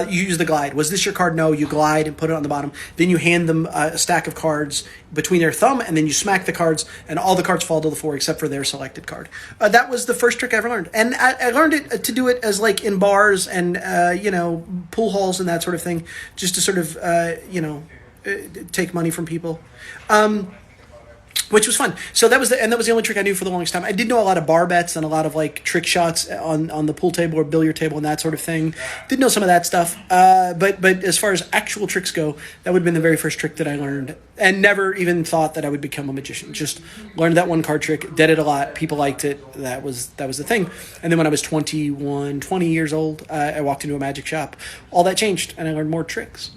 you use the glide. Was this your card? No. You glide and put it on the bottom. Then you hand them a stack of cards between their thumb, and then you smack the cards, and all the cards fall to the floor except for their selected card. That was the first trick I ever learned. And I learned it to do it as like in bars and, pool halls and that sort of thing, just to sort of, take money from people. Which was fun. So that was the only trick I knew for the longest time. I did know a lot of bar bets and a lot of like trick shots on the pool table or billiard table and that sort of thing. Did know some of that stuff. But as far as actual tricks go, that would have been the very first trick that I learned, and never even thought that I would become a magician. Just learned that one card trick, did it a lot. People liked it. That was the thing. And then when I was 20 years old, I walked into a magic shop. All that changed, and I learned more tricks.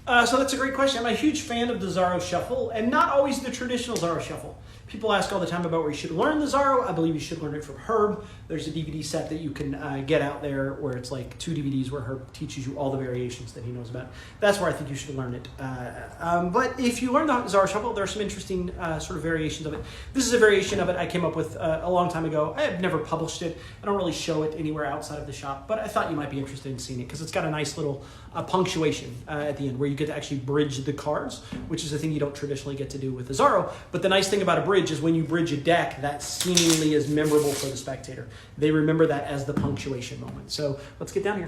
So that's a great question. I'm a huge fan of the Zorro Shuffle, and not always the traditional Zorro Shuffle. People ask all the time about where you should learn the Zorro. I believe you should learn it from Herb. There's a DVD set that you can get out there where it's like 2 DVDs where Herb teaches you all the variations that he knows about. That's where I think you should learn it. But if you learn the Zorro Shuffle, there are some interesting sort of variations of it. This is a variation of it I came up with a long time ago. I have never published it. I don't really show it anywhere outside of the shop, but I thought you might be interested in seeing it because it's got a nice little punctuation at the end where you get to actually bridge the cards, which is a thing you don't traditionally get to do with the Zorro. But the nice thing about a bridge is when you bridge a deck, that seemingly is memorable for the spectator. They remember that as the punctuation moment. So let's get down here.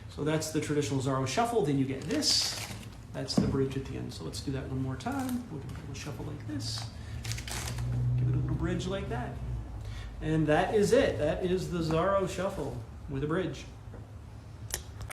So that's the traditional Zorro Shuffle. Then you get this. That's the bridge at the end. So let's do that one more time. We'll do a little shuffle like this. Give it a little bridge like that. And that is it. That is the Zorro Shuffle with a bridge.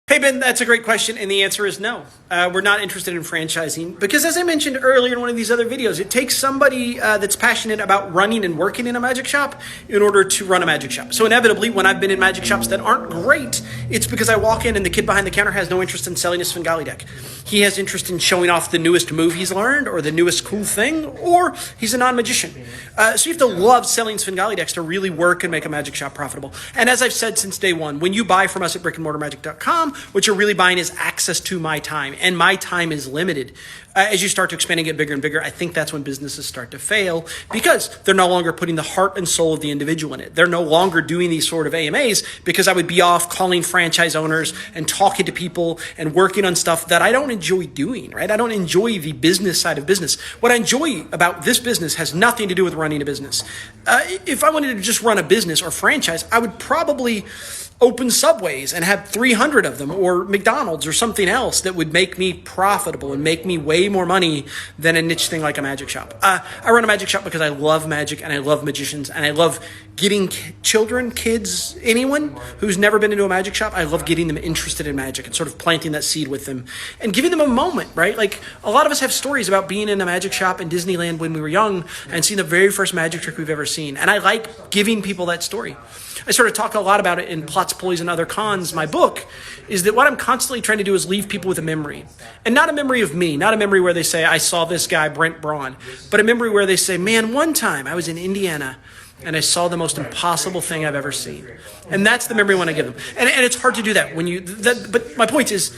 Hey, Ben, that's a great question, and the answer is no. We're not interested in franchising because, as I mentioned earlier in one of these other videos, it takes somebody that's passionate about running and working in a magic shop in order to run a magic shop. So inevitably, when I've been in magic shops that aren't great, it's because I walk in and the kid behind the counter has no interest in selling a Svengali deck. He has interest in showing off the newest move he's learned or the newest cool thing, or he's a non-magician. So you have to love selling Svengali decks to really work and make a magic shop profitable. And as I've said since day one, when you buy from us at brickandmortarmagic.com, what you're really buying is access to my time, and my time is limited. As you start to expand and get bigger and bigger, I think that's when businesses start to fail because they're no longer putting the heart and soul of the individual in it. They're no longer doing these sort of AMAs because I would be off calling franchise owners and talking to people and working on stuff that I don't enjoy doing, right? I don't enjoy the business side of business. What I enjoy about this business has nothing to do with running a business. If I wanted to just run a business or franchise, I would probably open Subways and have 300 of them, or McDonald's or something else that would make me profitable and make me way more money than a niche thing like a magic shop. I run a magic shop because I love magic and I love magicians and I love getting children, kids, anyone who's never been into a magic shop. I love getting them interested in magic and sort of planting that seed with them and giving them a moment, right? Like a lot of us have stories about being in a magic shop in Disneyland when we were young and seeing the very first magic trick we've ever seen. And I like giving people that story. I sort of talk a lot about it in Plots, Pulleys, and Other Cons, my book, is that what I'm constantly trying to do is leave people with a memory. And not a memory of me, not a memory where they say, I saw this guy, Brent Braun, but a memory where they say, man, one time I was in Indiana and I saw the most impossible thing I've ever seen. And that's the memory I want to give them. And it's hard to do that when you, but my point is,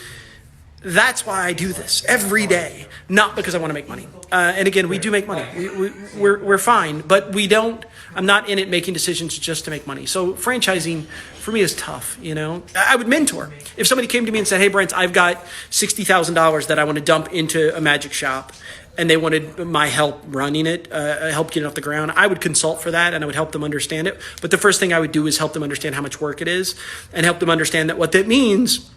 that's why I do this every day, not because I want to make money. And again, we do make money. We're fine, but we don't. I'm not in it making decisions just to make money. So franchising for me is tough. You know, I would mentor. If somebody came to me and said, "Hey, Brent, I've got $60,000 that I want to dump into a magic shop," and they wanted my help running it, help getting it off the ground, I would consult for that and I would help them understand it. But the first thing I would do is help them understand how much work it is and help them understand that what that means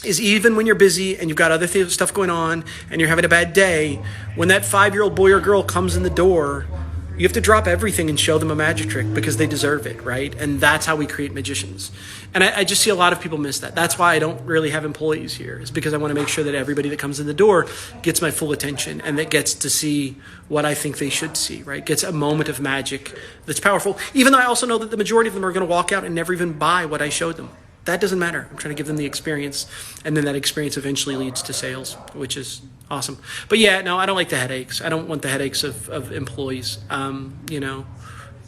is even when you're busy and you've got other stuff going on and you're having a bad day, when that 5-year-old boy or girl comes in the door, you have to drop everything and show them a magic trick because they deserve it, right? And that's how we create magicians. And I just see a lot of people miss that. That's why I don't really have employees here, is because I want to make sure that everybody that comes in the door gets my full attention and that gets to see what I think they should see, right? Gets a moment of magic that's powerful, even though I also know that the majority of them are going to walk out and never even buy what I showed them. That doesn't matter. I'm trying to give them the experience, and then that experience eventually leads to sales, which is awesome. But yeah, no, I don't like the headaches. I don't want the headaches of employees. You know,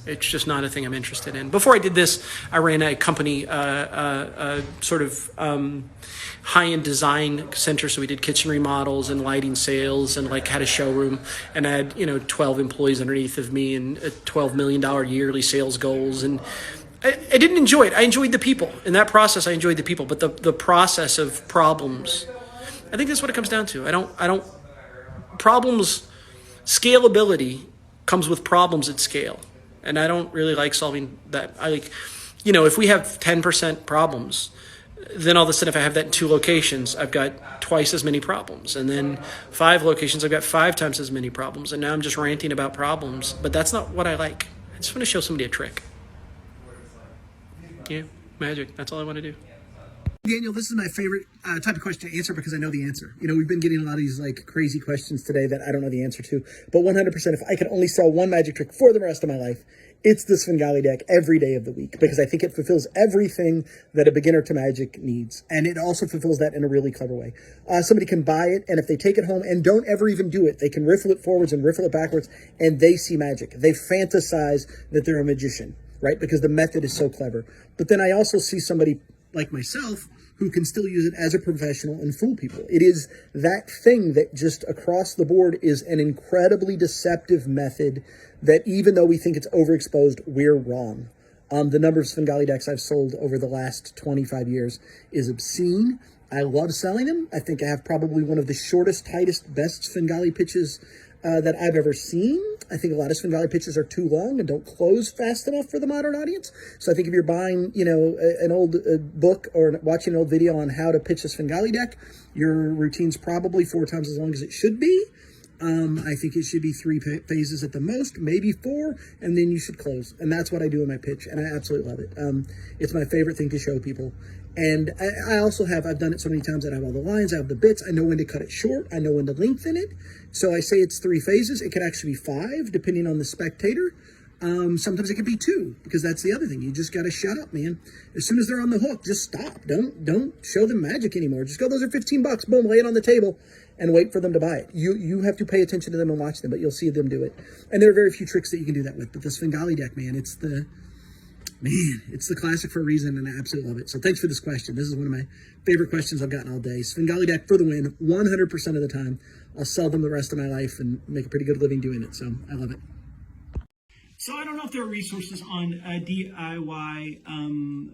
it's just not a thing I'm interested in. Before I did this, I ran a company, sort of high-end design center. So we did kitchen remodels and lighting sales and like had a showroom, and I had, 12 employees underneath of me and $12 million yearly sales goals. And I didn't enjoy it. I enjoyed the people. In that process, I enjoyed the people. But the process of problems, I think that's what it comes down to. I don't problems, scalability comes with problems at scale. And I don't really like solving that. I like, if we have 10% problems, then all of a sudden if I have that in 2 locations, I've got twice as many problems. And then 5 locations, I've got 5 times as many problems. And now I'm just ranting about problems. But that's not what I like. I just want to show somebody a trick. Yeah, magic. That's all I want to do. Daniel, this is my favorite type of question to answer because I know the answer. You know, we've been getting a lot of these like crazy questions today that I don't know the answer to. But 100%, if I could only sell one magic trick for the rest of my life, it's the Svengali deck every day of the week because I think it fulfills everything that a beginner to Magic needs. And it also fulfills that in a really clever way. Somebody can buy it, and if they take it home and don't ever even do it, they can riffle it forwards and riffle it backwards, and they see magic. They fantasize that they're a magician, right? Because the method is so clever. But then I also see somebody like myself who can still use it as a professional and fool people. It is that thing that just across the board is an incredibly deceptive method that even though we think it's overexposed, we're wrong. The number of Svengali decks I've sold over the last 25 years is obscene. I love selling them. I think I have probably one of the shortest, tightest, best Svengali pitches that I've ever seen. I think a lot of Svengali pitches are too long and don't close fast enough for the modern audience. So I think if you're buying, you know, an old book or watching an old video on how to pitch a Svengali deck, your routine's probably 4 times as long as it should be. I think it should be 3 phases at the most, maybe 4, and then you should close. And that's what I do in my pitch, and I absolutely love it. It's my favorite thing to show people. And I also I've done it so many times that I have all the lines, I have the bits, I know when to cut it short, I know when to lengthen it. So I say it's 3 phases. It could actually be 5, depending on the spectator. Sometimes it could be 2, because that's the other thing. You just got to shut up, man. As soon as they're on the hook, just stop. Don't show them magic anymore. Just go, those are $15. Boom, lay it on the table and wait for them to buy it. You have to pay attention to them and watch them, but you'll see them do it. And there are very few tricks that you can do that with. But the Svengali deck, man, it's the classic for a reason, and I absolutely love it. So thanks for this question. This is one of my favorite questions I've gotten all day. Svengali deck for the win, 100% of the time. I'll sell them the rest of my life and make a pretty good living doing it. So I love it. So I don't know if there are resources on DIY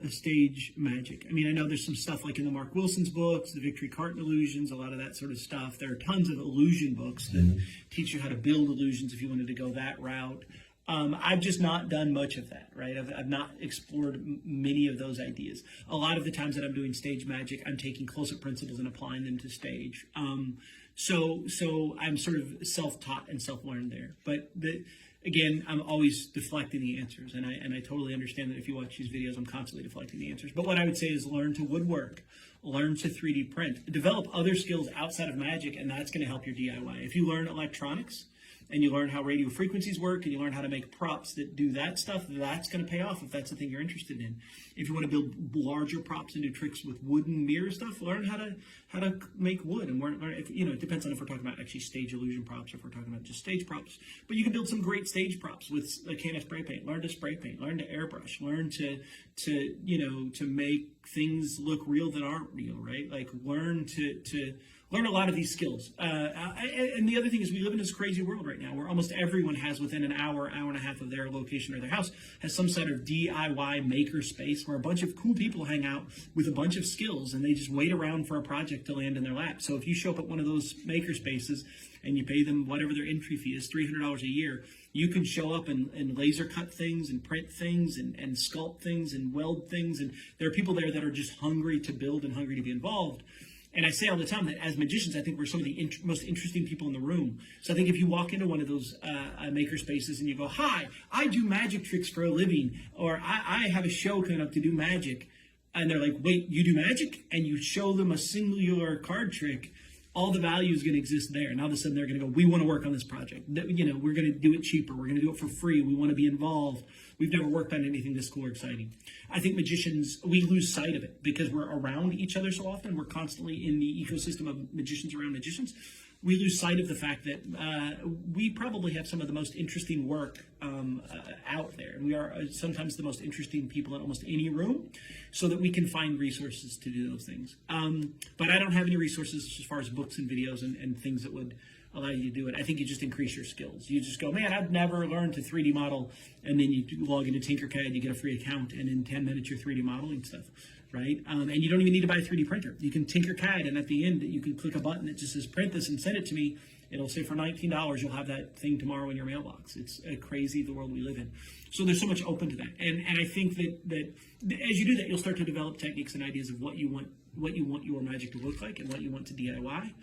stage magic. I mean, I know there's some stuff like in the Mark Wilson's books, the Victory Carton Illusions, a lot of that sort of stuff. There are tons of illusion books that teach you how to build illusions if you wanted to go that route. I've just not done much of that, right? I've not explored many of those ideas. A lot of the times that I'm doing stage magic, I'm taking close-up principles and applying them to stage. So I'm sort of self-taught and self-learned there. But again, I'm always deflecting the answers, and I totally understand that if you watch these videos, I'm constantly deflecting the answers. But what I would say is learn to woodwork, learn to 3D print, develop other skills outside of magic, and that's going to help your DIY. If you learn electronics, and you learn how radio frequencies work, and you learn how to make props that do that stuff, that's going to pay off if that's the thing you're interested in. If you want to build larger props and do tricks with wooden mirror stuff, learn how to make wood. And learn if, you know, it depends on if we're talking about actually stage illusion props or if we're talking about just stage props. But you can build some great stage props with a can of spray paint. Learn to spray paint. Learn to airbrush. Learn to make things look real that aren't real, right? Like learn learn a lot of these skills. And the other thing is we live in this crazy world right now where almost everyone has within an hour and a half of their location or their house has some sort of DIY maker space where a bunch of cool people hang out with a bunch of skills and they just wait around for a project to land in their lap. So if you show up at one of those maker spaces and you pay them whatever their entry fee is, $300 a year, you can show up and laser cut things and print things and sculpt things and weld things. And there are people there that are just hungry to build and hungry to be involved. And I say all the time that as magicians, I think we're some of the most interesting people in the room. So I think if you walk into one of those maker spaces and you go, hi, I do magic tricks for a living, or I have a show coming up to do magic. And they're like, wait, you do magic? And you show them a singular card trick, all the value is going to exist there. And all of a sudden they're going to go, we want to work on this project. You know, we're going to do it cheaper. We're going to do it for free. We want to be involved. We've never worked on anything this cool or exciting. I think magicians, we lose sight of it because we're around each other so often. We're constantly in the ecosystem of magicians around magicians. We lose sight of the fact that we probably have some of the most interesting work out there. And we are sometimes the most interesting people in almost any room so that we can find resources to do those things. But I don't have any resources as far as books and videos and things that would allow you to do it. I think you just increase your skills. You just go, man, I've never learned to 3D model, and then you log into Tinkercad, you get a free account, and in 10 minutes you're 3D modeling stuff, right? And you don't even need to buy a 3D printer. You can Tinkercad, and at the end you can click a button that just says print this and send it to me. It'll say for $19 you'll have that thing tomorrow in your mailbox. It's crazy the world we live in. So there's so much open to that. And I think that as you do that, you'll start to develop techniques and ideas of what you want your magic to look like and what you want to DIY.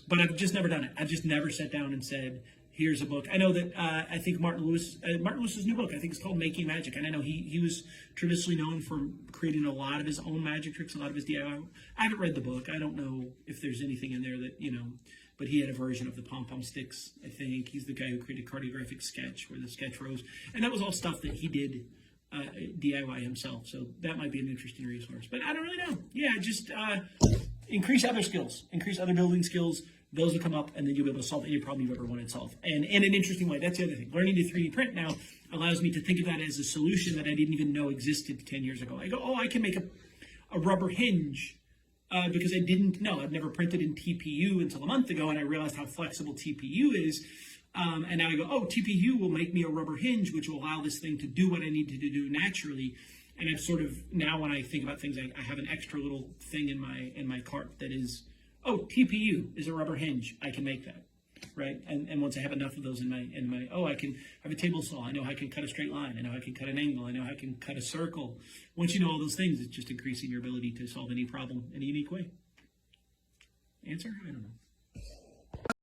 But I've just never done it. I've just never sat down and said, here's a book. I know that I think Martin Lewis's new book, I think it's called Making Magic. And I know he was traditionally known for creating a lot of his own magic tricks, a lot of his DIY. I haven't read the book. I don't know if there's anything in there that, but he had a version of the pom-pom sticks, I think. He's the guy who created Cartographic Sketch, where the sketch rose. And that was all stuff that he did DIY himself. So that might be an interesting resource. But I don't really know. Yeah, just increase other skills, increase other building skills. Those will come up, and then you'll be able to solve any problem you've ever wanted to solve. And in an interesting way, that's the other thing. Learning to 3D print now allows me to think of that as a solution that I didn't even know existed 10 years ago. I go, I can make a rubber hinge because I didn't know. I'd never printed in TPU until a month ago, and I realized how flexible TPU is. And now I go, TPU will make me a rubber hinge, which will allow this thing to do what I need to do naturally. And I've sort of, now when I think about things, I have an extra little thing in my cart that is, TPU is a rubber hinge. I can make that, right? And once I have enough of those in my, I can have a table saw. I know I can cut a straight line. I know I can cut an angle. I know I can cut a circle. Once you know all those things, it's just increasing your ability to solve any problem in a unique way. Answer? I don't know.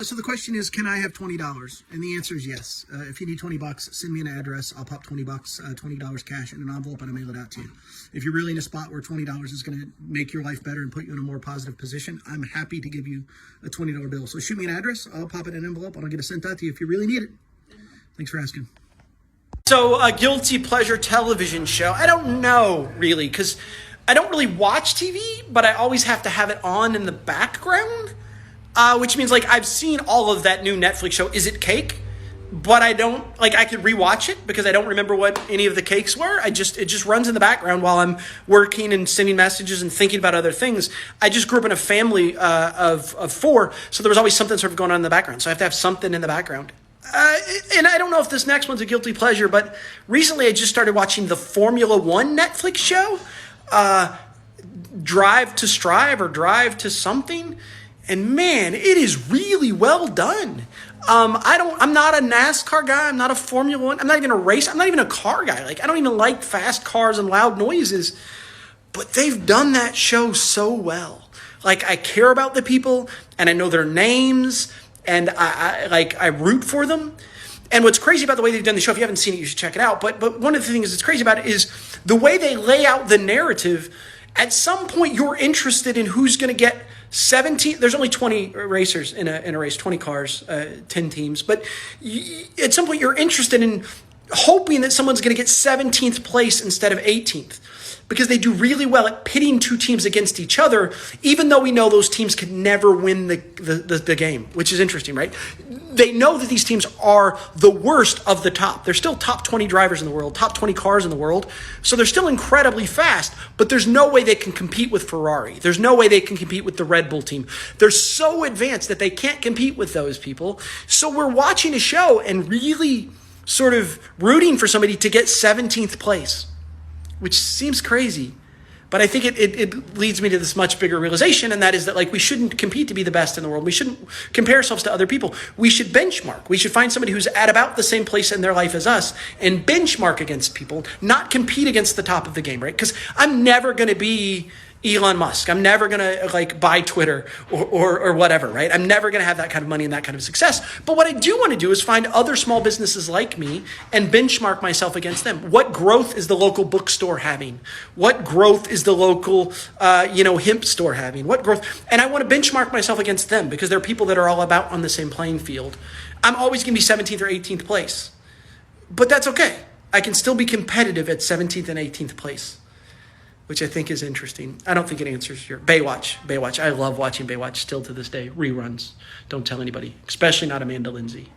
So the question is, can I have $20? And the answer is yes. If you need $20, send me an address. I'll pop $20, $20 cash in an envelope, and I'll mail it out to you. If you're really in a spot where $20 is going to make your life better and put you in a more positive position, I'm happy to give you a $20 bill. So shoot me an address. I'll pop it in an envelope, and I'll get it sent out to you if you really need it. Thanks for asking. So a guilty pleasure television show. I don't know really, because I don't really watch TV, but I always have to have it on in the background. Which means, I've seen all of that new Netflix show, Is It Cake? But I don't, I could rewatch it because I don't remember what any of the cakes were. It just runs in the background while I'm working and sending messages and thinking about other things. I just grew up in a family of four, so there was always something sort of going on in the background. So I have to have something in the background. And I don't know if this next one's a guilty pleasure, but recently I just started watching the Formula One Netflix show, Drive to Strive or Drive to something. And man, it is really well done. I'm not a NASCAR guy. I'm not a Formula One. I'm not even a race. I'm not even a car guy. I don't even like fast cars and loud noises. But they've done that show so well. I care about the people, and I know their names, and I root for them. And what's crazy about the way they've done the show, if you haven't seen it, you should check it out. But one of the things that's crazy about it is the way they lay out the narrative. At some point, you're interested in who's going to get 17. There's only 20 racers in a race, 20 cars, 10 teams. But at some point, you're interested in hoping that someone's going to get 17th place instead of 18th. Because they do really well at pitting two teams against each other, even though we know those teams could never win the game, which is interesting, right? They know that these teams are the worst of the top. They're still top 20 drivers in the world, top 20 cars in the world. So they're still incredibly fast, but there's no way they can compete with Ferrari. There's no way they can compete with the Red Bull team. They're so advanced that they can't compete with those people. So we're watching a show and really sort of rooting for somebody to get 17th place. Which seems crazy, but I think it leads me to this much bigger realization, and that is that we shouldn't compete to be the best in the world. We shouldn't compare ourselves to other people. We should benchmark. We should find somebody who's at about the same place in their life as us and benchmark against people, not compete against the top of the game, right? Because I'm never going to be Elon Musk. I'm never going to buy Twitter or whatever, right? I'm never going to have that kind of money and that kind of success. But what I do want to do is find other small businesses like me and benchmark myself against them. What growth is the local bookstore having? What growth is the local, hemp store having? What growth? And I want to benchmark myself against them because they're people that are all about on the same playing field. I'm always going to be 17th or 18th place, but that's okay. I can still be competitive at 17th and 18th place, which I think is interesting. I don't think it answers your Baywatch. I love watching Baywatch still to this day. Reruns. Don't tell anybody, especially not Amanda Lindsay.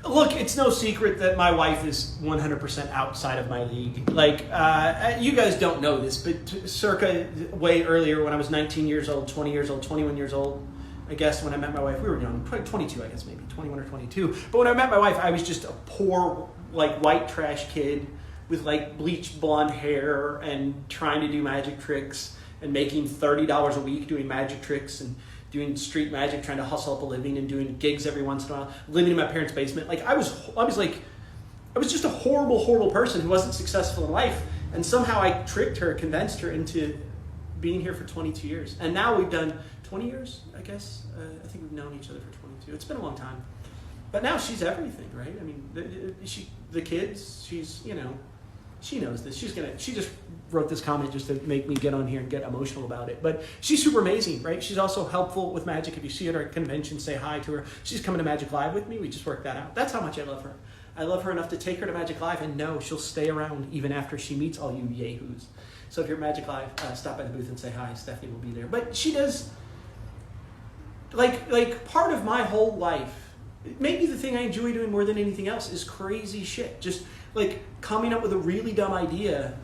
Look, it's no secret that my wife is 100% outside of my league. You guys don't know this, but circa way earlier when I was 19 years old, 20 years old, 21 years old, I guess when I met my wife, we were young, 22, I guess maybe, 21 or 22. But when I met my wife, I was just a poor, white trash kid with bleached blonde hair and trying to do magic tricks and making $30 a week doing magic tricks and doing street magic, trying to hustle up a living and doing gigs every once in a while, living in my parents' basement. I was just a horrible person who wasn't successful in life. And somehow I tricked her, convinced her into being here for 22 years. And now we've done 20 years, I guess. I think we've known each other for 22. It's been a long time. But now she's everything, right? I mean, the kids, she's, she knows this. She just wrote this comment just to make me get on here and get emotional about it. But she's super amazing, right? She's also helpful with Magic. If you see her at our convention, say hi to her. She's coming to Magic Live with me. We just worked that out. That's how much I love her. I love her enough to take her to Magic Live and know she'll stay around even after she meets all you yahoos. So if you're at Magic Live, stop by the booth and say hi. Stephanie will be there. But she does, like part of my whole life, maybe the thing I enjoy doing more than anything else is crazy shit. Just like coming up with a really dumb idea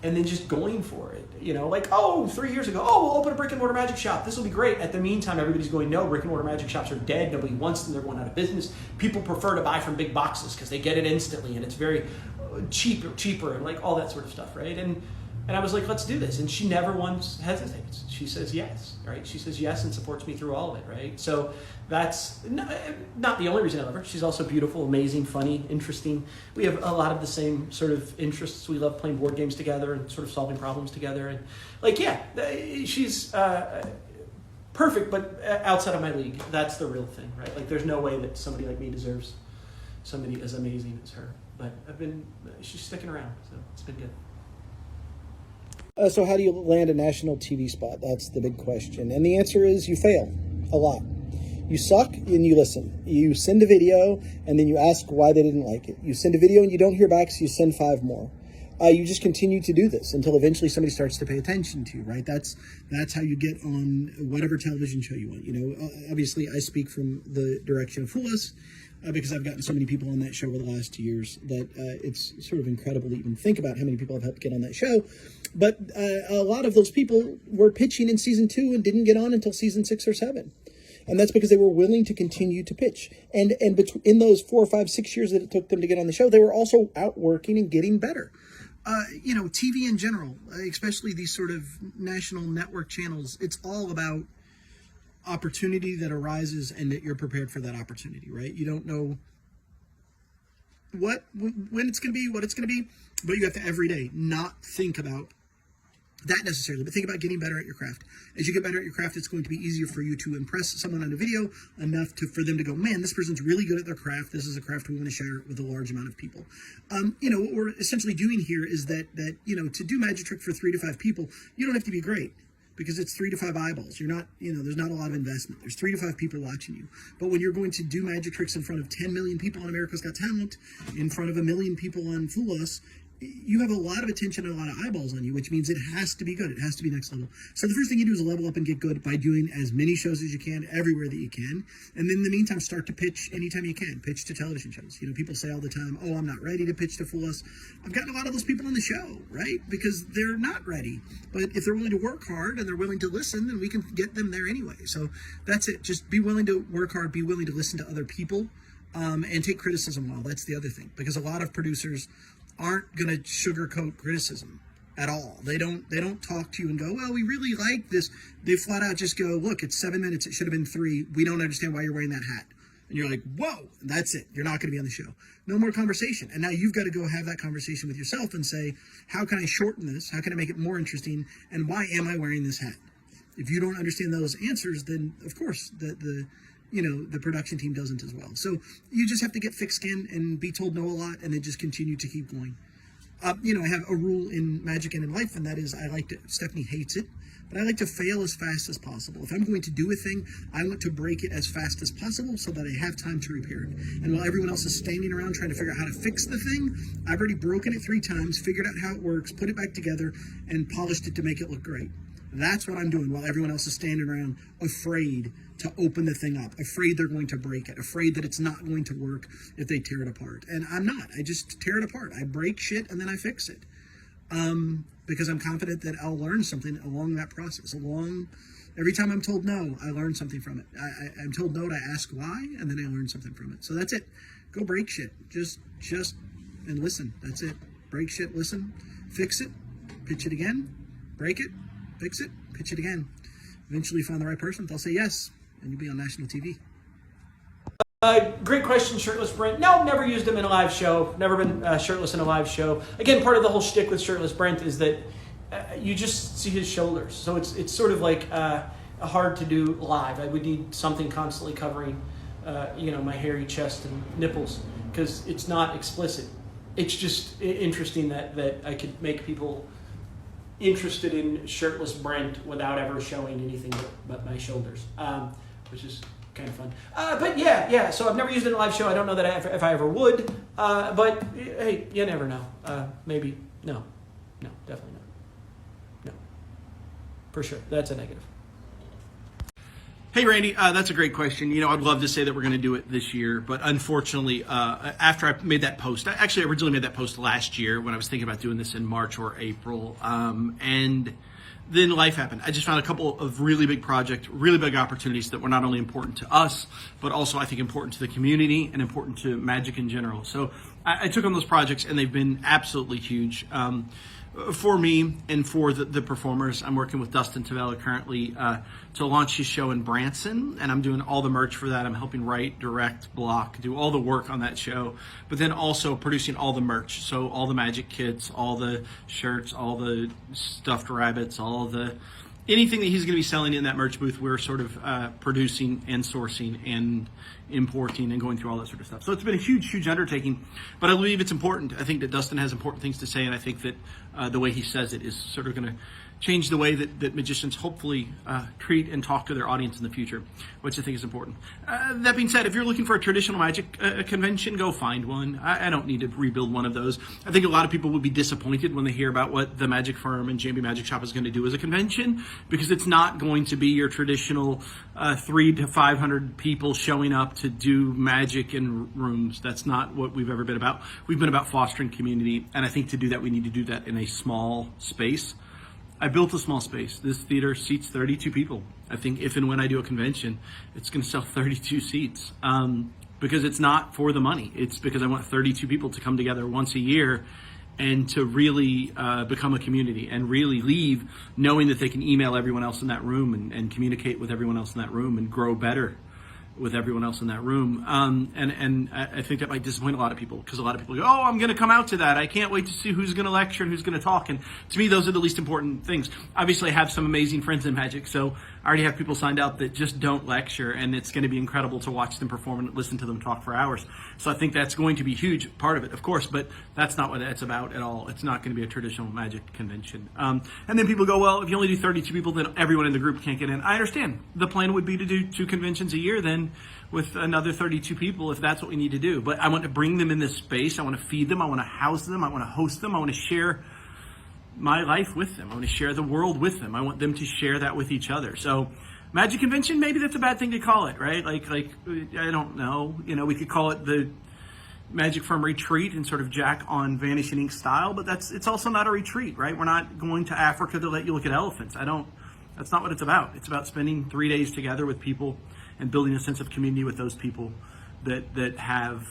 and then just going for it. 3 years ago, we'll open a brick and mortar magic shop. This will be great. At the meantime, everybody's going, no, brick and mortar magic shops are dead. Nobody wants them. They're going out of business. People prefer to buy from big boxes because they get it instantly and it's very cheaper and like all that sort of stuff, right? And I was like, let's do this. And she never once hesitates. She says yes, right? She says yes and supports me through all of it, right? So that's not the only reason I love her. She's also beautiful, amazing, funny, interesting. We have a lot of the same sort of interests. We love playing board games together and sort of solving problems together. And she's perfect, but outside of my league. That's the real thing, right? Like there's no way that somebody like me deserves somebody as amazing as her. But she's sticking around, so it's been good. So how do you land a national TV spot? That's the big question. And the answer is you fail a lot. You suck and you listen. You send a video and then you ask why they didn't like it. You send a video and you don't hear back, so you send 5 more. You just continue to do this until eventually somebody starts to pay attention to you, right? That's how you get on whatever television show you want. Obviously I speak from the direction of Fool Us, because I've gotten so many people on that show over the last 2 years that it's sort of incredible to even think about how many people I've helped get on that show. But a lot of those people were pitching in season 2 and didn't get on until season 6 or 7. And that's because they were willing to continue to pitch. And in those 4, 5, 6 years that it took them to get on the show, they were also outworking and getting better. TV in general, especially these sort of national network channels, it's all about opportunity that arises and that you're prepared for that opportunity, right? You don't know when it's going to be, what it's going to be, but you have to every day not think about that necessarily, but think about getting better at your craft. As you get better at your craft, it's going to be easier for you to impress someone on a video enough for them to go, man, this person's really good at their craft. This is a craft we want to share with a large amount of people. What we're essentially doing here is that to do Magic Trick for 3 to 5 people, you don't have to be great, because it's 3 to 5 eyeballs. You're not, there's not a lot of investment. There's 3 to 5 people watching you. But when you're going to do magic tricks in front of 10 million people on America's Got Talent, in front of 1 million people on Fool Us, you have a lot of attention and a lot of eyeballs on you, which means it has to be good. It has to be next level. So the first thing you do is level up and get good by doing as many shows as you can, everywhere that you can. And then in the meantime, start to pitch anytime you can. Pitch to television shows. People say all the time, oh, I'm not ready to pitch to Fool Us. I've gotten a lot of those people on the show, right? Because they're not ready. But if they're willing to work hard and they're willing to listen, then we can get them there anyway. So that's it. Just be willing to work hard, be willing to listen to other people, and take criticism well. That's the other thing. Because a lot of producers aren't going to sugarcoat criticism at all. They don't talk to you and go, well, we really like this. They flat out just go, look, it's 7 minutes. It should have been 3. We don't understand why you're wearing that hat. And you're like, whoa, that's it. You're not going to be on the show. No more conversation. And now you've got to go have that conversation with yourself and say, how can I shorten this? How can I make it more interesting? And why am I wearing this hat? If you don't understand those answers, then of course the production team doesn't as well. So you just have to get thick skin and be told no a lot, and then just continue to keep going. I have a rule in Magic and in life, and that is Stephanie hates it, but I like to fail as fast as possible. If I'm going to do a thing, I want to break it as fast as possible so that I have time to repair it. And while everyone else is standing around trying to figure out how to fix the thing, I've already broken it 3 times, figured out how it works, put it back together, and polished it to make it look great. That's what I'm doing while everyone else is standing around afraid to open the thing up, afraid they're going to break it, afraid that it's not going to work if they tear it apart. And I'm not. I just tear it apart. I break shit and then I fix it. Because I'm confident that I'll learn something along that process. Every time I'm told no, I learn something from it. I'm told no, I ask why, and then I learn something from it. So that's it. Go break shit. Just and listen. That's it. Break shit, listen, fix it, pitch it again, break it, fix it, pitch it again. Eventually find the right person, they'll say yes, and you'll be on national TV. Great question, Shirtless Brent. No, never used him in a live show. Never been shirtless in a live show. Again, part of the whole shtick with Shirtless Brent is that you just see his shoulders. So it's sort of like hard to do live. I would need something constantly covering my hairy chest and nipples, because it's not explicit. It's just interesting that I could make people interested in shirtless Brent without ever showing anything but my shoulders, which is kind of fun. But yeah. So I've never used it in a live show. I don't know that if I ever would. But hey, you never know. Maybe no, definitely not. No, for sure. That's a negative. Hey, Randy, that's a great question. I'd love to say that we're going to do it this year, but unfortunately, after I made that post, I originally made that post last year when I was thinking about doing this in March or April, and then life happened. I just found a couple of really big projects, really big opportunities that were not only important to us, but also I think important to the community and important to Magic in general. So I took on those projects, and they've been absolutely huge. For me and for the performers, I'm working with Dustin Tavella currently to launch his show in Branson, and I'm doing all the merch for that. I'm helping write, direct, block, do all the work on that show, but then also producing all the merch. So all the Magic kits, all the shirts, all the stuffed rabbits, anything that he's going to be selling in that merch booth, we're sort of producing and sourcing and importing and going through all that sort of stuff. So it's been a huge, huge undertaking, but I believe it's important. I think that Dustin has important things to say, and I think that the way he says it is sort of going to change the way that magicians hopefully treat and talk to their audience in the future, which I think is important. That being said, if you're looking for a traditional magic convention, go find one. I don't need to rebuild one of those. I think a lot of people would be disappointed when they hear about what the Magic Firm and JMB Magic Shop is going to do as a convention, because it's not going to be your traditional 300 to 500 people showing up to do magic in rooms. That's not what we've ever been about. We've been about fostering community, and I think to do that, we need to do that in a small space. I built a small space. This theater seats 32 people. I think if and when I do a convention, it's going to sell 32 seats because it's not for the money. It's because I want 32 people to come together once a year and to really become a community and really leave knowing that they can email everyone else in that room and communicate with everyone else in that room and grow better with everyone else in that room. And I think that might disappoint a lot of people, because a lot of people go, oh, I'm going to come out to that. I can't wait to see who's going to lecture and who's going to talk. And to me, those are the least important things. Obviously, I have some amazing friends in Magic, so I already have people signed up that just don't lecture, and it's going to be incredible to watch them perform and listen to them talk for hours. So I think that's going to be a huge part of it, of course, but that's not what it's about at all. It's not going to be a traditional Magic convention. And then people go, well, if you only do 32 people, then everyone in the group can't get in. I understand. The plan would be to do 2 conventions a year then with another 32 people if that's what we need to do. But I want to bring them in this space. I want to feed them. I want to house them. I want to host them. I want to share my life with them. I want to share the world with them. I want them to share that with each other. So Magic Convention, maybe that's a bad thing to call it, right? Like I don't know. We could call it the Magic Firm Retreat and sort of Jack on Vanishing Ink style, but it's also not a retreat, right? We're not going to Africa to let you look at elephants. That's not what it's about. It's about spending 3 days together with people and building a sense of community with those people that have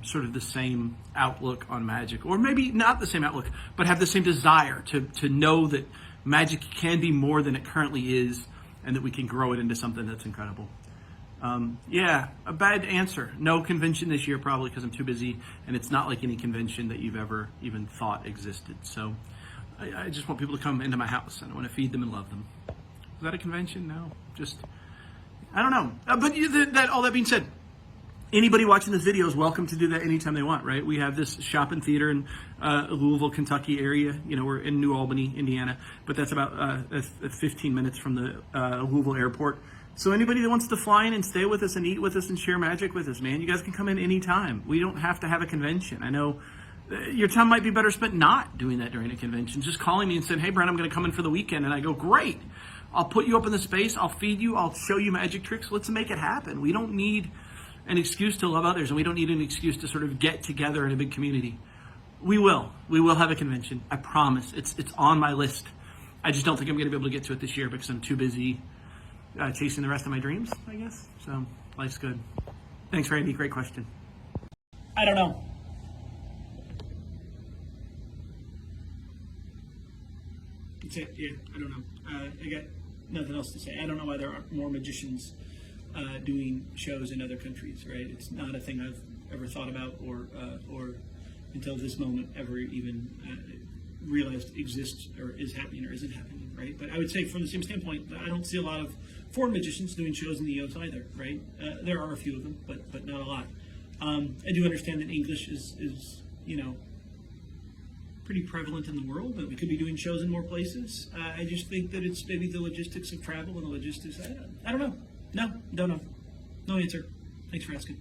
sort of the same outlook on magic, or maybe not the same outlook, but have the same desire to know that magic can be more than it currently is, and that we can grow it into something that's incredible. A bad answer. No convention this year, probably because I'm too busy, and it's not like any convention that you've ever even thought existed. So I just want people to come into my house, and I want to feed them and love them. Is that a convention? No, just I don't know. But all that being said, anybody watching this video is welcome to do that anytime they want, right? We have this shop and theater in Louisville, Kentucky area. We're in New Albany, Indiana, but that's about 15 minutes from the Louisville airport. So anybody that wants to fly in and stay with us and eat with us and share magic with us, man, you guys can come in anytime. We don't have to have a convention. I know your time might be better spent not doing that during a convention. Just calling me and saying, hey, Brent, I'm going to come in for the weekend. And I go, great. I'll put you up in the space. I'll feed you. I'll show you magic tricks. Let's make it happen. We don't need an excuse to love others, and we don't need an excuse to sort of get together in a big community. We will have a convention. I promise. It's on my list. I just don't think I'm going to be able to get to it this year because I'm too busy chasing the rest of my dreams, I guess. So life's good. Thanks, Randy. Great question. I don't know. That's it. Yeah, I don't know. I got nothing else to say. I don't know why there aren't more magicians doing shows in other countries, right? It's not a thing I've ever thought about or until this moment ever even realized exists or is happening or isn't happening, right? But I would say from the same standpoint, I don't see a lot of foreign magicians doing shows in the EOS either, right? There are a few of them, but not a lot. I do understand that English is pretty prevalent in the world, but we could be doing shows in more places. I just think that it's maybe the logistics of travel and the logistics. I don't know. No, don't know. No answer. Thanks for asking.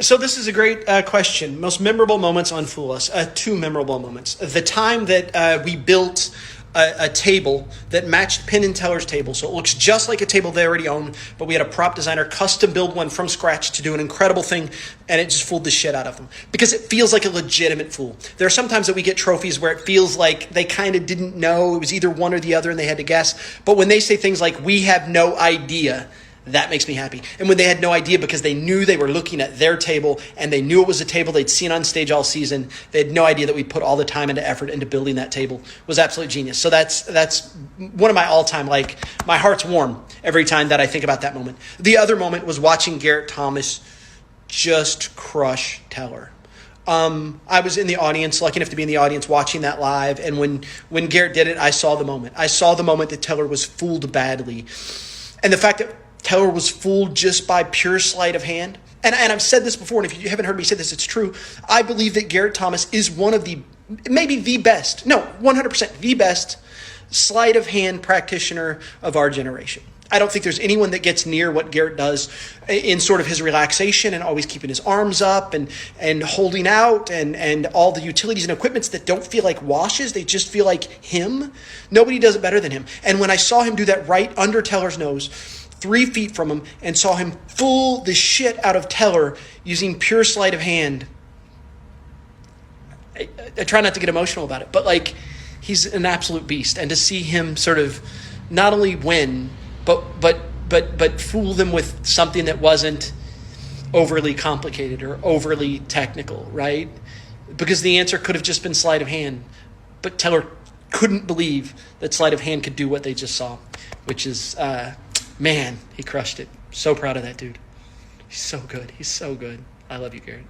So this is a great question. Most memorable moments on Fool Us. Two memorable moments. The time that we built a table that matched Penn and Teller's table. So it looks just like a table they already own, but we had a prop designer custom build one from scratch to do an incredible thing, and it just fooled the shit out of them. Because it feels like a legitimate fool. There are some times that we get trophies where it feels like they kind of didn't know. It was either one or the other and they had to guess. But when they say things like, we have no idea, that makes me happy. And when they had no idea because they knew they were looking at their table and they knew it was a table they'd seen on stage all season, they had no idea that we put all the time and effort into building that table, was absolute genius. So that's one of my all-time, my heart's warm every time that I think about that moment. The other moment was watching Garrett Thomas just crush Teller. I was in the audience, lucky enough to be in the audience watching that live. And when Garrett did it, I saw the moment. I saw the moment that Teller was fooled badly. And the fact that Teller was fooled just by pure sleight of hand. And I've said this before, and if you haven't heard me say this, it's true. I believe that Garrett Thomas is one of maybe the best, 100% the best sleight of hand practitioner of our generation. I don't think there's anyone that gets near what Garrett does in sort of his relaxation and always keeping his arms up and holding out and all the utilities and equipments that don't feel like washes. They just feel like him. Nobody does it better than him. And when I saw him do that right under Teller's nose, 3 feet from him, and saw him fool the shit out of Teller using pure sleight of hand, I try not to get emotional about it, but he's an absolute beast. And to see him sort of not only win, but fool them with something that wasn't overly complicated or overly technical, right? Because the answer could have just been sleight of hand, but Teller couldn't believe that sleight of hand could do what they just saw, which is, man, he crushed it. So proud of that dude. He's so good. He's so good. I love you, Garrett.